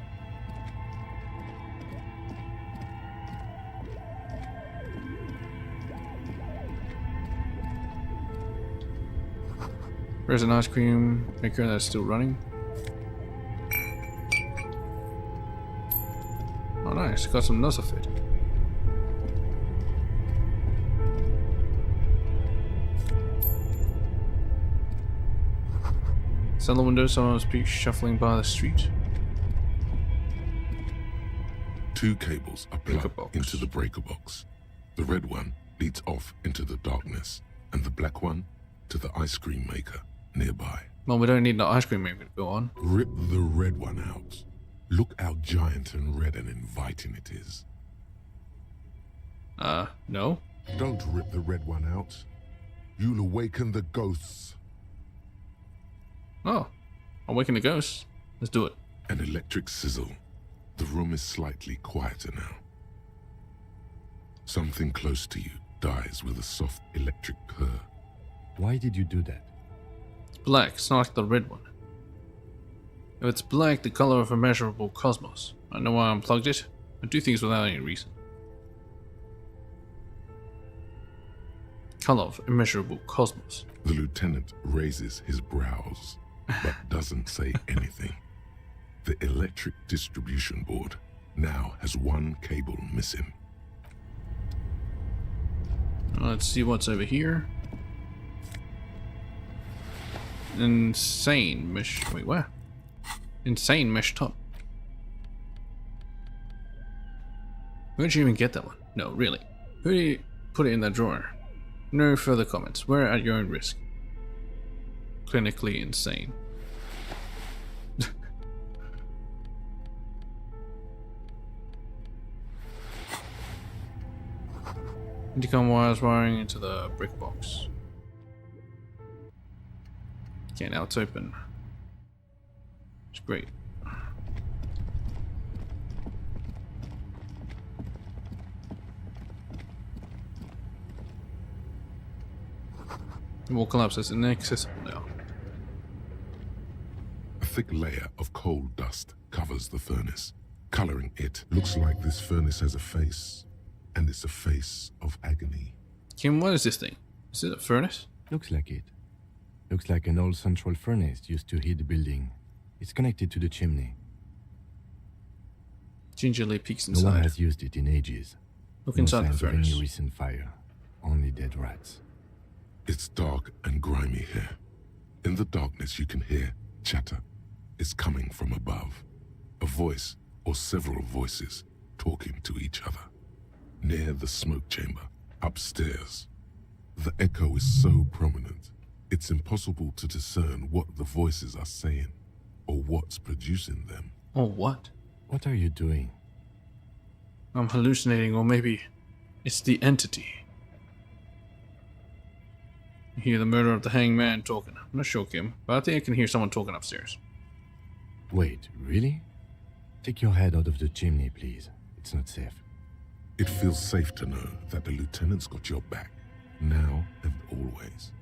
There's an ice cream maker that's still running. Oh nice, got some nuzzle fit. Cellar window, someone was shuffling by the street. 2 cables are plugged into the breaker box. The red one leads off into the darkness, and the black one to the ice cream maker nearby. Well, we don't need no ice cream maker to go on. Rip the red one out. Look how giant and red and inviting it is. No. Don't rip the red one out. You'll awaken the ghosts. Oh, awaken the ghosts. Let's do it. An electric sizzle. The room is slightly quieter now. Something close to you dies with a soft electric purr. Why did you do that? It's black, it's not like the red one. If it's black, the color of immeasurable cosmos. I know why I unplugged it. I do things without any reason. Color of immeasurable cosmos. The lieutenant raises his brows, but doesn't say anything. The electric distribution board now has 1 cable missing. Let's see what's over here. Insane mesh. Wait, what? Insane mesh top. Where'd you even get that one? No, really. Who did you put it in that drawer? No further comments. Wear it at your own risk. Clinically insane. Intercom wires wiring into the brick box. Okay, now it's open. It's great. The wall collapses and inaccessible now. A thick layer of coal dust covers the furnace. Coloring it looks like this furnace has a face, and it's a face of agony. Kim, what is this thing? Is it a furnace? Looks like it. Looks like an old central furnace used to heat the building. It's connected to the chimney. Gingerly peeks inside. No one has used it in ages. Look inside the furnace. Any recent fire. Only dead rats. It's dark and grimy here. In the darkness you can hear chatter. It's coming from above. A voice or several voices talking to each other. Near the smoke chamber, upstairs. The echo is so prominent, it's impossible to discern what the voices are saying, or what's producing them. Or what? What are you doing? I'm hallucinating, or maybe it's the entity. You hear the murder of the hanged man talking. I'm not sure, Kim, but I think I can hear someone talking upstairs. Wait, really? Take your head out of the chimney, please. It's not safe. It feels safe to know that the lieutenant's got your back. now and always.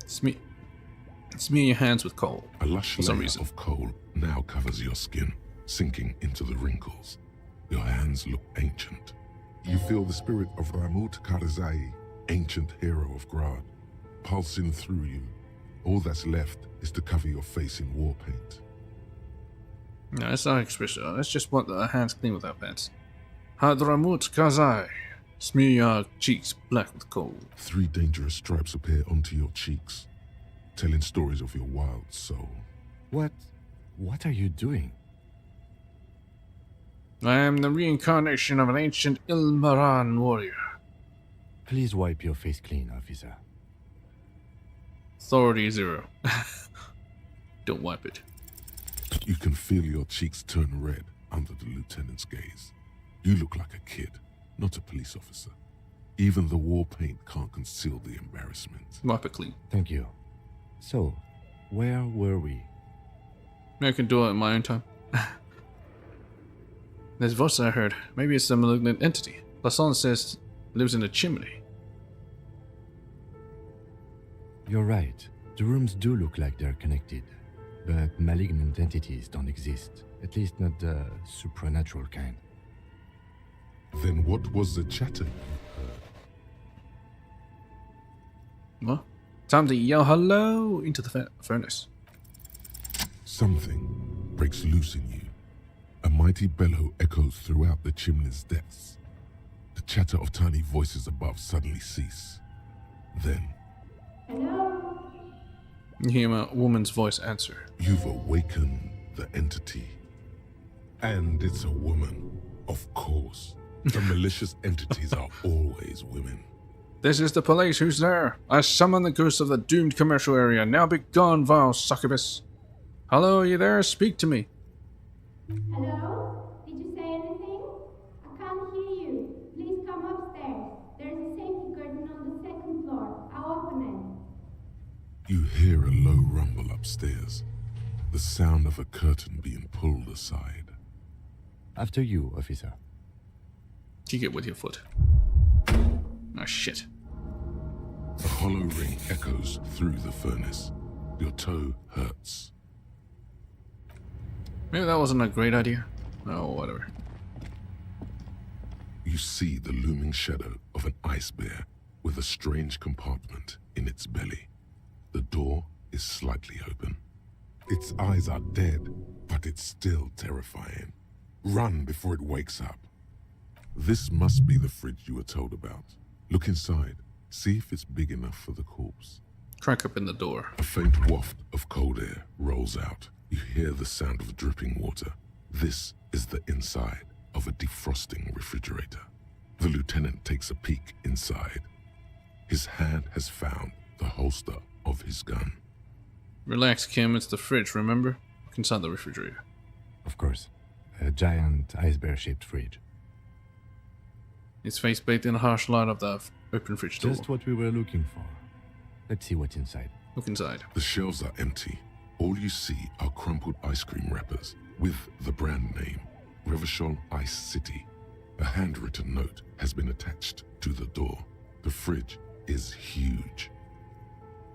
Smear your hands with coal. A lush for some layer reason. of coal now covers your skin, sinking into the wrinkles. Your hands look ancient. You feel the spirit of Ramut Karzai, ancient hero of Grad, pulsing through you. All that's left is to cover your face in war paint. No, that's not expression. That's just want the hands clean without pants. Hadramut Kazai. Smear your cheeks black with coal. 3 dangerous stripes appear onto your cheeks, telling stories of your wild soul. What are you doing? I am the reincarnation of an ancient Ilmaran warrior. Please wipe your face clean, officer. Authority 0. Don't wipe it. You can feel your cheeks turn red under the lieutenant's gaze. You look like a kid, not a police officer. Even the war paint can't conceal the embarrassment. Wipe it clean. Thank you. So, where were we? I can do it in my own time. This voice I heard. Maybe it's a malignant entity. Lasson says it lives in a chimney. You're right. The rooms do look like they're connected. But malignant entities don't exist. At least not the supernatural kind. Then what was the chatter you heard? What? Time to yell hello into the furnace. Something breaks loose in you. A mighty bellow echoes throughout the chimney's depths. The chatter of tiny voices above suddenly cease. Then, Hello? You hear a woman's voice answer. You've awakened the entity. And it's a woman, of course. The malicious entities are always women. This is the police. Who's there? I summon the ghost of the doomed commercial area. Now be gone, vile succubus. Hello, are you there? Speak to me. Hello? Did you say anything? I can't hear you. Please come upstairs. There's a safety curtain on the 2nd floor. I'll open it. You hear a low rumble upstairs. The sound of a curtain being pulled aside. After you, officer. Kick it with your foot. Oh, shit. A hollow ring echoes through the furnace. Your toe hurts. Maybe that wasn't a great idea. Oh, whatever. You see the looming shadow of an ice bear with a strange compartment in its belly. The door is slightly open. Its eyes are dead, but it's still terrifying. Run before it wakes up. This must be the fridge you were told about. Look inside. See if it's big enough for the corpse. Crack open the door. A faint waft of cold air rolls out. You hear the sound of dripping water. This is the inside of a defrosting refrigerator. The lieutenant takes a peek inside. His hand has found the holster of his gun. Relax, Kim. It's the fridge, remember? Look inside the refrigerator. Of course. A giant ice bear-shaped fridge. His face baked in the harsh light of the open fridge door. Just what we were looking for. Let's see what's inside. Look inside. The shelves are empty. All you see are crumpled ice cream wrappers with the brand name, Revachol Ice City. A handwritten note has been attached to the door. The fridge is huge.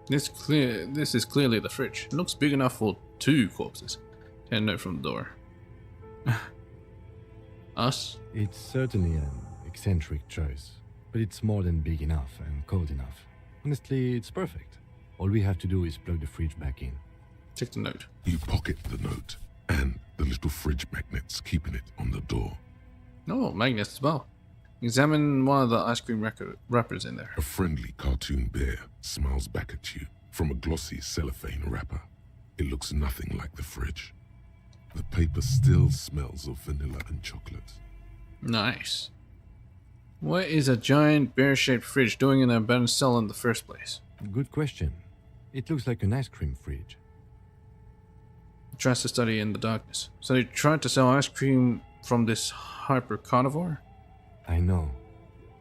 This is clearly the fridge. It looks big enough for 2 corpses. A note from the door. Us? It's certainly an eccentric choice, but it's more than big enough and cold enough. Honestly, it's perfect. All we have to do is plug the fridge back in. Take the note. You pocket the note and the little fridge magnets keeping it on the door. Oh, magnets as well. Examine one of the ice cream wrappers in there. A friendly cartoon bear smiles back at you from a glossy cellophane wrapper. It looks nothing like the fridge. The paper still smells of vanilla and chocolate. Nice. What is a giant bear-shaped fridge doing in an abandoned cell in the first place? Good question. It looks like an ice cream fridge. He tries to study in the darkness. So they tried to sell ice cream from this hyper carnivore? I know.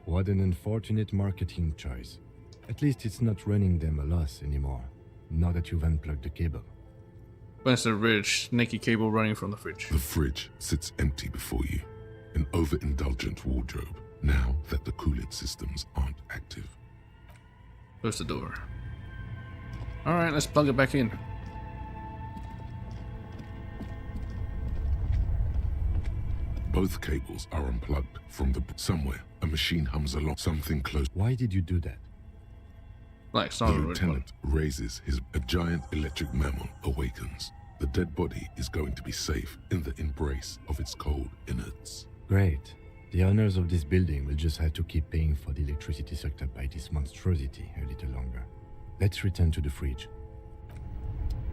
What an unfortunate marketing choice. At least it's not running them a loss anymore, now that you've unplugged the cable. But it's a ridge, snaky cable running from the fridge. The fridge sits empty before you. an overindulgent wardrobe, now that the cooling systems aren't active. Close the door. Alright, let's plug it back in. Both cables are unplugged from the... Somewhere, a machine hums along something close. Why did you do that? Like The lieutenant raises his... A giant electric mammal awakens. The dead body is going to be safe in the embrace of its cold innards. Great. The owners of this building will just have to keep paying for the electricity sucked up by this monstrosity a little longer. Let's return to the fridge.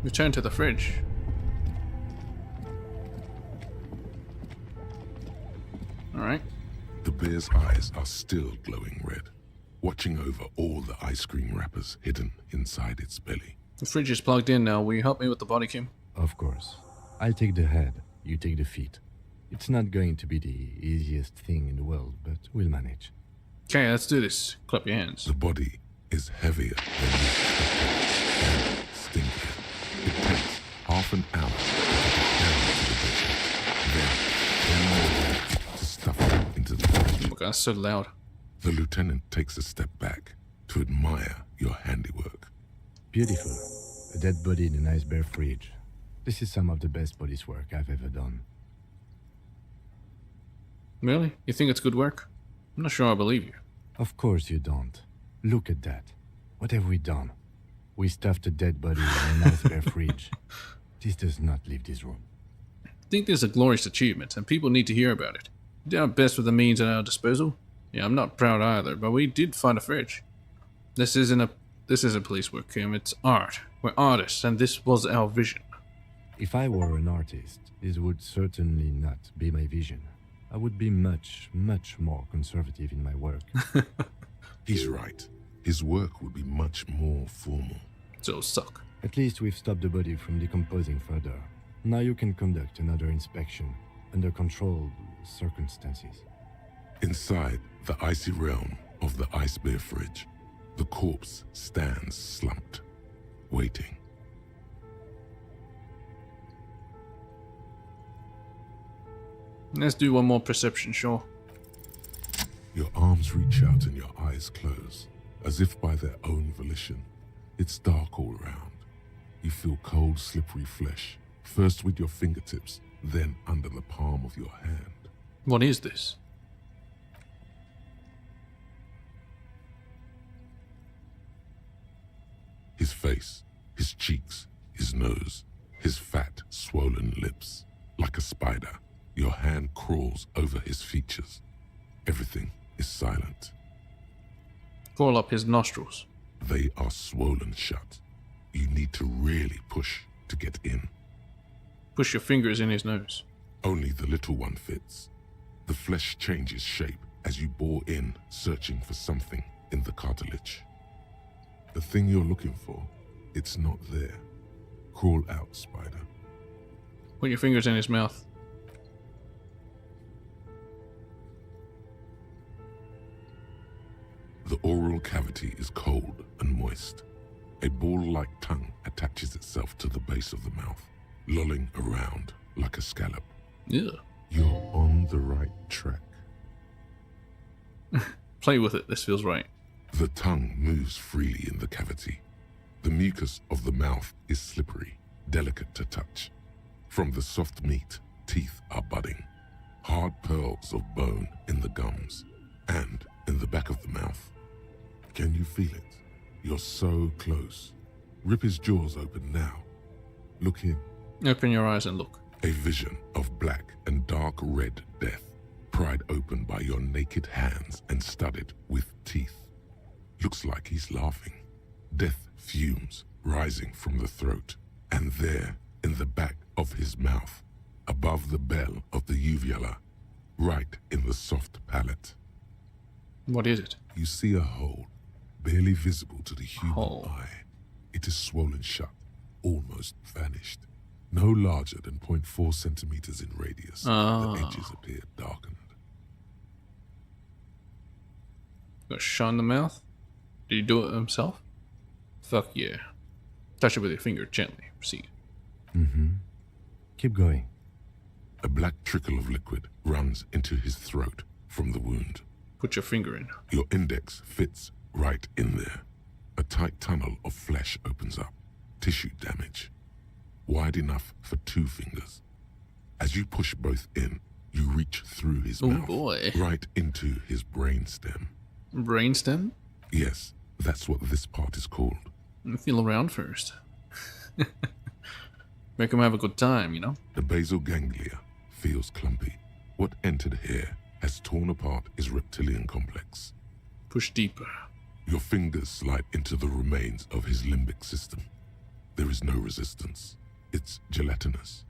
Return to the fridge. Alright. The bear's eyes are still glowing red, watching over all the ice cream wrappers hidden inside its belly. The fridge is plugged in now. Will you help me with the body, Kim? Of course. I'll take the head, you take the feet. It's not going to be the easiest thing in the world, but we'll manage. Okay, let's do this. Clap your hands. The body is heavier than you expected and stinkier. It takes half an hour to get it down to the bed. Then more work to stuff it into the fridge. Oh my god, that's so loud. The lieutenant takes a step back to admire your handiwork. Beautiful. A dead body in a nice bare fridge. This is some of the best police work I've ever done. Really? You think it's good work? I'm not sure I believe you. Of course you don't. Look at that. What have we done? We stuffed a dead body in a nice bare fridge. This does not leave this room. I think this is a glorious achievement, and people need to hear about it. We did our best with the means at our disposal. Yeah, I'm not proud either, but we did find a fridge. This isn't police work, Kim. It's art. We're artists, and this was our vision. If I were an artist, this would certainly not be my vision. I would be much, much more conservative in my work. He's right. His work would be much more formal. So suck. At least we've stopped the body from decomposing further. Now you can conduct another inspection under controlled circumstances. Inside the icy realm of the ice bear fridge, the corpse stands slumped, waiting. Let's do one more perception, sure. Your arms reach out and your eyes close, as if by their own volition. It's dark all around. You feel cold, slippery flesh, first with your fingertips, then under the palm of your hand. What is this? His face, his cheeks, his nose, his fat, swollen lips. Like a spider, your hand crawls over his features. Everything is silent. Crawl up his nostrils. They are swollen shut. You need to really push to get in. Push your fingers in his nose. Only the little one fits. The flesh changes shape as you bore in, searching for something in the cartilage. The thing you're looking for, it's not there. Crawl out, spider. Put your fingers in his mouth. The oral cavity is cold and moist. A ball-like tongue attaches itself to the base of the mouth, lolling around like a scallop. Yeah. You're on the right track. Play with it, this feels right. The tongue moves freely in the cavity. The mucus of the mouth is slippery, delicate to touch. From the soft meat, teeth are budding. Hard pearls of bone in the gums and in the back of the mouth. Can you feel it? You're so close. Rip his jaws open now. Look in. Open your eyes and look. A vision of black and dark red death, pried open by your naked hands and studded with teeth. Looks like he's laughing. Death fumes rising from the throat, and there, in the back of his mouth, above the bell of the uvula, right in the soft palate. What is it? You see a hole, barely visible to the human Hole. eye. It is swollen shut, almost vanished. No larger than 0.4 centimeters in radius. The edges appear darkened. Got a shot in the mouth? Did he do it himself? Fuck yeah. Touch it with your finger gently. Proceed. Keep going. A black trickle of liquid runs into his throat from the wound. Put your finger in. Your index fits right in there. A tight tunnel of flesh opens up. Tissue damage. Wide enough for 2 fingers. As you push both in, you reach through his mouth. Boy. Right into his brainstem. Brainstem? Yes, that's what this part is called. Feel around first. Make him have a good time, you know? The basal ganglia feels clumpy. What entered here has torn apart his reptilian complex. Push deeper. Your fingers slide into the remains of his limbic system. There is no resistance. It's gelatinous.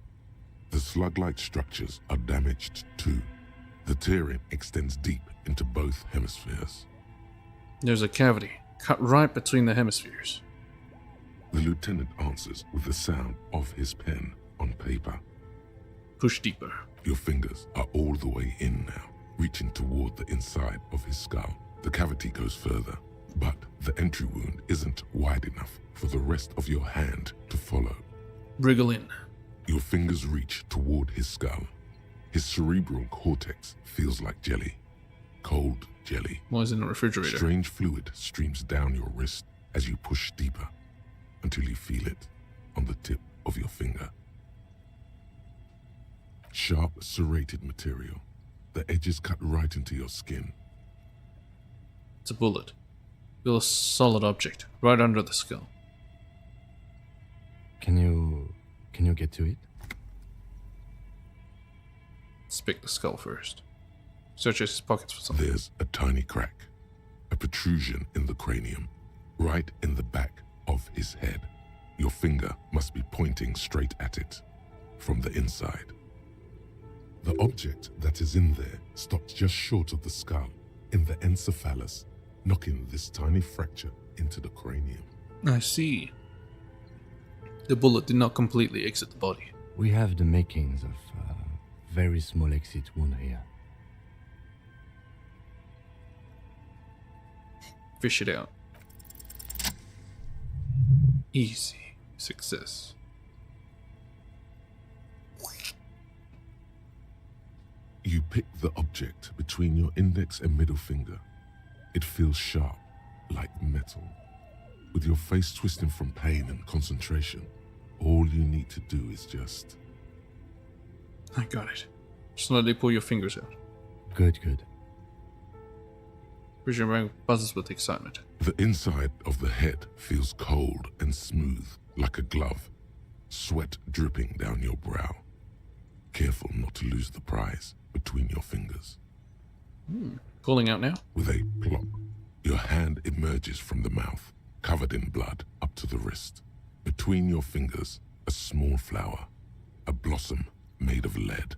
The slug-like structures are damaged too. The tearing extends deep into both hemispheres. There's a cavity cut right between the hemispheres. The lieutenant answers with the sound of his pen on paper. Push deeper. Your fingers are all the way in now, reaching toward the inside of his skull. The cavity goes further, but the entry wound isn't wide enough for the rest of your hand to follow. Wriggle in. Your fingers reach toward his skull. His cerebral cortex feels like jelly. Cold jelly. Why is it in a refrigerator? Strange fluid streams down your wrist as you push deeper until you feel it on the tip of your finger. Sharp, serrated material. The edges cut right into your skin. It's a bullet. Feel a solid object right under the skull. Can you get to it? Let's pick the skull first. Search his pockets for something. There's a tiny crack. A protrusion in the cranium. Right in the back of his head. Your finger must be pointing straight at it. From the inside. The object that is in there stops just short of the skull, in the encephalus, knocking this tiny fracture into the cranium. I see. The bullet did not completely exit the body. We have the makings of a very small exit wound here. Fish it out. Easy. Success. You pick the object between your index and middle finger. It feels sharp, like metal. With your face twisting from pain and concentration, all you need to do is just... I got it. Slowly pull your fingers out. Good. Vision rank buzzes with excitement. The inside of the head feels cold and smooth, like a glove. Sweat dripping down your brow. Careful not to lose the prize between your fingers. Pulling out now? With a plop, your hand emerges from the mouth, covered in blood up to the wrist. Between your fingers, a small flower, a blossom made of lead.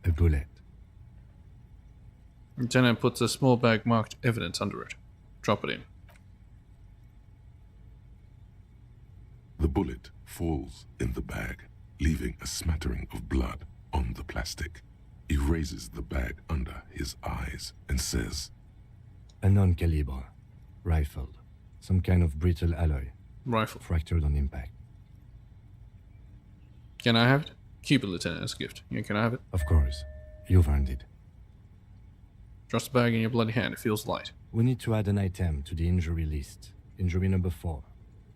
A bullet. Lieutenant puts a small bag marked evidence under it. Drop it in. The bullet falls in the bag, leaving a smattering of blood on the plastic. He raises the bag under his eyes and says, A non-caliber. Rifled. Some kind of brittle alloy. Rifle. Fractured on impact. Can I have it? Keep it, Lieutenant, as a gift. Yeah, can I have it? Of course. You've earned it. Trust the bag in your bloody hand. It feels light. We need to add an item to the injury list. Injury number 4.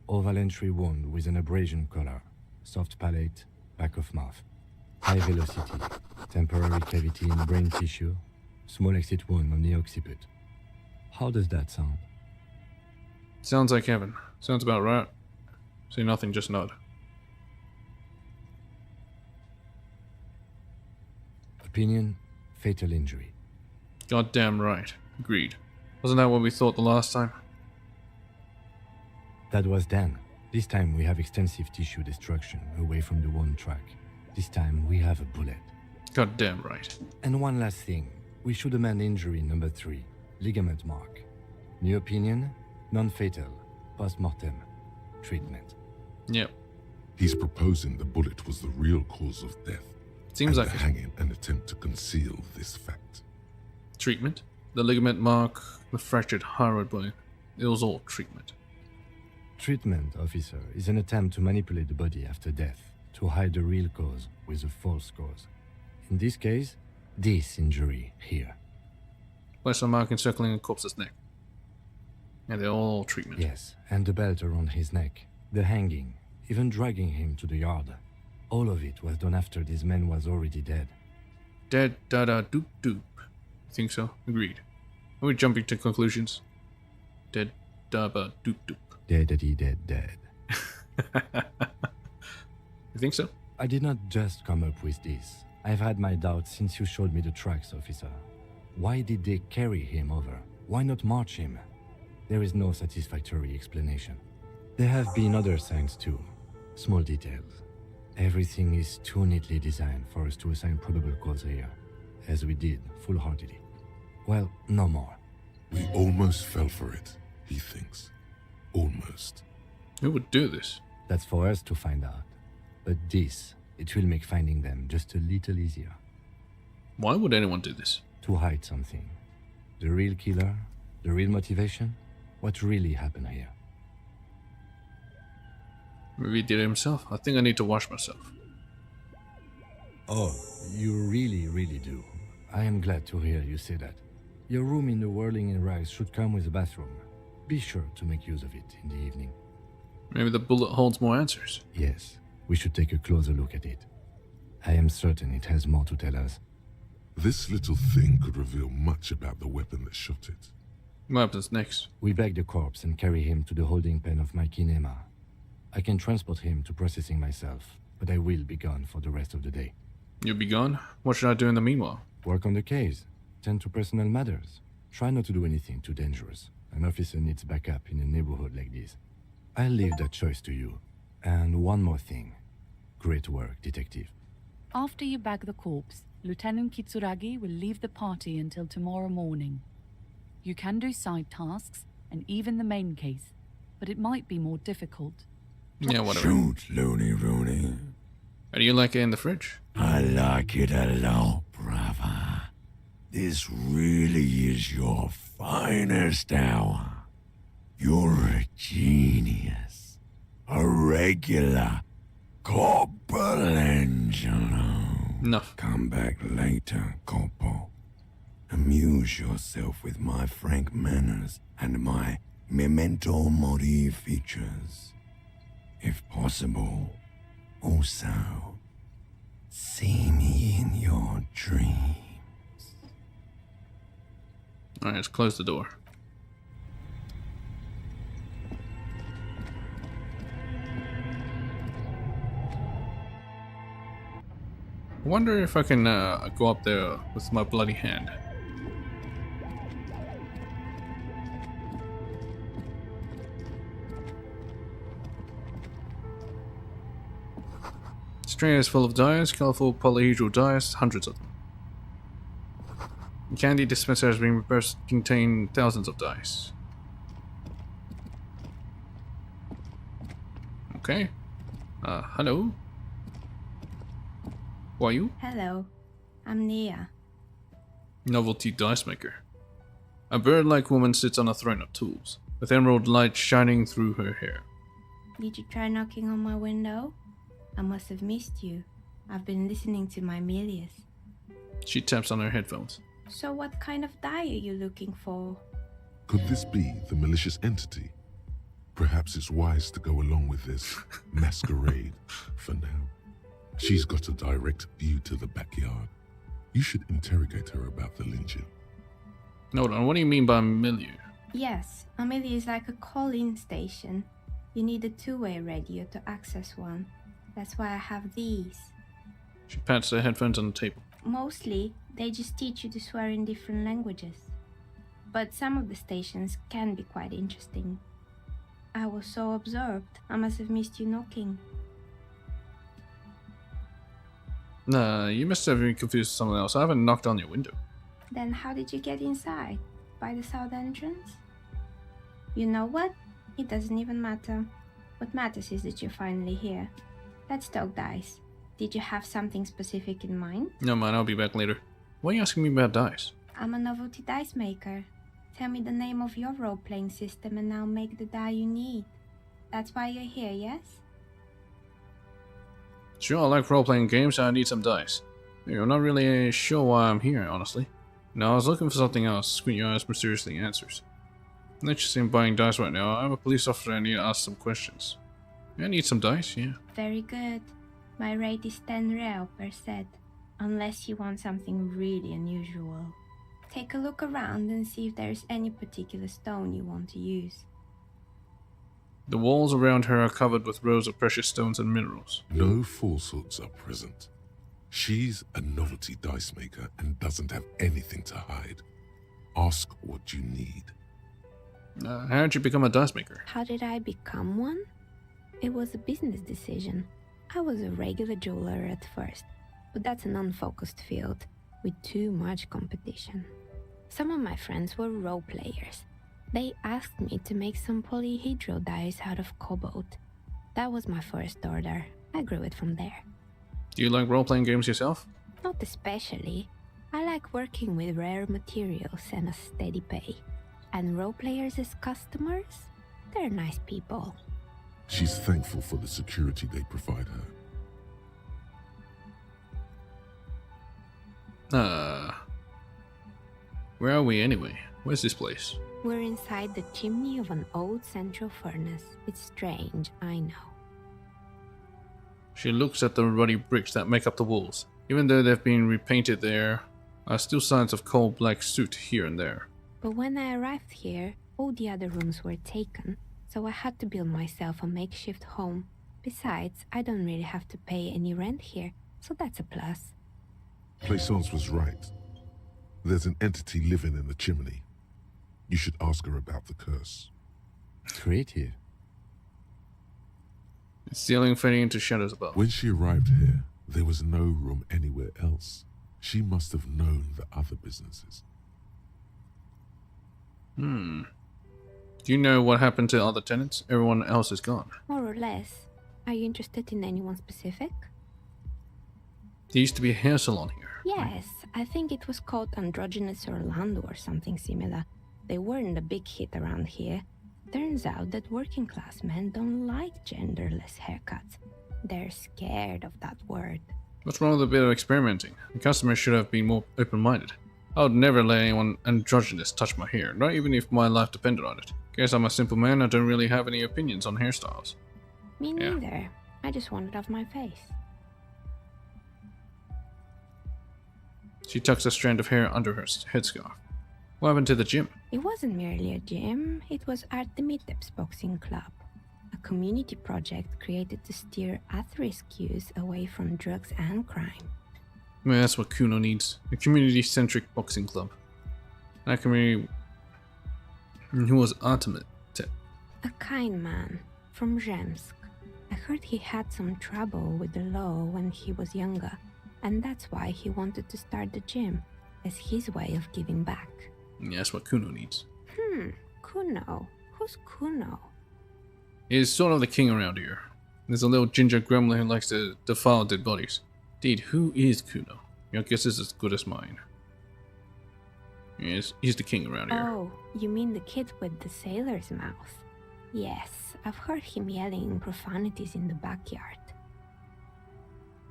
Oval entry wound with an abrasion color. Soft palate, back of mouth. High velocity. Temporary cavity in brain tissue. Small exit wound on the occiput. How does that sound? Sounds like heaven. Sounds about right. Say nothing, just nod. Opinion, fatal injury. Goddamn right. Agreed. Wasn't that what we thought the last time? That was then. This time we have extensive tissue destruction away from the wound track. This time we have a bullet. Goddamn right. And one last thing. We should amend injury number 3. Ligament mark. New opinion, non-fatal. Post-mortem. Treatment. Yep. He's proposing the bullet was the real cause of death. Seems and like the hanging an attempt to conceal this fact. Treatment? The ligament mark, the fractured hyoid bone. It was all treatment. Treatment, officer, is an attempt to manipulate the body after death, to hide the real cause with a false cause. In this case, this injury here. Place a mark encircling a corpse's neck. And the all treatment. Yes, and the belt around his neck, the hanging, even dragging him to the yard. All of it was done after this man was already dead. Dead, doop doop. Think so? Agreed. Are we jumping to conclusions? Dead, doop doop. Dead. You think so? I did not just come up with this. I've had my doubts since you showed me the tracks, officer. Why did they carry him over? Why not march him? There is no satisfactory explanation. There have been other signs too. Small details. Everything is too neatly designed for us to assign probable cause here, as we did, full-heartedly. Well, no more. We almost fell for it, he thinks. Almost. Who would do this? That's for us to find out. But this, it will make finding them just a little easier. Why would anyone do this? To hide something. The real killer, the real motivation, what really happened here. Maybe he did it himself. I think I need to wash myself. Oh, you really do. I am glad to hear you say that. Your room in the Whirling in Rags should come with a bathroom. Be sure to make use of it in the evening. Maybe the bullet holds more answers. Yes, we should take a closer look at it. I am certain it has more to tell us. This little thing could reveal much about the weapon that shot it. What happens next? We bag the corpse and carry him to the holding pen of my kinema. I can transport him to processing myself, but I will be gone for the rest of the day. You'll be gone? What should I do in the meanwhile? Work on the case. Tend to personal matters. Try not to do anything too dangerous. An officer needs backup in a neighborhood like this. I'll leave that choice to you. And one more thing. Great work, detective. After you bag the corpse, Lieutenant Kitsuragi will leave the party until tomorrow morning. You can do side tasks, and even the main case, but it might be more difficult. Yeah, whatever. Shoot, Looney Rooney. How do you like it in the fridge? I like it a lot, brother. This really is your finest hour. You're a genius. A regular Corporangelo. Enough. Come back later, Corpo. Amuse yourself with my frank manners and my memento mori features. If possible, also, see me in your dreams. Alright, let's close the door. I wonder if I can go up there with my bloody hand. This tray is full of dice, colorful polyhedral dice, hundreds of them. The candy dispenser has been reversed to contain thousands of dice. Okay. Hello? Who are you? Hello, I'm Nia. Novelty dice maker. A bird-like woman sits on a throne of tools, with emerald light shining through her hair. Did you try knocking on my window? I must have missed you. I've been listening to my Milius. She taps on her headphones. So what kind of die are you looking for? Could this be the malicious entity? Perhaps it's wise to go along with this masquerade for now. She's got a direct view to the backyard. You should interrogate her about the lynching. Hold on, what do you mean by milieu? Yes, a milieu is like a call-in station. You need a two-way radio to access one. That's why I have these. She pats the headphones on the table. Mostly, they just teach you to swear in different languages. But some of the stations can be quite interesting. I was so absorbed, I must have missed you knocking. Nah, you must have been confused with someone else. I haven't knocked on your window. Then how did you get inside? By the south entrance? You know what? It doesn't even matter. What matters is that you're finally here. Let's talk dice. Did you have something specific in mind? No man, I'll be back later. Why are you asking me about dice? I'm a novelty dice maker. Tell me the name of your role-playing system and I'll make the die you need. That's why you're here, yes? Sure, I like role-playing games, so I need some dice. You're not really sure why I'm here, honestly. No, I was looking for something else. Squint your eyes, mysteriously answers. I'm interested in buying dice right now. I'm a police officer and I need to ask some questions. I need some dice, yeah. Very good. My rate is 10 real per set, unless you want something really unusual. Take a look around and see if there's any particular stone you want to use. The walls around her are covered with rows of precious stones and minerals. No falsehoods are present. She's a novelty dice maker and doesn't have anything to hide. Ask what you need. How did you become a dice maker? How did I become one? It was a business decision. I was a regular jeweler at first, but that's an unfocused field with too much competition. Some of my friends were role players. They asked me to make some polyhedral dice out of cobalt. That was my first order. I grew it from there. Do you like role-playing games yourself? Not especially. I like working with rare materials and a steady pay. And role players as customers? They're nice people. She's thankful for the security they provide her. Where are we anyway? Where's this place? We're inside the chimney of an old central furnace. It's strange, I know. She looks at the ruddy bricks that make up the walls. Even though they've been repainted, there are still signs of coal black soot here and there. But when I arrived here, all the other rooms were taken, so I had to build myself a makeshift home. Besides, I don't really have to pay any rent here, so that's a plus. Plaisance was right. There's an entity living in the chimney. You should ask her about the curse. Creative. The ceiling fading into shadows above. When she arrived here, there was no room anywhere else. She must have known the other businesses. Do you know what happened to other tenants? Everyone else is gone. More or less. Are you interested in anyone specific? There used to be a hair salon here. Yes, I think it was called Androgynous Orlando or something similar. They weren't a big hit around here. Turns out that working class men don't like genderless haircuts. They're scared of that word. What's wrong with a bit of experimenting? The customers should have been more open-minded. I would never let anyone androgynous touch my hair, not even if my life depended on it. Guess I'm a simple man, I don't really have any opinions on hairstyles. Me neither. I just want it off my face. She tucks a strand of hair under her headscarf. What happened to the gym? It wasn't merely a gym, it was Artemitep's boxing club. A community project created to steer at-risk youth away from drugs and crime. Well, that's what Kuno needs. A community-centric boxing club. That community... Who was Artemitep? A kind man from Zemsk. I heard he had some trouble with the law when he was younger, and that's why he wanted to start the gym, as his way of giving back. Yeah, that's what Kuno needs. Kuno? Who's Kuno? He's sort of the king around here. There's a little ginger gremlin who likes to defile dead bodies. Indeed, who is Kuno? Your guess is as good as mine. Yes, he's the king around here. Oh, you mean the kid with the sailor's mouth? Yes, I've heard him yelling profanities in the backyard.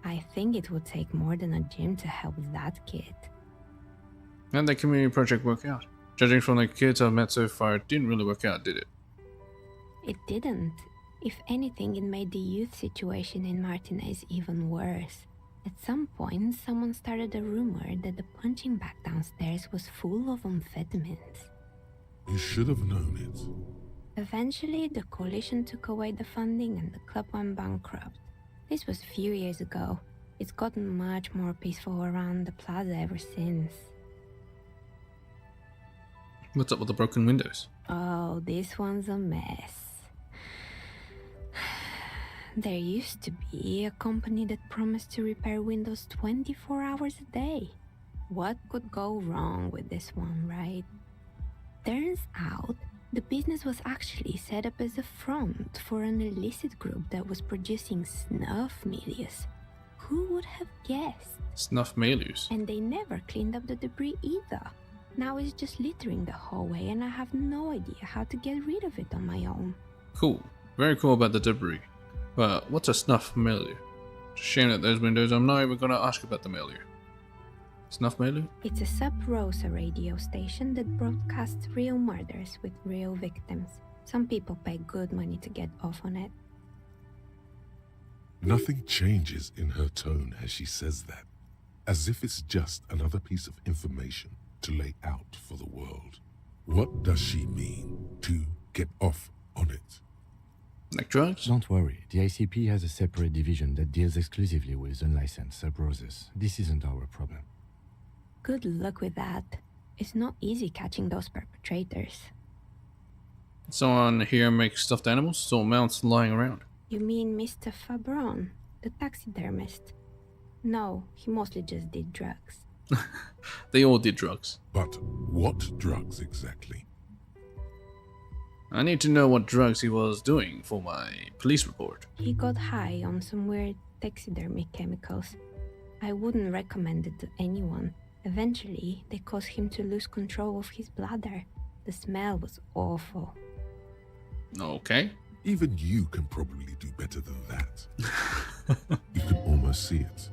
I think it would take more than a gym to help that kid. How'd that community project work out? Judging from the kids I've met so far, it didn't really work out, did it? It didn't. If anything, it made the youth situation in Martinez even worse. At some point, someone started a rumor that the punching bag downstairs was full of amphetamines. You should have known it. Eventually, the coalition took away the funding and the club went bankrupt. This was a few years ago. It's gotten much more peaceful around the plaza ever since. What's up with the broken windows? Oh, this one's a mess. There used to be a company that promised to repair windows 24 hours a day. What could go wrong with this one, right? Turns out, the business was actually set up as a front for an illicit group that was producing snuff milius. Who would have guessed? Snuff milius? And they never cleaned up the debris either. Now it's just littering the hallway and I have no idea how to get rid of it on my own. Cool. Very cool about the debris. But what's a snuff milieu? It's a shame that those windows, I'm not even gonna ask about the milieu. Snuff Melu? It's a sub-Rosa radio station that broadcasts real murders with real victims. Some people pay good money to get off on it. Nothing changes in her tone as she says that, as if it's just another piece of information to lay out for the world. What does she mean to get off on it? Like drugs? Don't worry, the ICP has a separate division that deals exclusively with unlicensed sub-Roses. This isn't our problem. Good luck with that. It's not easy catching those perpetrators. Someone here makes stuffed animals, so mounts lying around. You mean Mr. Fabron, the taxidermist? No, he mostly just did drugs. They all did drugs. But what drugs exactly? I need to know what drugs he was doing for my police report. He got high on some weird taxidermy chemicals. I wouldn't recommend it to anyone. Eventually, they caused him to lose control of his bladder. The smell was awful. Okay. Even you can probably do better than that. You can almost see it.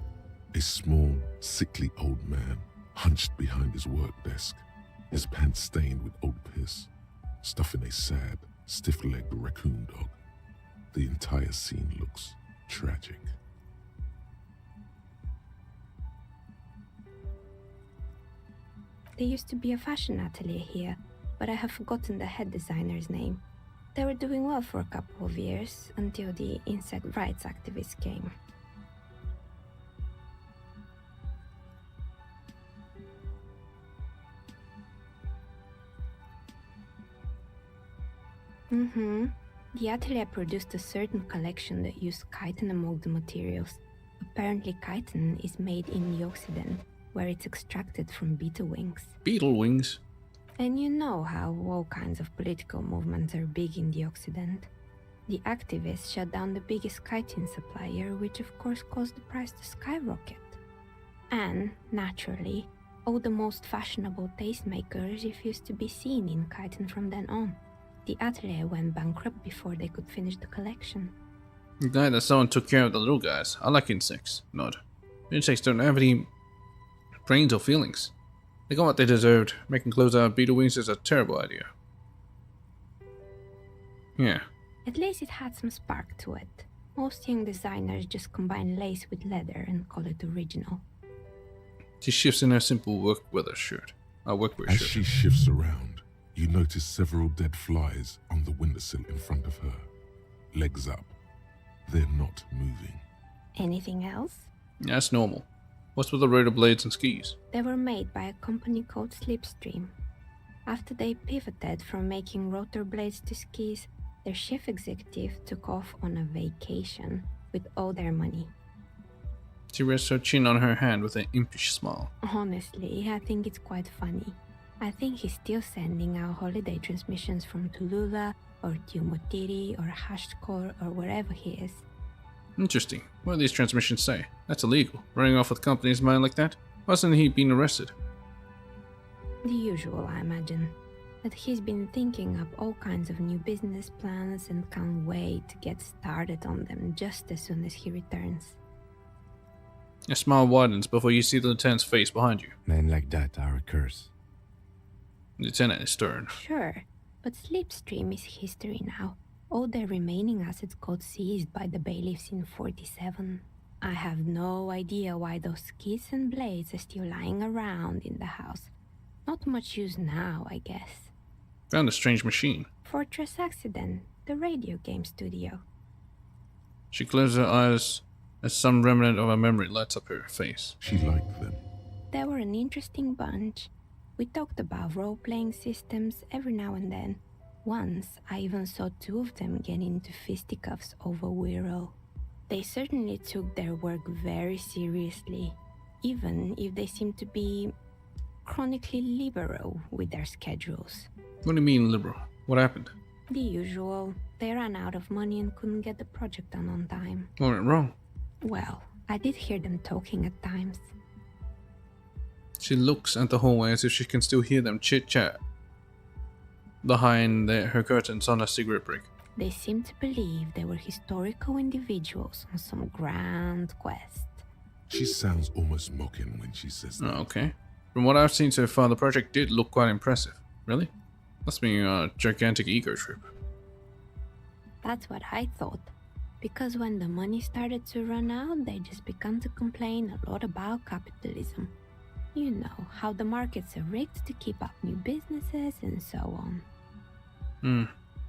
A small, sickly old man, hunched behind his work desk, his pants stained with old piss, stuffing a sad, stiff-legged raccoon dog. The entire scene looks tragic. There used to be a fashion atelier here, but I have forgotten the head designer's name. They were doing well for a couple of years, until the insect rights activists came. The atelier produced a certain collection that used chitin among the materials. Apparently chitin is made in the Occident, where it's extracted from beetle wings. Beetle wings? And you know how all kinds of political movements are big in the Occident. The activists shut down the biggest chitin supplier, which of course caused the price to skyrocket. And, naturally, all the most fashionable tastemakers refused to be seen in chitin from then on. The atelier went bankrupt before they could finish the collection. I'm glad that someone took care of the little guys. I like insects. Nod. Insects don't have any brains or feelings. They got what they deserved. Making clothes out of beetle wings is a terrible idea. Yeah. At least it had some spark to it. Most young designers just combine lace with leather and call it original. She shifts in her simple workwear shirt. As she shifts around, you notice several dead flies on the windowsill in front of her. Legs up. They're not moving. Anything else? Yeah, that's normal. What's with the rotor blades and skis? They were made by a company called Slipstream. After they pivoted from making rotor blades to skis, their chief executive took off on a vacation with all their money. She rests her chin on her hand with an impish smile. Honestly, I think it's quite funny. I think he's still sending out holiday transmissions from Tulula or Tumutiri or Hashkor or wherever he is. Interesting. What do these transmissions say? That's illegal. Running off with company's mind like that? Why hasn't he been arrested? The usual, I imagine. That he's been thinking up all kinds of new business plans and can't wait to get started on them just as soon as he returns. A smile widens before you see the lieutenant's face behind you. Men like that are a curse. Lieutenant is stern. Sure, but Slipstream is history now. All their remaining assets got seized by the bailiffs in 47. I have no idea why those skis and blades are still lying around in the house. Not much use now, I guess. Found a strange machine. Fortress Accident, the radio game studio. She closes her eyes as some remnant of a memory lights up her face. She liked them. They were an interesting bunch. We talked about role-playing systems every now and then. Once, I even saw two of them get into fisticuffs over Wirral. They certainly took their work very seriously, even if they seemed to be chronically liberal with their schedules. What do you mean, liberal? What happened? The usual. They ran out of money and couldn't get the project done on time. What went wrong? Well, I did hear them talking at times. She looks at the hallway as if she can still hear them chit-chat behind her curtains on a cigarette break. They seemed to believe they were historical individuals on some grand quest. She sounds almost mocking when she says that. Oh, okay. From what I've seen so far, the project did look quite impressive. Really? Must be a gigantic ego trip. That's what I thought. Because when the money started to run out, they just began to complain a lot about capitalism. You know, how the markets are rigged to keep up new businesses and so on.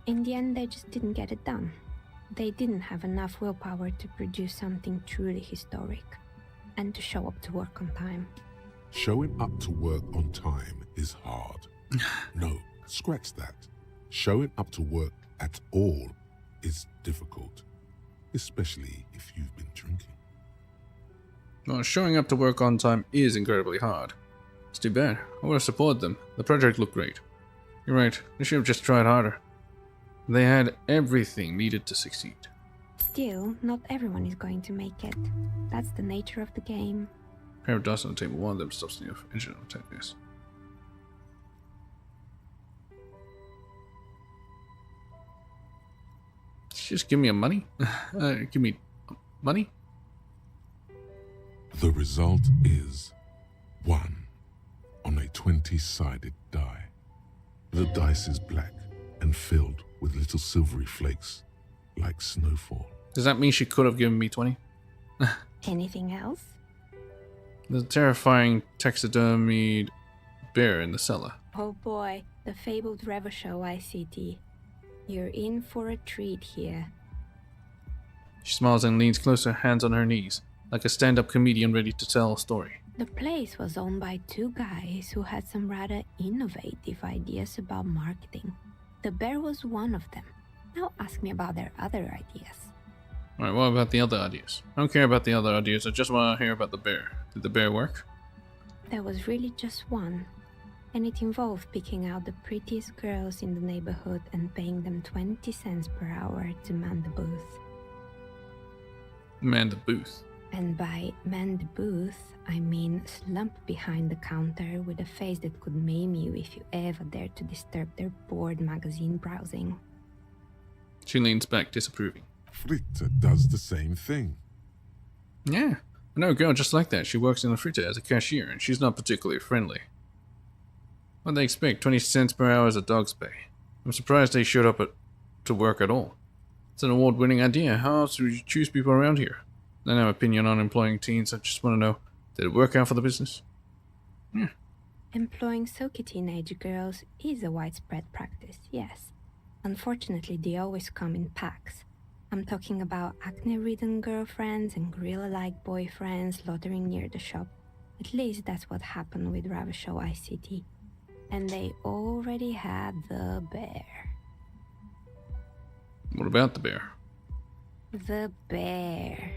In the end, they just didn't get it done. They didn't have enough willpower to produce something truly historic and to show up to work on time. Showing up to work on time is hard. No, scratch that. Showing up to work at all is difficult, especially if you've been drinking. Well, showing up to work on time is incredibly hard. It's too bad. I would have supported them. The project looked great. You're right, they should have just tried harder. They had everything needed to succeed. Still, not everyone is going to make it. That's the nature of the game. Pair of dust on the table, one of them substantive engine on techniques. Just give me a money? Give me money? The result is 1 on a 20-sided die. The dice is black and filled with little silvery flakes, like snowfall. Does that mean she could have given me 20? Anything else? The terrifying taxidermied bear in the cellar. Oh boy, the fabled Revachol ICT. You're in for a treat here. She smiles and leans closer, hands on her knees, like a stand-up comedian ready to tell a story. The place was owned by 2 guys who had some rather innovative ideas about marketing. The bear was one of them. Now ask me about their other ideas. Alright, what about the other ideas? I don't care about the other ideas, I just want to hear about the bear. Did the bear work? There was really just one, and it involved picking out the prettiest girls in the neighborhood and paying them 20 cents per hour to man the booth. Man the booth. And by man the booth, I mean slump behind the counter with a face that could maim you if you ever dared to disturb their bored magazine browsing. She leans back, disapproving. Fritta does the same thing. Yeah, I know a girl just like that. She works in the Fritta as a cashier, and she's not particularly friendly. What'd they expect? 20 cents per hour as a dog's pay. I'm surprised they showed up to work at all. It's an award-winning idea. How else would you choose people around here? I don't have an opinion on employing teens. I just want to know, did it work out for the business? Yeah. Employing Soki teenage girls is a widespread practice, yes. Unfortunately, they always come in packs. I'm talking about acne-ridden girlfriends and gorilla-like boyfriends loitering near the shop. At least that's what happened with Revachol ICT. And they already had the bear. What about the bear? The bear.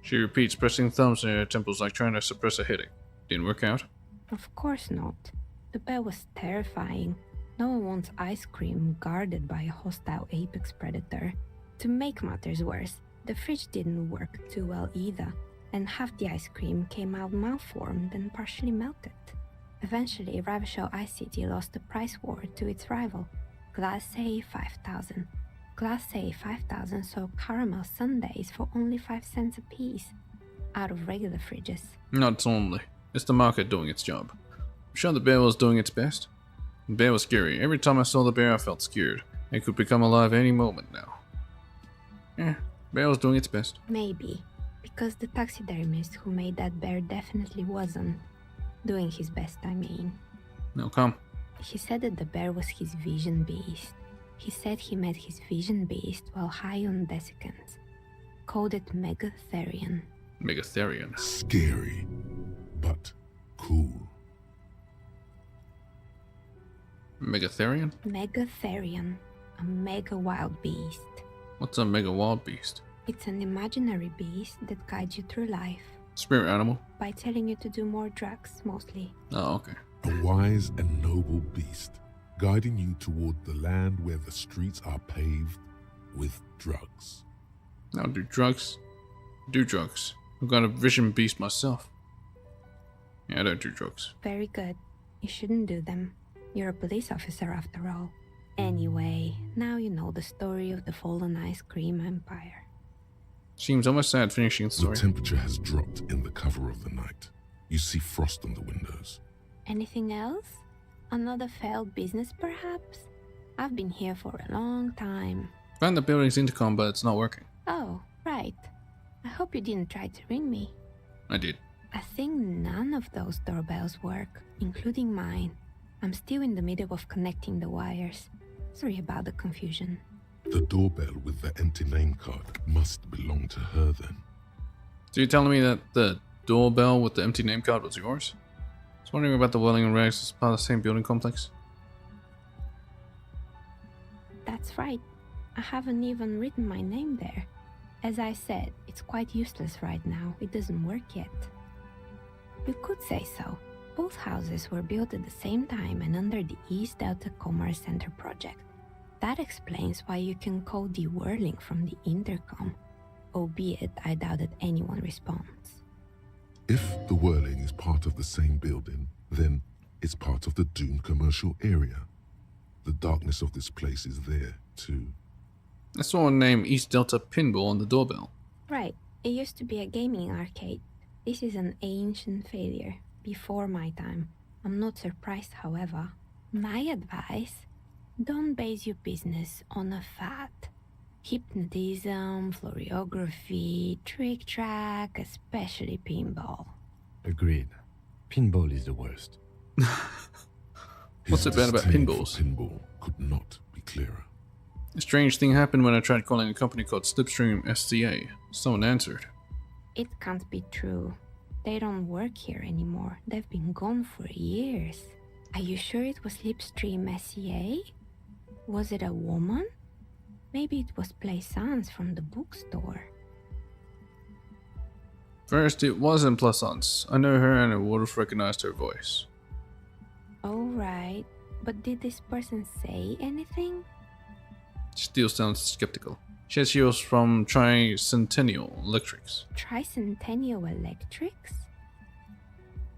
She repeats, pressing thumbs in her temples like trying to suppress a headache. Didn't work out? Of course not. The bear was terrifying. No one wants ice cream guarded by a hostile apex predator. To make matters worse, the fridge didn't work too well either, and half the ice cream came out malformed and partially melted. Eventually, Revachol ICT lost the price war to its rival, Class A 5000. Class A 5000 sold caramel sundaes for only 5 cents a piece, out of regular fridges. Not only. It's the market doing its job. I'm sure the bear was doing its best. The bear was scary. Every time I saw the bear, I felt scared. It could become alive any moment now. Yeah, bear was doing its best. Maybe, because the taxidermist who made that bear definitely wasn't. Doing his best, I mean. No, come. He said that the bear was his vision beast. He said he met his vision beast while high on desiccants. Called it Megatherion. Megatherion. Scary, but cool. Megatherion? Megatherion, a mega wild beast. What's a mega wild beast? It's an imaginary beast that guides you through life. Spirit animal? By telling you to do more drugs, mostly. Oh, okay. A wise and noble beast, guiding you toward the land where the streets are paved with drugs. I don't do drugs. Do drugs. I've got a vision beast myself. Yeah, I don't do drugs. Very good. You shouldn't do them. You're a police officer after all. Anyway, now you know the story of the fallen ice cream empire. Seems almost sad finishing the The story. temperature has dropped in the cover of the night. You see frost on the windows. Anything else? Another failed business, perhaps? I've been here for a long time. Found the building's intercom, but it's not working. Oh, right. I hope you didn't try to ring me. I did. I think none of those doorbells work, including mine. I'm still in the middle of connecting the wires. Sorry about the confusion. The doorbell with the empty name card must belong to her then. So you're telling me that the doorbell with the empty name card was yours? I was wondering about the Welling and Rags as part of the same building complex. That's right. I haven't even written my name there. As I said, it's quite useless right now. It doesn't work yet. You could say so. Both houses were built at the same time and under the East Delta Commerce Center project. That explains why you can call the whirling from the intercom, albeit I doubt that anyone responds. If the whirling is part of the same building, then it's part of the doomed commercial area. The darkness of this place is there, too. I saw a name East Delta Pinball on the doorbell. Right. It used to be a gaming arcade. This is an ancient failure, before my time. I'm not surprised, however. My advice: don't base your business on a fad. Hypnotism, floriography, trick-track, especially pinball. Agreed. Pinball is the worst. What's so bad about disdain for pinballs? Pinball could not be clearer. A strange thing happened when I tried calling a company called Slipstream SCA. Someone answered. It can't be true. They don't work here anymore. They've been gone for years. Are you sure it was Slipstream SCA? Was it a woman? Maybe it was Plaisance from the bookstore. First, it wasn't Plaisance. I know her and I would have recognized her voice. Oh, right. But did this person say anything? Still sounds skeptical. She said she was from Tricentennial Electrics. Tricentennial Electrics?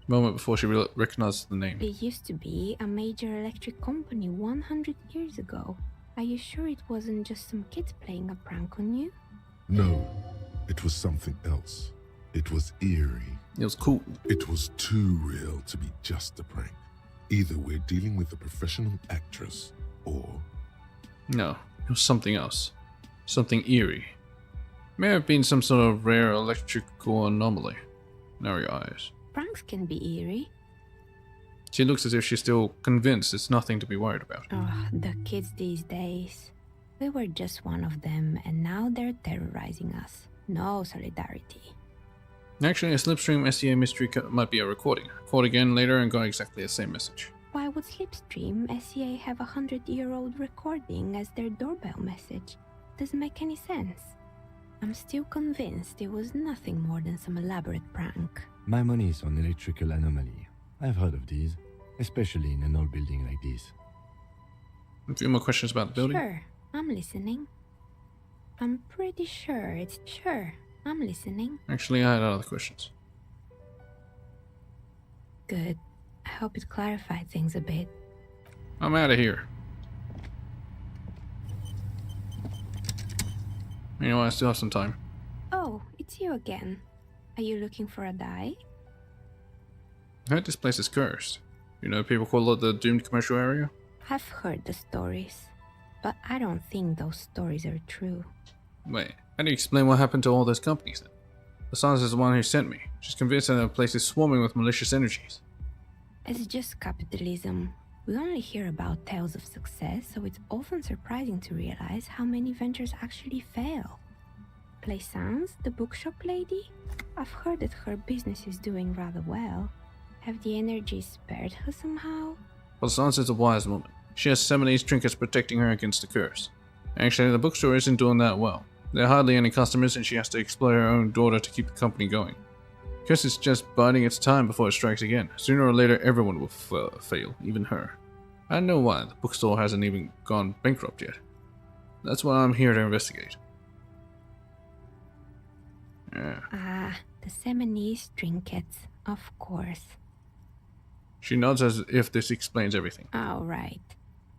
Moment before she recognized the name. It used to be a major electric company 100 years ago. Are you sure it wasn't just some kids playing a prank on you? No, it was something else. It was eerie. It was cool. It was too real to be just a prank. Either we're dealing with a professional actress, or... No, it was something else. Something eerie. May have been some sort of rare electrical anomaly. Narrow your eyes. Pranks can be eerie. She looks as if she's still convinced it's nothing to be worried about. Oh, the kids these days. We were just one of them, and now they're terrorizing us. No solidarity. Actually, a Slipstream SCA mystery might be a recording. Called again later and got exactly the same message. Why would Slipstream SCA have a 100-year-old recording as their doorbell message? Doesn't make any sense. I'm still convinced it was nothing more than some elaborate prank. My money is on electrical anomaly. I've heard of these, especially in an old building like this. A few more questions about the building? Sure, I'm listening. I'm pretty sure it's... Sure, I'm listening. Actually, I had other questions. Good. I hope it clarified things a bit. I'm out of here. You know, I still have some time. Oh, it's you again. Are you looking for a die? I heard this place is cursed. You know, people call it the doomed commercial area? I've heard the stories, but I don't think those stories are true. Wait, how do you explain what happened to all those companies then? Plaisance is the one who sent me. She's convinced that the place is swarming with malicious energies. It's just capitalism. We only hear about tales of success, so it's often surprising to realize how many ventures actually fail. Plaisance, the bookshop lady? I've heard that her business is doing rather well. Have the energies spared her somehow? Plaisance is a wise woman. She has 7 of these trinkets protecting her against the curse. Actually, the bookstore isn't doing that well. There are hardly any customers and she has to exploit her own daughter to keep the company going. Curse is just biding its time before it strikes again. Sooner or later, everyone will fail, even her. I don't know why the bookstore hasn't even gone bankrupt yet. That's what I'm here to investigate. Yeah. Ah, the Seminese trinkets, of course. She nods as if this explains everything. Oh, right.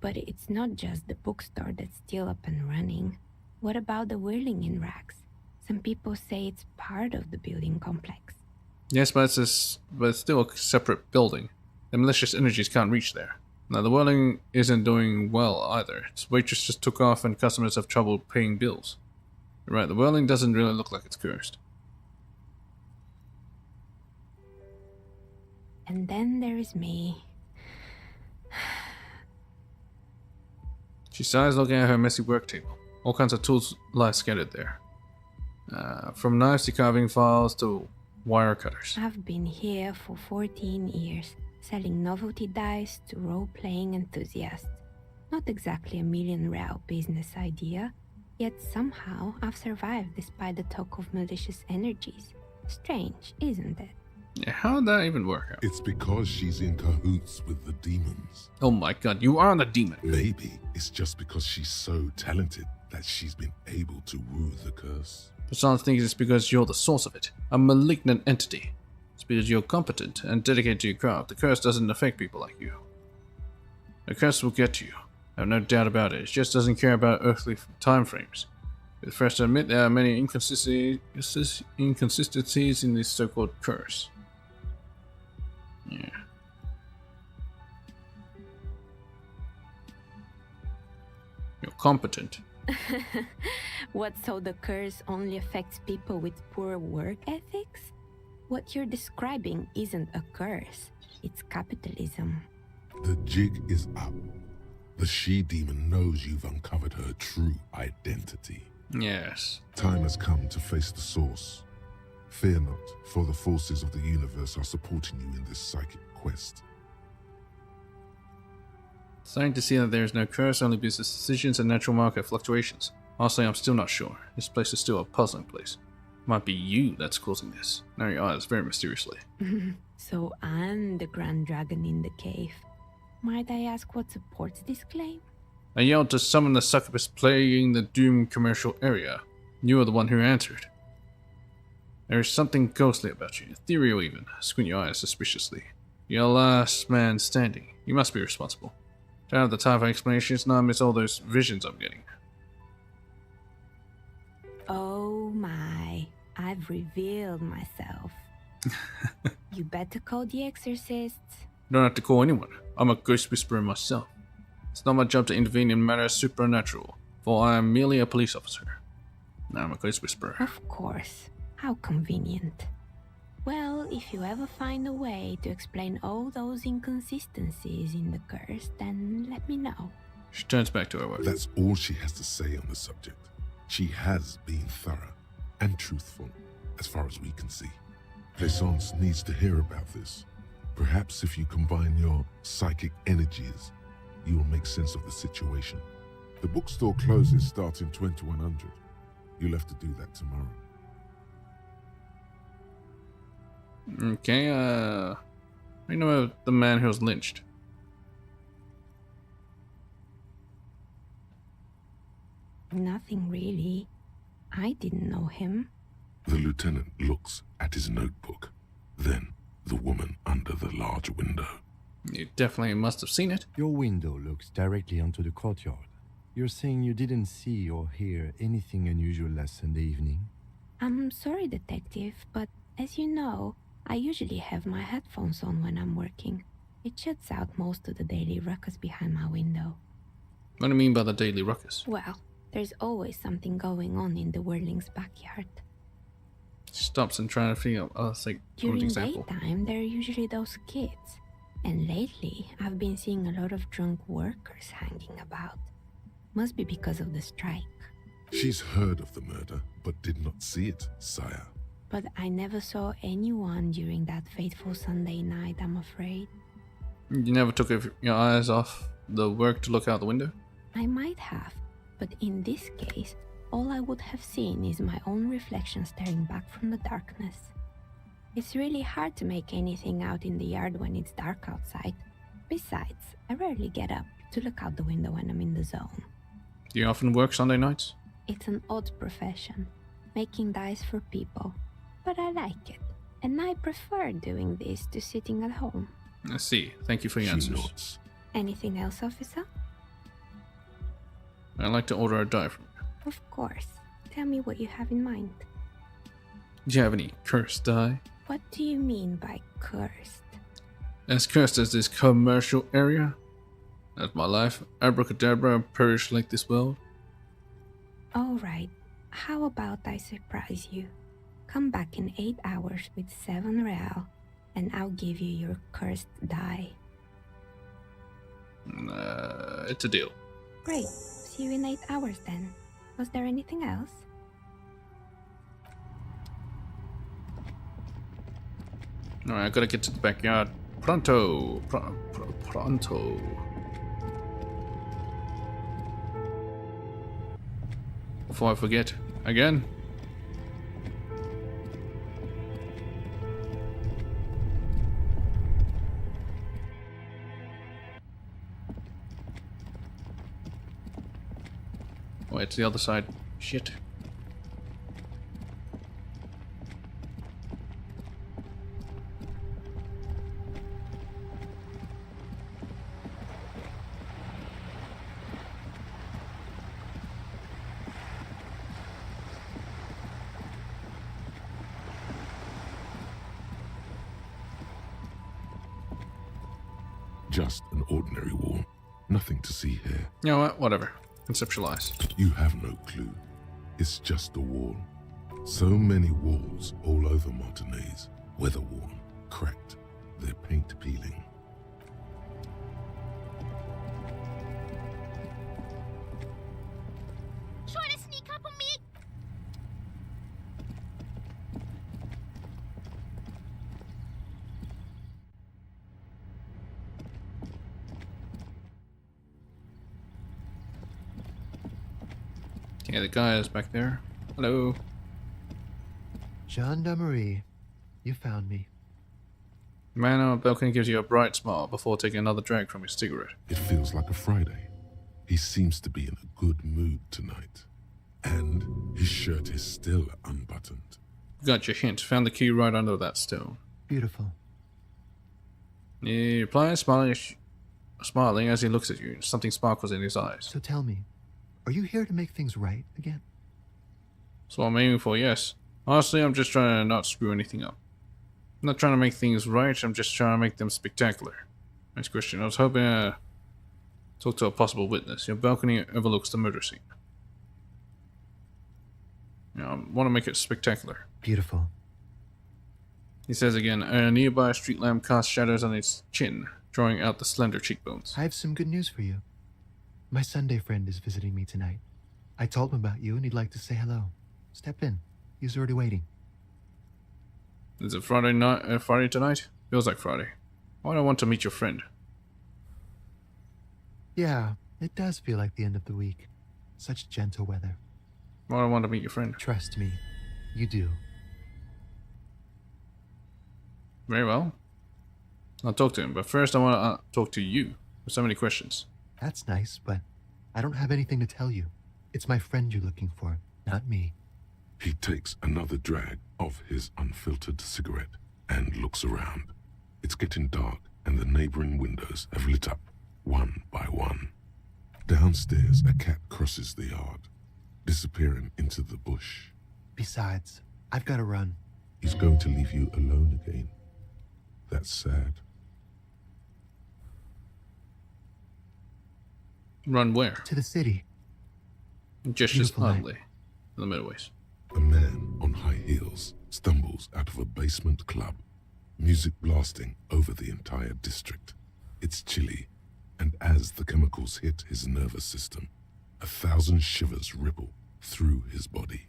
But it's not just the bookstore that's still up and running. What about the whirling in rags? Some people say it's part of the building complex. Yes, but it's still a separate building. The malicious energies can't reach there. Now, the whirling isn't doing well either. Its waitress just took off and customers have trouble paying bills. You're right, the whirling doesn't really look like it's cursed. And then there is me. She sighs, looking at her messy work table. All kinds of tools lie scattered there. From knives to carving files to wire cutters. I've been here for 14 years, selling novelty dice to role-playing enthusiasts. Not exactly a million-real business idea, yet somehow I've survived despite the talk of malicious energies. Strange, isn't it? Yeah, how did that even work out? It's because she's in cahoots with the demons. Oh my god, you are the demon. Maybe it's just because she's so talented that she's been able to woo the curse. But some thinks it's because you're the source of it, a malignant entity. It's because you're competent and dedicated to your craft. The curse doesn't affect people like you. The curse will get to you. I have no doubt about it. It just doesn't care about earthly time frames. It's first to admit there are many inconsistencies in this so-called curse. Yeah. You're competent. What, so the curse only affects people with poor work ethics? What you're describing isn't a curse, it's capitalism. The jig is up. The she-demon knows you've uncovered her true identity. Yes. Time has come to face the source. Fear not, for the forces of the universe are supporting you in this psychic quest. Starting to see that there is no curse, only business decisions and natural market fluctuations. Honestly, I'm still not sure. This place is still a puzzling place. Might be you that's causing this. Now your eyes very mysteriously. So I'm the grand dragon in the cave. Might I ask what supports this claim? I yelled to summon the succubus playing the Doom commercial area. You were the one who answered. There is something ghostly about you, ethereal even. Squint your eyes suspiciously. You're the last man standing. You must be responsible. Don't have the time for explanations, now I miss all those visions I'm getting. Oh my, I've revealed myself. You better call the exorcists. Don't have to call anyone. I'm a ghost whisperer myself. It's not my job to intervene in matters supernatural, for I am merely a police officer. Now I'm a ghost whisperer. Of course. How convenient. Well, if you ever find a way to explain all those inconsistencies in the curse, then let me know. She turns back to her work. That's all she has to say on the subject. She has been thorough and truthful, as far as we can see. Plaisance needs to hear about this. Perhaps if you combine your psychic energies, you will make sense of the situation. The bookstore closes starting 2100. You'll have to do that tomorrow. Okay, I know the man who was lynched. Nothing really. I didn't know him. The lieutenant looks at his notebook, then the woman under the large window. You definitely must have seen it. Your window looks directly onto the courtyard. You're saying you didn't see or hear anything unusual last Sunday evening? I'm sorry, detective, but as you know, I usually have my headphones on when I'm working. It shuts out most of the daily ruckus behind my window. What do you mean by the daily ruckus? Well, there's always something going on in the Whirling's backyard. She stops and tries to figure out, good During example. daytime, there are usually those kids. And lately, I've been seeing a lot of drunk workers hanging about. Must be because of the strike. She's heard of the murder, but did not see it, sire. But I never saw anyone during that fateful Sunday night, I'm afraid. You never took your eyes off the work to look out the window? I might have, but in this case, all I would have seen is my own reflection staring back from the darkness. It's really hard to make anything out in the yard when it's dark outside. Besides, I rarely get up to look out the window when I'm in the zone. Do you often work Sunday nights? It's an odd profession, making dice for people. But I like it, and I prefer doing this to sitting at home. I see. Thank you for your answers. Nods. Anything else, officer? I'd like to order a die from you. Of course. Tell me what you have in mind. Do you have any cursed dye? What do you mean by cursed? As cursed as this commercial area? As my life, abracadabra, perish like this world? Alright, how about I surprise you? Come back in 8 hours with 7 real, and I'll give you your cursed dye. It's a deal. Great, see you in 8 hours then. Was there anything else? Alright, I gotta get to the backyard. Pronto! Pronto. Before I forget. Again. Wait, it's the other side. Shit. Just an ordinary wall. Nothing to see here. You know what? Whatever. Conceptualize. You have no clue. It's just a wall. So many walls all over Martinez. Weather-worn, cracked, their paint peeling. Trying to sneak up on me? Yeah, the guy is back there. Hello. Gendarmerie, you found me. The man on the balcony gives you a bright smile before taking another drag from his cigarette. It feels like a Friday. He seems to be in a good mood tonight. And his shirt is still unbuttoned. Got your hint. Found the key right under that stone. Beautiful. He replies, smiling as he looks at you. Something sparkles in his eyes. So tell me, are you here to make things right again? That's what I'm aiming for, yes. Honestly, I'm just trying to not screw anything up. I'm not trying to make things right, I'm just trying to make them spectacular. Next question. I was hoping to talk to a possible witness. Your balcony overlooks the murder scene. I want to make it spectacular. Beautiful. He says again, a nearby street lamp casts shadows on his chin, drawing out the slender cheekbones. I have some good news for you. My Sunday friend is visiting me tonight. I told him about you and he'd like to say hello. Step in. He's already waiting. Is it Friday night? Friday tonight? Feels like Friday. Why do I want to meet your friend? Yeah, it does feel like the end of the week. Such gentle weather. Why do I want to meet your friend? Trust me, you do. Very well. I'll talk to him, but first I want to talk to you. There's so many questions. That's nice, but I don't have anything to tell you. It's my friend you're looking for, not me. He takes another drag of his unfiltered cigarette and looks around. It's getting dark and the neighboring windows have lit up, one by one. Downstairs, a cat crosses the yard, disappearing into the bush. Besides, I've got to run. He's going to leave you alone again. That's sad. Run where? To the city. Gestures oddly. In the midways. A man on high heels stumbles out of a basement club, music blasting over the entire district. It's chilly, and as the chemicals hit his nervous system, 1,000 shivers ripple through his body.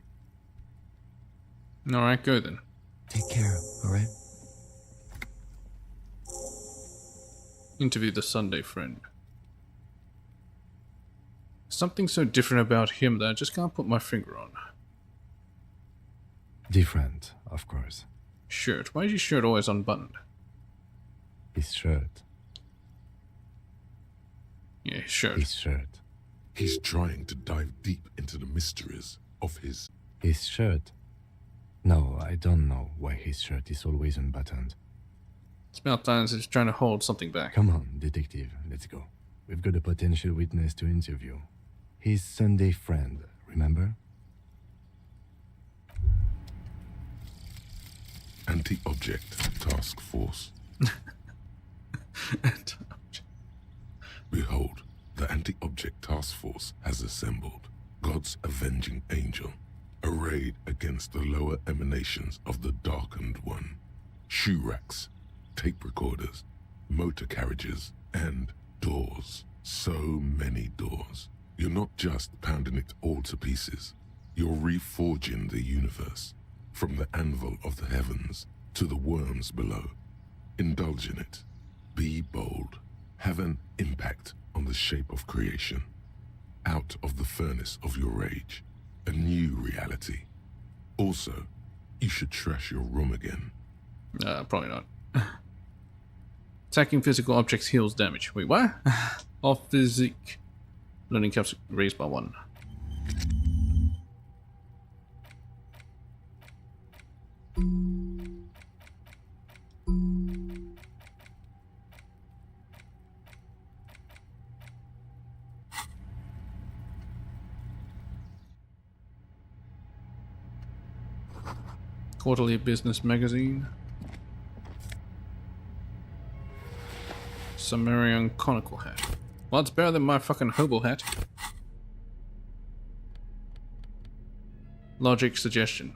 Alright, go then. Take care, alright? Interview the Sunday friend. Something so different about him that I just can't put my finger on. Different, of course. Shirt. Why is his shirt always unbuttoned? His shirt. Yeah, his shirt. His shirt. He's trying to dive deep into the mysteries of his... His shirt? No, I don't know why his shirt is always unbuttoned. It's about time he's trying to hold something back. Come on, detective, let's go. We've got a potential witness to interview. His Sunday friend, remember? Anti-Object Task Force. Behold, the Anti-Object Task Force has assembled. God's avenging angel, arrayed against the lower emanations of the Darkened One. Shoe racks, tape recorders, motor carriages, and doors. So many doors. You're not just pounding it all to pieces. You're reforging the universe, from the anvil of the heavens to the worms below. Indulge in it. Be bold. Have an impact on the shape of creation. Out of the furnace of your rage. A new reality. Also, you should trash your room again. Probably not. Attacking physical objects heals damage. Wait, what? All physique. Learning caps raised by 1. Quarterly business magazine. Sumerian conical hat. Well, it's better than my fucking hobo hat. Logic suggestion.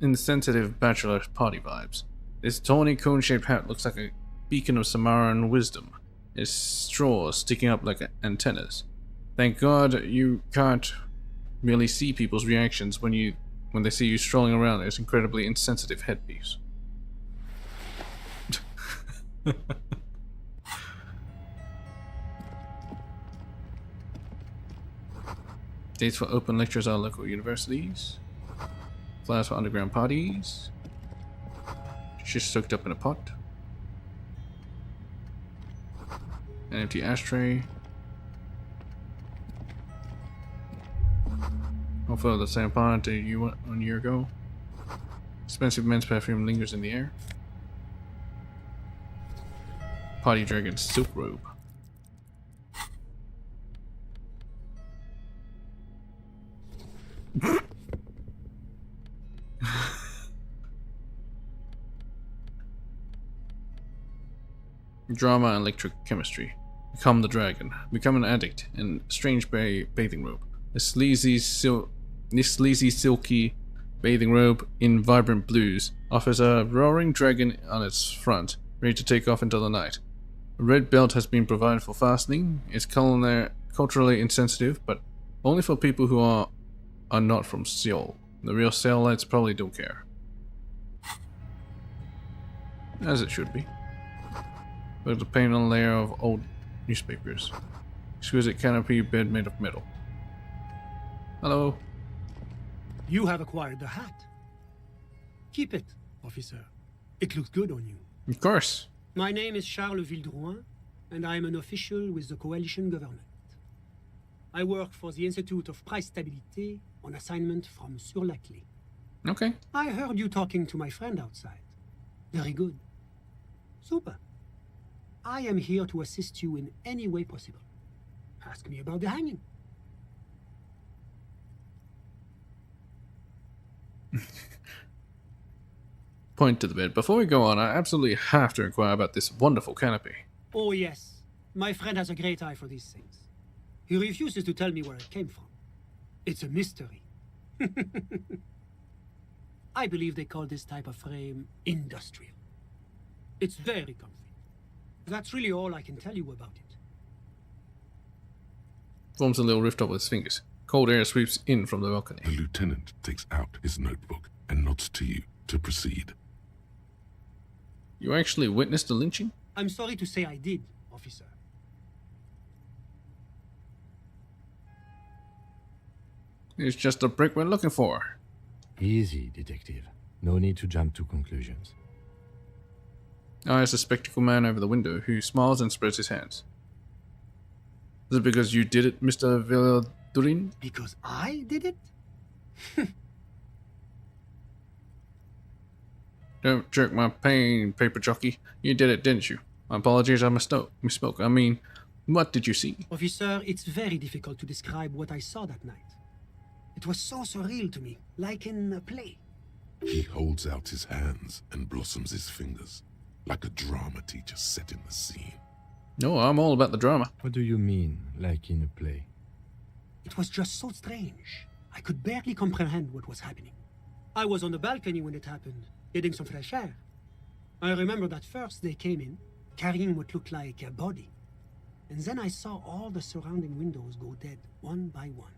Insensitive bachelor party vibes. This tawny cone-shaped hat looks like a beacon of Sumerian wisdom. Its straws sticking up like antennas. Thank God you can't really see people's reactions when they see you strolling around this incredibly insensitive headpiece. Dates for open lectures at local universities. Class for underground parties. Just soaked up in a pot. An empty ashtray. I'll follow the same pot that you went 1 year ago. Expensive men's perfume lingers in the air. Party dragon's silk robe. Drama and electric chemistry. Become the dragon. Become an addict in strange bathing robe. This sleazy silky bathing robe in vibrant blues offers a roaring dragon on its front, ready to take off into the night. A red belt has been provided for fastening. It's culturally insensitive, but only for people who are not from Seoul. The real Seoulites probably don't care. As it should be. With a painted layer of old newspapers. Exquisite canopy bed made of metal. Hello. You have acquired the hat. Keep it, officer. It looks good on you. Of course. My name is Charles Vildrouin, and I am an official with the coalition government. I work for the Institute of Price Stabilité on assignment from Sur-la-Clé. Okay. I heard you talking to my friend outside. Very good. Super. I am here to assist you in any way possible. Ask me about the hanging. Point to the bed. Before we go on, I absolutely have to inquire about this wonderful canopy. Oh yes, my friend has a great eye for these things. He refuses to tell me where it came from. It's a mystery. I believe they call this type of frame industrial. It's very comfy. That's really all I can tell you about it. Forms a little rift up with his fingers. Cold air sweeps in from the balcony. The lieutenant takes out his notebook and nods to you to proceed. You actually witnessed the lynching? I'm sorry to say I did, officer. It's just the brick we're looking for. Easy, detective. No need to jump to conclusions. Eyes a spectacled man over the window who smiles and spreads his hands. Is it because you did it, Mr. Villaudurin? Because I did it? Don't jerk my pain, paper jockey. You did it, didn't you? My apologies, I misspoke. I mean, what did you see? Officer, it's very difficult to describe what I saw that night. It was so surreal to me, like in a play. He holds out his hands and blossoms his fingers, like a drama teacher setting the scene. No, I'm all about the drama. What do you mean, like in a play? It was just so strange. I could barely comprehend what was happening. I was on the balcony when it happened, getting some fresh air. I remember that first they came in, carrying what looked like a body. And then I saw all the surrounding windows go dead, one by one.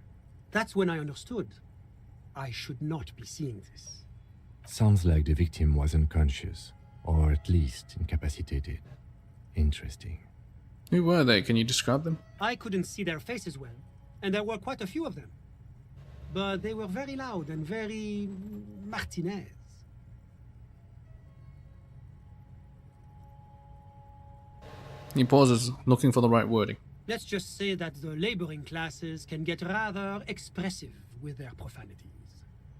That's when I understood. I should not be seeing this. Sounds like the victim was unconscious, or at least incapacitated. Interesting. Who were they? Can you describe them? I couldn't see their faces well, and there were quite a few of them. But they were very loud and very Martinez. He pauses, looking for the right wording. Let's just say that the laboring classes can get rather expressive with their profanities.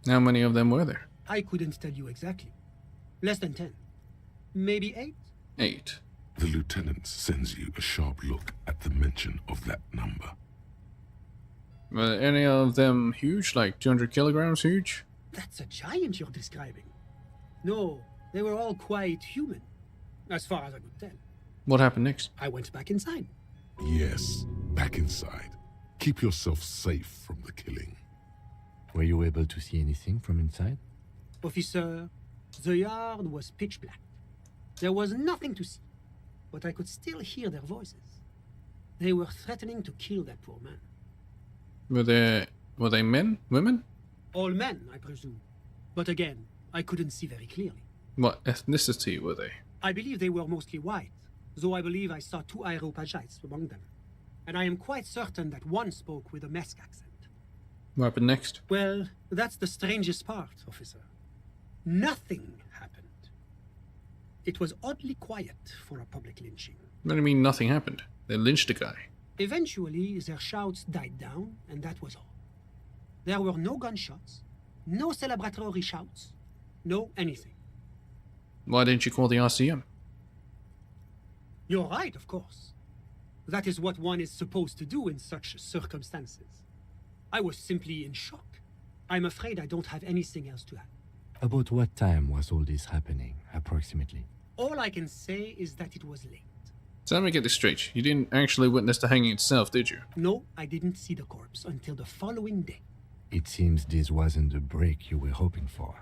How many of them were there? I couldn't tell you exactly. Less than 10. Maybe 8? 8. The lieutenant sends you a sharp look at the mention of that number. Were any of them huge? Like 200 kilograms huge? That's a giant you're describing. No, they were all quite human, as far as I could tell. What happened next? I went back inside. Yes, back inside. Keep yourself safe from the killing. Were you able to see anything from inside? Officer, the yard was pitch black. There was nothing to see, but I could still hear their voices. They were threatening to kill that poor man. Were they men? Women? All men, I presume. But again, I couldn't see very clearly. What ethnicity were they? I believe they were mostly white, though I believe I saw 2 Areopagites among them. And I am quite certain that one spoke with a Mesk accent. What happened next? Well, that's the strangest part, officer. Nothing happened. It was oddly quiet for a public lynching. What do you mean nothing happened? They lynched a guy. Eventually, their shouts died down, and that was all. There were no gunshots, no celebratory shouts, no anything. Why didn't you call the RCM? You're right, of course. That is what one is supposed to do in such circumstances. I was simply in shock. I'm afraid I don't have anything else to add. About what time was all this happening, approximately? All I can say is that it was late. So let me get this straight. You didn't actually witness the hanging itself, did you? No, I didn't see the corpse until the following day. It seems this wasn't the break you were hoping for.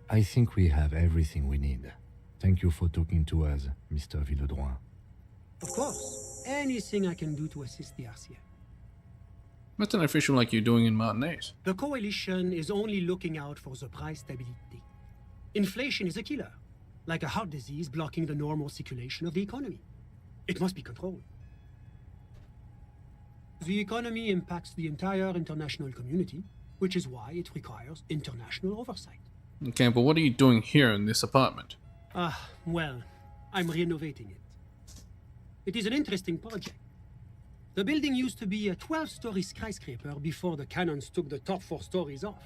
I think we have everything we need. Thank you for talking to us, Mr. Villedroit. Of course. Anything I can do to assist the RCM. What's an official like you doing in Martinez? The Coalition is only looking out for the price stability. Inflation is a killer, like a heart disease blocking the normal circulation of the economy. It must be controlled. The economy impacts the entire international community, which is why it requires international oversight. Okay, but what are you doing here in this apartment? Well, I'm renovating it. It is an interesting project. The building used to be a 12-story skyscraper before the cannons took the top 4 stories off.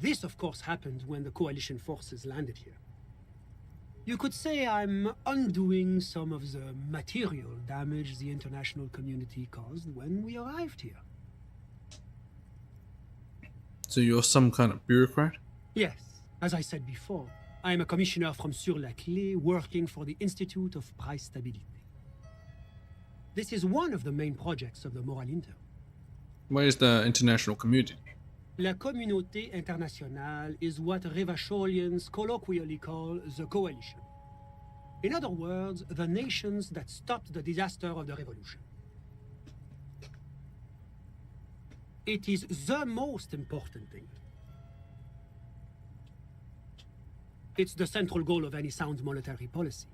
This, of course, happened when the Coalition forces landed here. You could say I'm undoing some of the material damage the international community caused when we arrived here. So you're some kind of bureaucrat? Yes, as I said before, I am a commissioner from Sur-la-Clé working for the Institute of Price Stability. This is one of the main projects of the Moral Inter. Where is the international community? La Communauté Internationale is what Revacholians colloquially call the Coalition. In other words, the nations that stopped the disaster of the Revolution. It is the most important thing. It's the central goal of any sound monetary policy.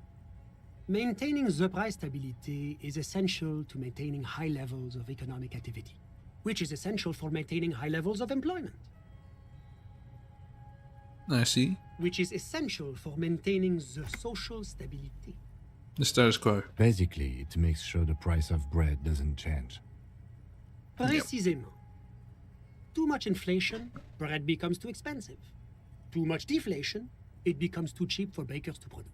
Maintaining the price stability is essential to maintaining high levels of economic activity, which is essential for maintaining high levels of employment. I see. Which is essential for maintaining the social stability. The status quo. Basically, it makes sure the price of bread doesn't change. Précisément. Too much inflation, bread becomes too expensive. Too much deflation, it becomes too cheap for bakers to produce.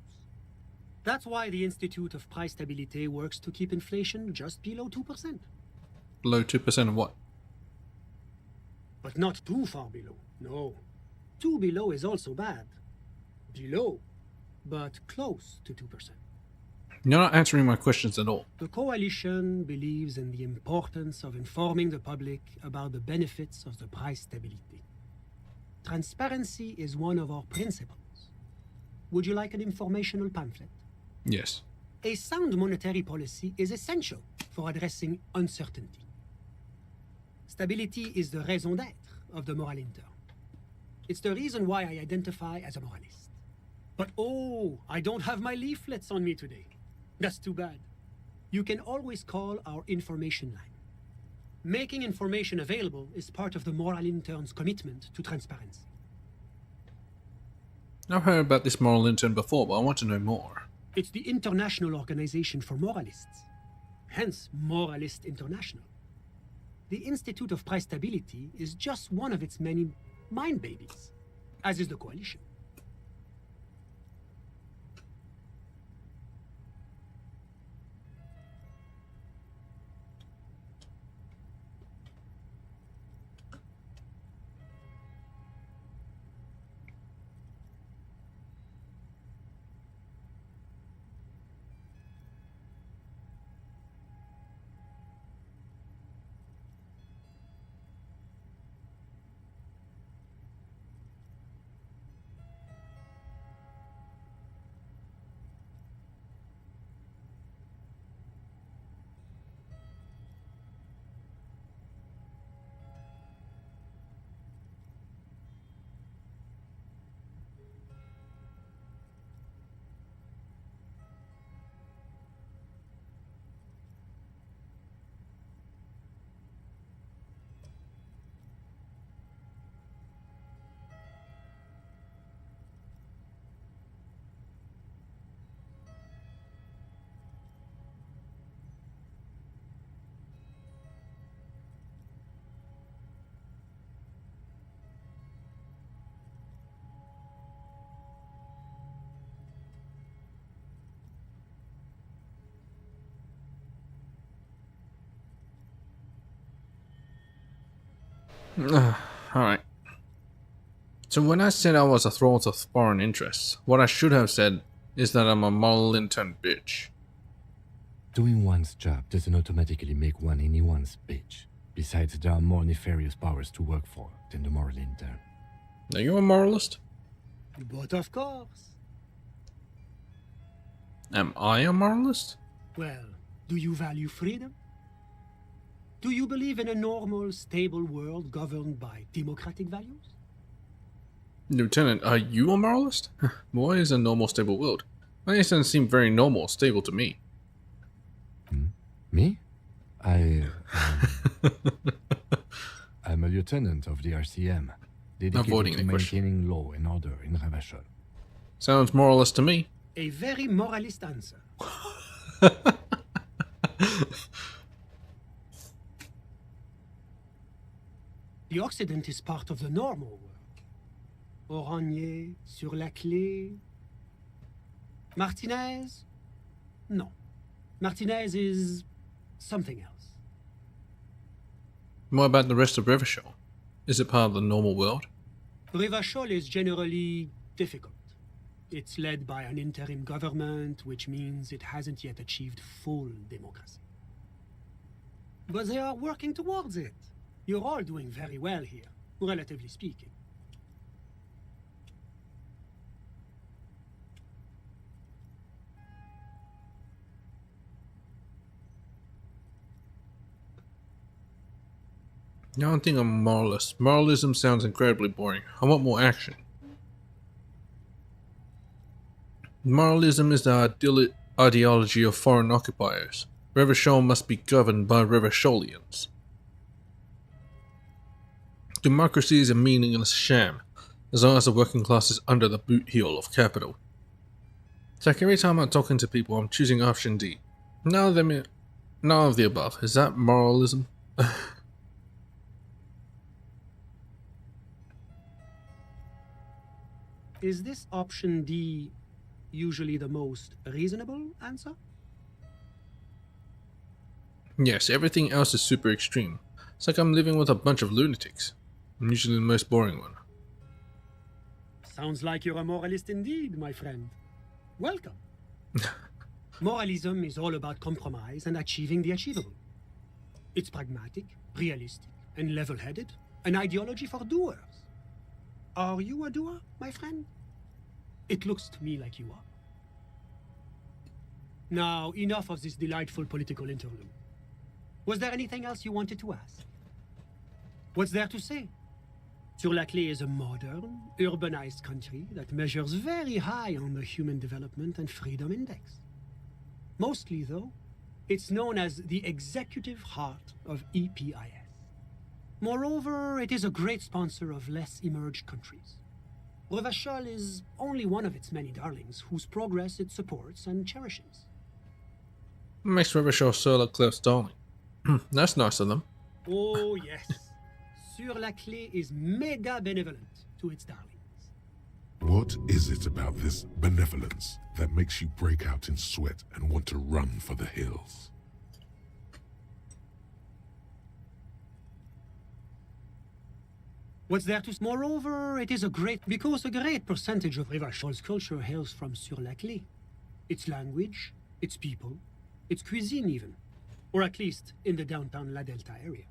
That's why the Institute of Price Stability works to keep inflation just below 2%. Below 2% of what? But not too far below, no. 2 below is also bad. Below, but close to 2%. You're not answering my questions at all. The Coalition believes in the importance of informing the public about the benefits of the price stability. Transparency is one of our principles. Would you like an informational pamphlet? Yes. A sound monetary policy is essential for addressing uncertainty. Stability is the raison d'être of the moral intern. It's the reason why I identify as a moralist. But oh, I don't have my leaflets on me today. That's too bad. You can always call our information line. Making information available is part of the moral intern's commitment to transparency. I've heard about this moral intern before, but I want to know more. It's the International Organization for Moralists, hence Moralist International. The Institute of Price Stability is just one of its many mind babies, as is the Coalition. Alright. So when I said I was a thrall of foreign interests, what I should have said is that I'm a moral intern bitch. Doing one's job doesn't automatically make one anyone's bitch. Besides, there are more nefarious powers to work for than the moral intern. Are you a moralist? But of course. Am I a moralist? Well, do you value freedom? Do you believe in a normal, stable world governed by democratic values? Lieutenant, are you a moralist? What is a normal, stable world? That doesn't seem very normal, stable to me. Me? I'm a lieutenant of the RCM, dedicated to maintaining law and order in Ravachol. Sounds moralist to me. A very moralist answer. The Occident is part of the normal world. Oranje, sur la clé. Martinez? No. Martinez is something else. What about the rest of Revachol? Is it part of the normal world? Revachol is generally difficult. It's led by an interim government, which means it hasn't yet achieved full democracy. But they are working towards it. You're all doing very well here, relatively speaking. I don't think I'm a moralist. Moralism sounds incredibly boring. I want more action. Moralism is the ideology of foreign occupiers. Revachol must be governed by Revacholians. Democracy is a meaningless sham, as long as the working class is under the boot heel of capital. It's like every time I'm talking to people, I'm choosing option D. None of the above. Is that moralism? Is this option D usually the most reasonable answer? Yes, everything else is super extreme. It's like I'm living with a bunch of lunatics. I'm usually the most boring one. Sounds like you're a moralist indeed, my friend. Welcome. Moralism is all about compromise and achieving the achievable. It's pragmatic, realistic, and level-headed, an ideology for doers. Are you a doer, my friend? It looks to me like you are. Now, enough of this delightful political interlude. Was there anything else you wanted to ask? What's there to say? Sur-la-Clé is a modern, urbanized country that measures very high on the Human Development and Freedom Index. Mostly, though, it's known as the executive heart of EPIS. Moreover, it is a great sponsor of less emerged countries. Revachol is only one of its many darlings whose progress it supports and cherishes. Makes Revachol Sur-la-Clé's darling. That's nice of them. Oh, yes. Sur-la-Clé is mega benevolent to its darlings. What is it about this benevolence that makes you break out in sweat and want to run for the hills? What's there to... Moreover, it is because a great percentage of Revachol's culture hails from Sur-la-Clé. Its language, its people, its cuisine even. Or at least in the downtown La Delta area.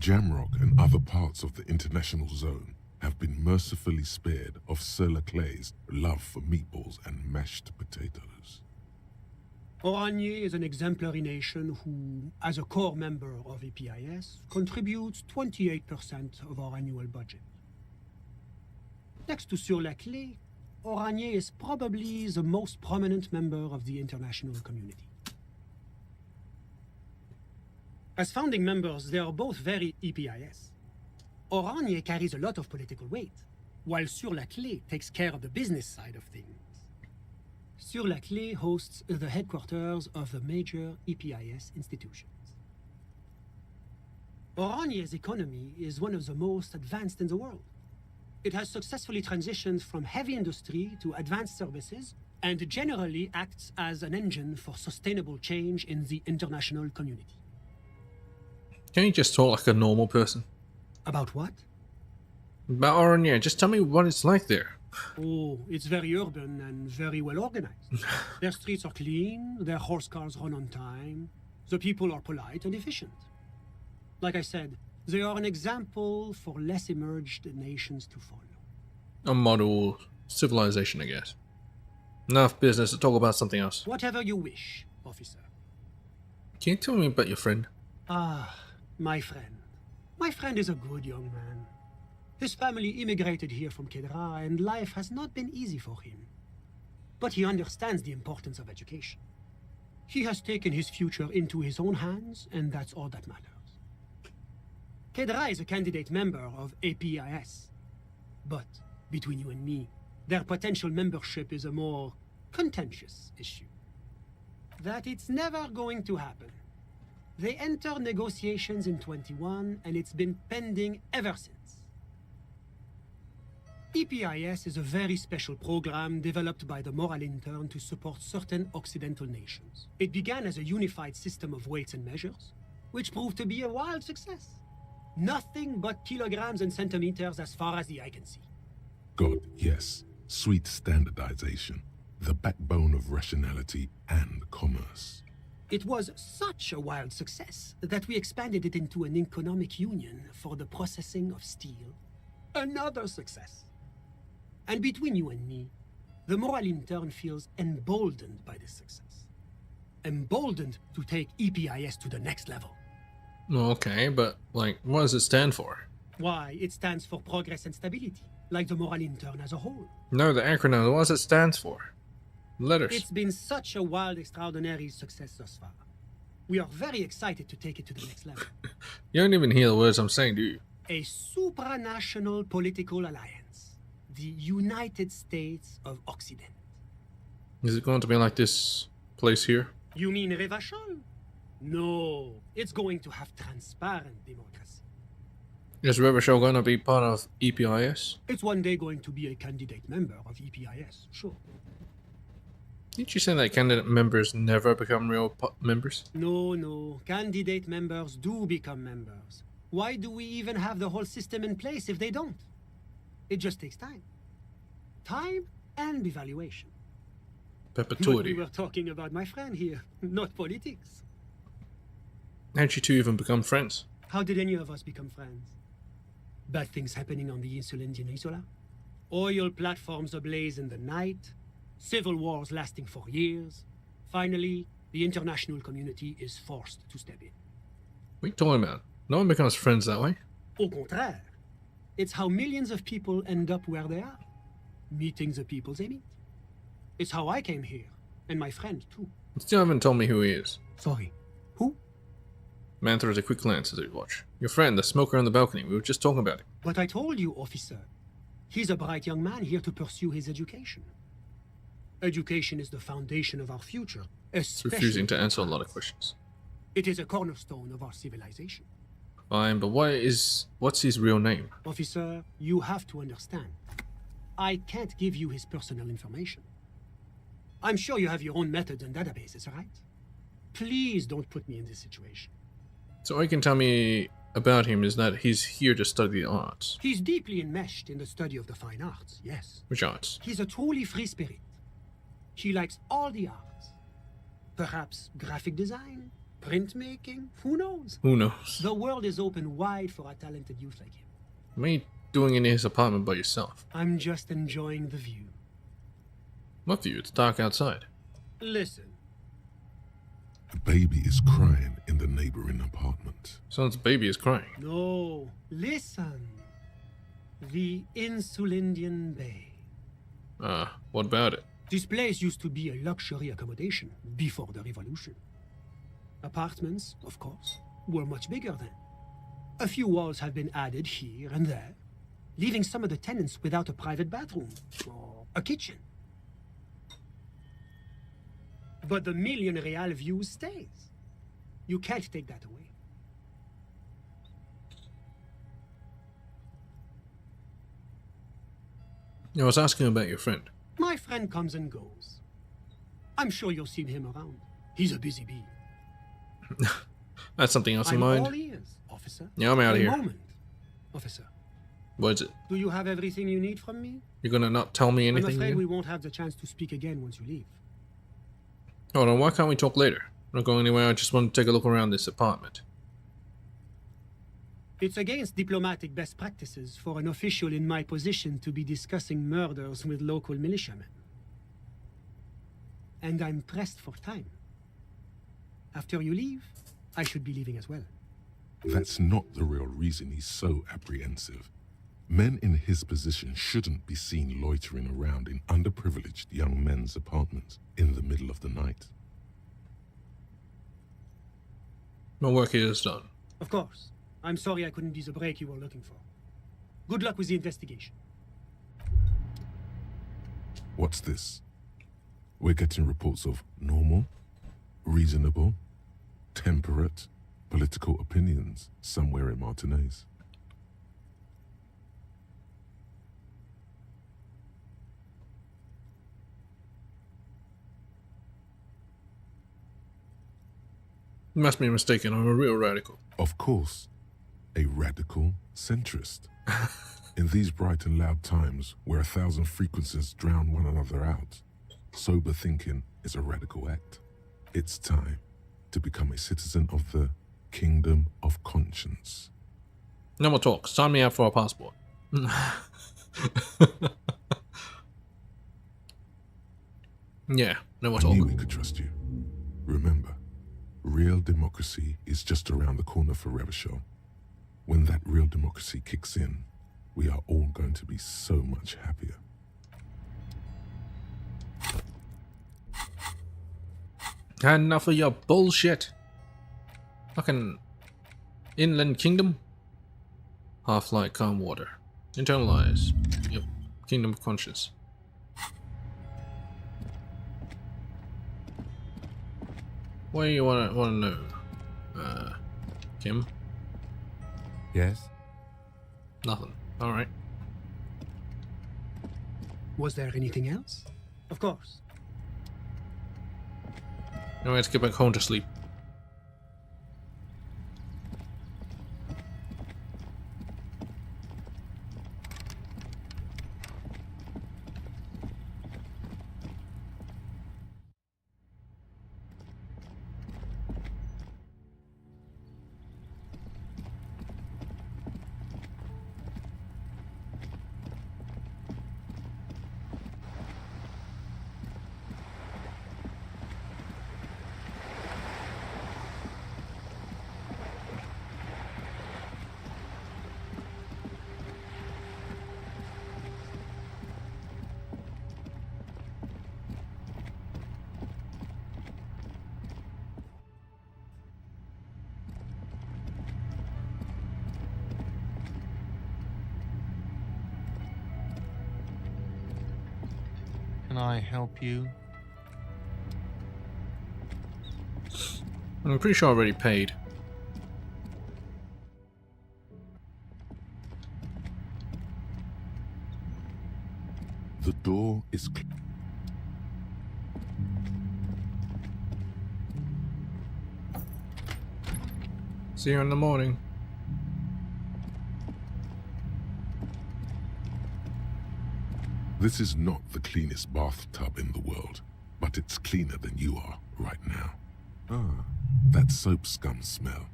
Jamrock and other parts of the international zone have been mercifully spared of Sur-la-Clé's love for meatballs and mashed potatoes. Oranje is an exemplary nation who, as a core member of EPIS, contributes 28% of our annual budget. Next to Sur-la-Clé, Oranje is probably the most prominent member of the international community. As founding members, they are both very EPIS. Oranje carries a lot of political weight, while Sur-la-Clé takes care of the business side of things. Sur-la-Clé hosts the headquarters of the major EPIS institutions. Oranje's economy is one of the most advanced in the world. It has successfully transitioned from heavy industry to advanced services and generally acts as an engine for sustainable change in the international community. Can you just talk like a normal person? About what? About Oranje. Just tell me what it's like there. Oh, it's very urban and very well organized. Their streets are clean, their horse cars run on time, the people are polite and efficient. Like I said, they are an example for less emerged nations to follow. A model civilization, I guess. Enough business to talk about something else. Whatever you wish, officer. Can you tell me about your friend? Ah, my friend. My friend is a good young man. His family immigrated here from Kedra, and life has not been easy for him. But he understands the importance of education. He has taken his future into his own hands, and that's all that matters. Kedra is a candidate member of APIS. But, between you and me, their potential membership is a more contentious issue. That it's never going to happen. They entered negotiations in 21, and it's been pending ever since. EPIS is a very special program developed by the Moral Intern to support certain Occidental nations. It began as a unified system of weights and measures, which proved to be a wild success. Nothing but kilograms and centimeters as far as the eye can see. God, yes. Sweet standardization. The backbone of rationality and commerce. It was such a wild success that we expanded it into an economic union for the processing of steel. Another success. And between you and me, the Moral Intern feels emboldened by this success. Emboldened to take EPIS to the next level. Okay, but, like, what does it stand for? Why, it stands for progress and stability, like the Moral Intern as a whole. No, the acronym, what does it stand for? Letters. It's been such a wild, extraordinary success thus far. We are very excited to take it to the next level. You don't even hear the words I'm saying, do you? A supranational political alliance. The United States of Occident. Is it going to be like this place here? You mean Revachol? No, it's going to have transparent democracy. Is Revachol going to be part of EPIS? It's one day going to be a candidate member of EPIS, sure. Didn't you say that candidate members never become real members? No. Candidate members do become members. Why do we even have the whole system in place if they don't? It just takes time. time and evaluation. But we Perpetuity. were talking about my friend here, not politics. How'd you two even become friends? How did any of us become friends? Bad things happening on the Insulindian Peninsula? Oil platforms ablaze in the night? Civil wars lasting for years? Finally, the international community is forced to step in. What are you talking about? No one becomes friends that way. Au contraire, it's how millions of people end up where they are, meeting the people they meet. It's how I came here, and my friend too. You still haven't told me who he is. Sorry, who? Man throws a quick glance as we watch. Your friend, the smoker on the balcony. We were just talking about him. But I told you, officer. He's a bright young man here to pursue his education. Education is the foundation of our future, It's refusing to answer a lot of questions. It is a cornerstone of our civilization. Fine, but what's his real name? Officer, you have to understand. I can't give you his personal information. I'm sure you have your own methods and databases, right? Please don't put me in this situation. So all you can tell me about him is that he's here to study the arts. He's deeply enmeshed in the study of the fine arts, yes. Which arts? He's a truly free spirit. He likes all the arts. Perhaps graphic design, printmaking, who knows? Who knows? The world is open wide for a talented youth like him. What are you doing in his apartment by yourself? I'm just enjoying the view. What view? It's dark outside. Listen. A baby is crying in the neighboring apartment. Someone's baby is crying. No, listen. The Insulindian Bay. What about it? This place used to be a luxury accommodation before the revolution. Apartments, of course, were much bigger then. A few walls have been added here and there, leaving some of the tenants without a private bathroom or a kitchen. But the million real view stays. You can't take that away. I was asking about your friend. My friend comes and goes. I'm sure you'll see him around. He's a busy bee. That's something else in I'm mind. all ears, officer. Yeah, I'm out of A here. moment, officer. What is it? Do you have everything you need from me? You're gonna not tell me anything? I'm afraid new? we won't have the chance to speak again once you leave. Hold on, why can't we talk later? I'm not going anywhere, I just want to take a look around this apartment. It's against diplomatic best practices for an official in my position to be discussing murders with local militiamen. And I'm pressed for time. After you leave, I should be leaving as well. That's not the real reason he's so apprehensive. Men in his position shouldn't be seen loitering around in underprivileged young men's apartments in the middle of the night. My work here is done. Of course. I'm sorry I couldn't be the break you were looking for. Good luck with the investigation. What's this? We're getting reports of normal, reasonable, temperate, political opinions somewhere in Martinez. You must be mistaken, I'm a real radical. Of course, a radical centrist. In these bright and loud times where 1,000 frequencies drown one another out, sober thinking is a radical act. It's time to become a citizen of the kingdom of conscience. No more talk. Sign me up for a passport. Yeah, no more I talk. knew we could trust you. Remember, real democracy is just around the corner for Revachol. When that real democracy kicks in, we are all going to be so much happier. Had enough of your bullshit. Fucking Inland Kingdom. Half-light, calm water. Internalize. Yep. Kingdom of Conscience. What do you wanna know? Kim? Yes? Nothing. Alright. Was there anything else? Of course. Now let's get back home to sleep. Can I help you? I'm pretty sure I already paid. The door is See you in the morning. This is not the cleanest bathtub in the world, but it's cleaner than you are right now. Ah, that soap scum smell.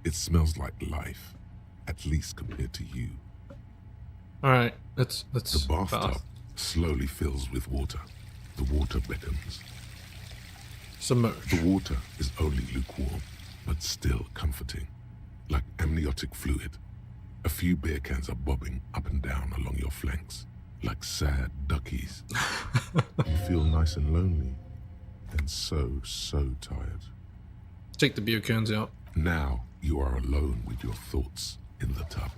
It smells like life, at least compared to you. Alright, let's The bathtub slowly fills with water. The water beckons. Submerge. The water is only lukewarm, but still comforting, like amniotic fluid. A few beer cans are bobbing up and down along your flanks, like sad duckies. You feel nice and lonely, and so tired. Take the beer cans out. Now you are alone with your thoughts in the tub.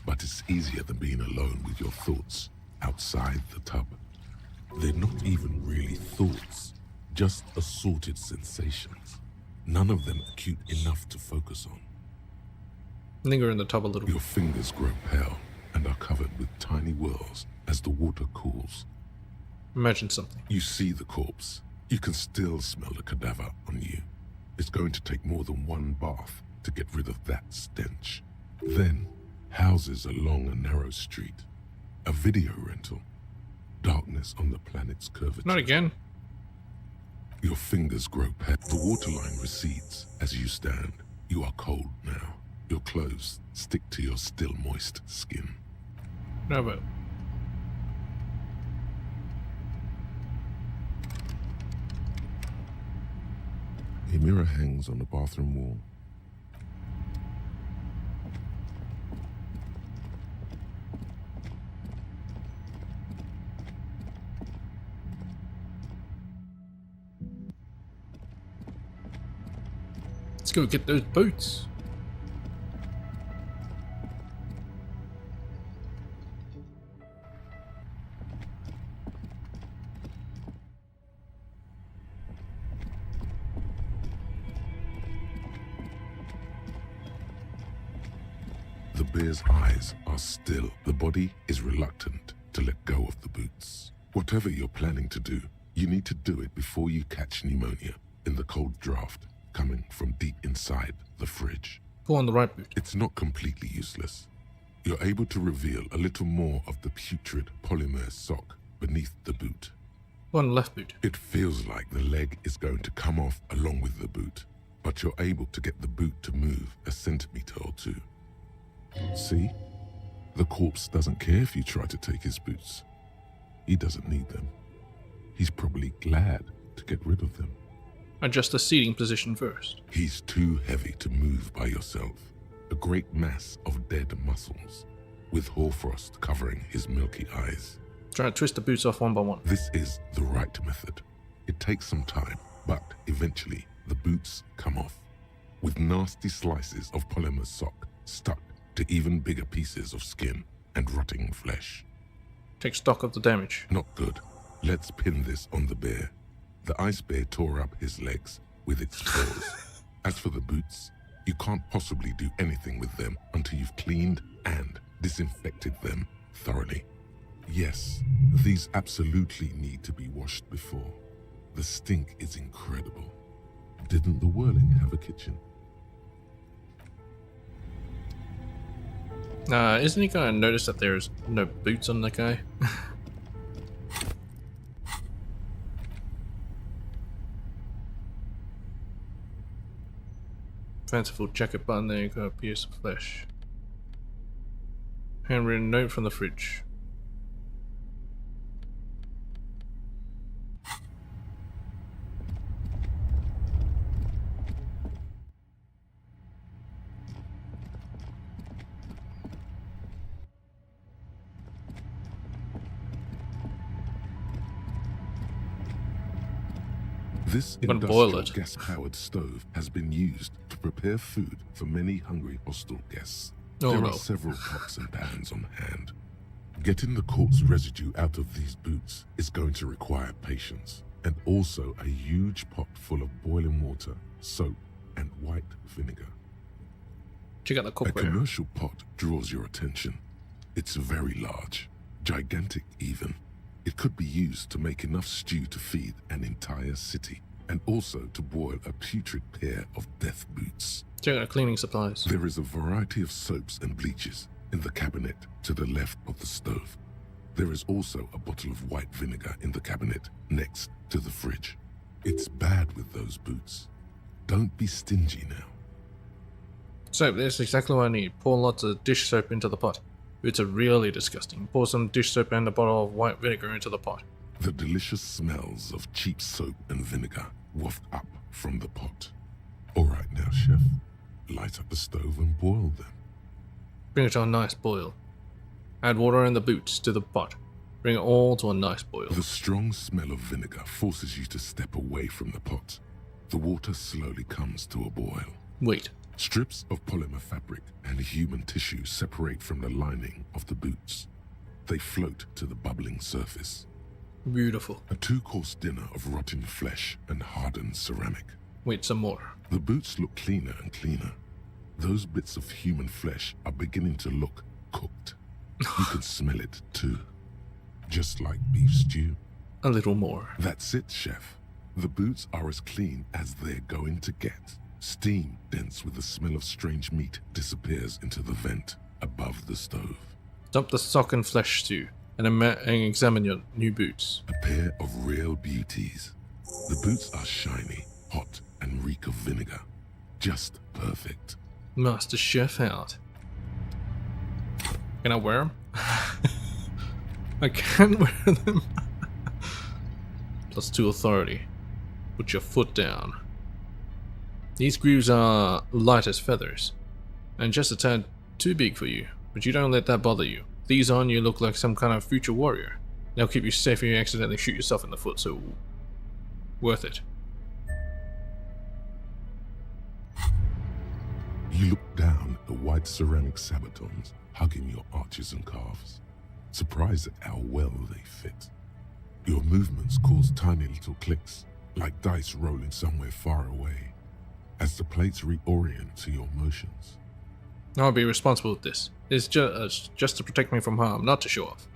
But it's easier than being alone with your thoughts outside the tub. They're not even really thoughts, just assorted sensations. None of them acute enough to focus on. Linger in the tub a little. Your fingers grow pale and are covered with tiny whirls as the water cools. Imagine something. You see the corpse. You can still smell the cadaver on you. It's going to take more than one bath to get rid of that stench. Then, houses along a narrow street. A video rental. Darkness on the planet's curvature. Not again. Your fingers grow pale. The waterline recedes as you stand. You are cold now. Your clothes stick to your still moist skin. Never. A mirror hangs on the bathroom wall. Let's go get those boots. The bear's eyes are still. The body is reluctant to let go of the boots. Whatever you're planning to do, you need to do it before you catch pneumonia in the cold draft coming from deep inside the fridge. Pull on the right boot. It's not completely useless. You're able to reveal a little more of the putrid polymer sock beneath the boot. Pull on the left boot. It feels like the leg is going to come off along with the boot, but you're able to get the boot to move a centimeter or two. See? The corpse doesn't care if you try to take his boots. He doesn't need them. He's probably glad to get rid of them. Adjust the seating position first. He's too heavy to move by yourself. A great mass of dead muscles, with hoarfrost covering his milky eyes. Try to twist the boots off one by one. This is the right method. It takes some time, but eventually the boots come off, with nasty slices of polymer sock stuck to even bigger pieces of skin and rotting flesh. Take stock of the damage. Not good. Let's pin this on the bear. The ice bear tore up his legs with its claws. As for the boots, you can't possibly do anything with them until you've cleaned and disinfected them thoroughly. Yes, these absolutely need to be washed before. The stink is incredible. Didn't the Whirling have a kitchen? Isn't he gonna notice that there's no boots on the guy? Fanciful jacket button, there you go, a piece of flesh. Handwritten note from the fridge. This industrial gas-powered stove has been used to prepare food for many hungry hostel guests. Oh, There no. are several pots and pans on hand. Getting the corpse residue out of these boots is going to require patience, and also a huge pot full of boiling water, soap, and white vinegar. Check out the A cookware. commercial pot draws your attention. It's very large, gigantic even. It could be used to make enough stew to feed an entire city, and also to boil a putrid pair of death boots. Check out cleaning supplies. There is a variety of soaps and bleaches in the cabinet to the left of the stove. There is also a bottle of white vinegar in the cabinet next to the fridge. It's bad with those boots. Don't be stingy now. Soap, that's exactly what I need. Pour lots of dish soap into the pot. Boots are really disgusting. Pour some dish soap and a bottle of white vinegar into the pot. The delicious smells of cheap soap and vinegar waft up from the pot. All right now, chef. Light up the stove and boil them. Bring it to a nice boil. Add water and the boots to the pot. Bring it all to a nice boil. The strong smell of vinegar forces you to step away from the pot. The water slowly comes to a boil. Wait. Strips of polymer fabric and human tissue separate from the lining of the boots. They float to the bubbling surface. Beautiful. A 2-course dinner of rotten flesh and hardened ceramic. Wait, some more. The boots look cleaner and cleaner. Those bits of human flesh are beginning to look cooked. You can smell it too. Just like beef stew. A little more. That's it, chef. The boots are as clean as they're going to get. Steam, dense with the smell of strange meat, disappears into the vent above the stove. Dump the sock and flesh stew and examine your new boots. A pair of real beauties. The boots are shiny, hot, and reek of vinegar. Just perfect. Master Chef out. Can I wear them? I can wear them. +2 authority. Put your foot down. These grooves are light as feathers, and just a tad too big for you, but you don't let that bother you. These on you look like some kind of future warrior. They'll keep you safe if you accidentally shoot yourself in the foot, so worth it. You look down at the white ceramic sabatons hugging your arches and calves, surprised at how well they fit. Your movements cause tiny little clicks, like dice rolling somewhere far away, as the plates reorient to your motions. I'll be responsible with this. It's just to protect me from harm, not to show off.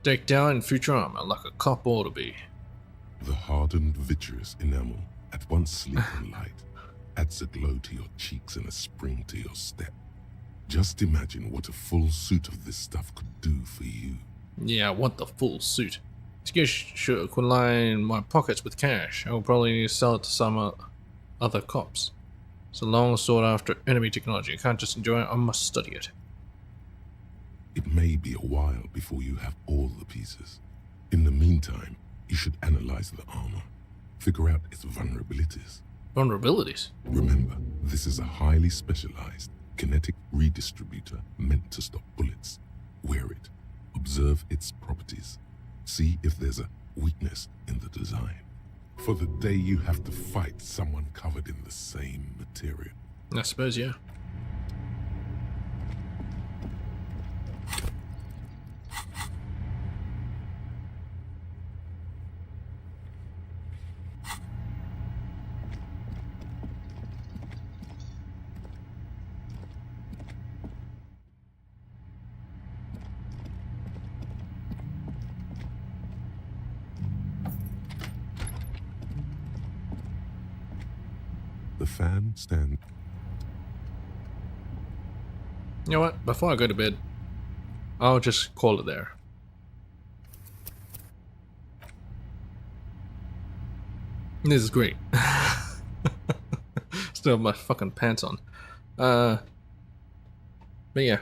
Decked down in future armor like a cop ought to be. The hardened vitreous enamel, at once sleek and light, adds a glow to your cheeks and a spring to your step. Just imagine what a full suit of this stuff could do for you. Yeah, I want the full suit. This gear could line my pockets with cash. I will probably need to sell it to some other cops. It's a long sought after enemy technology. I can't just enjoy it, I must study it. It may be a while before you have all the pieces. In the meantime, you should analyze the armor. Figure out its vulnerabilities. Vulnerabilities? Remember, this is a highly specialized kinetic redistributor meant to stop bullets. Wear it. Observe its properties. See if there's a weakness in the design. For the day you have to fight someone covered in the same material. I suppose, yeah. The fan stand. You know what? Before I go to bed, I'll just call it there. This is great. Still have my fucking pants on. But yeah.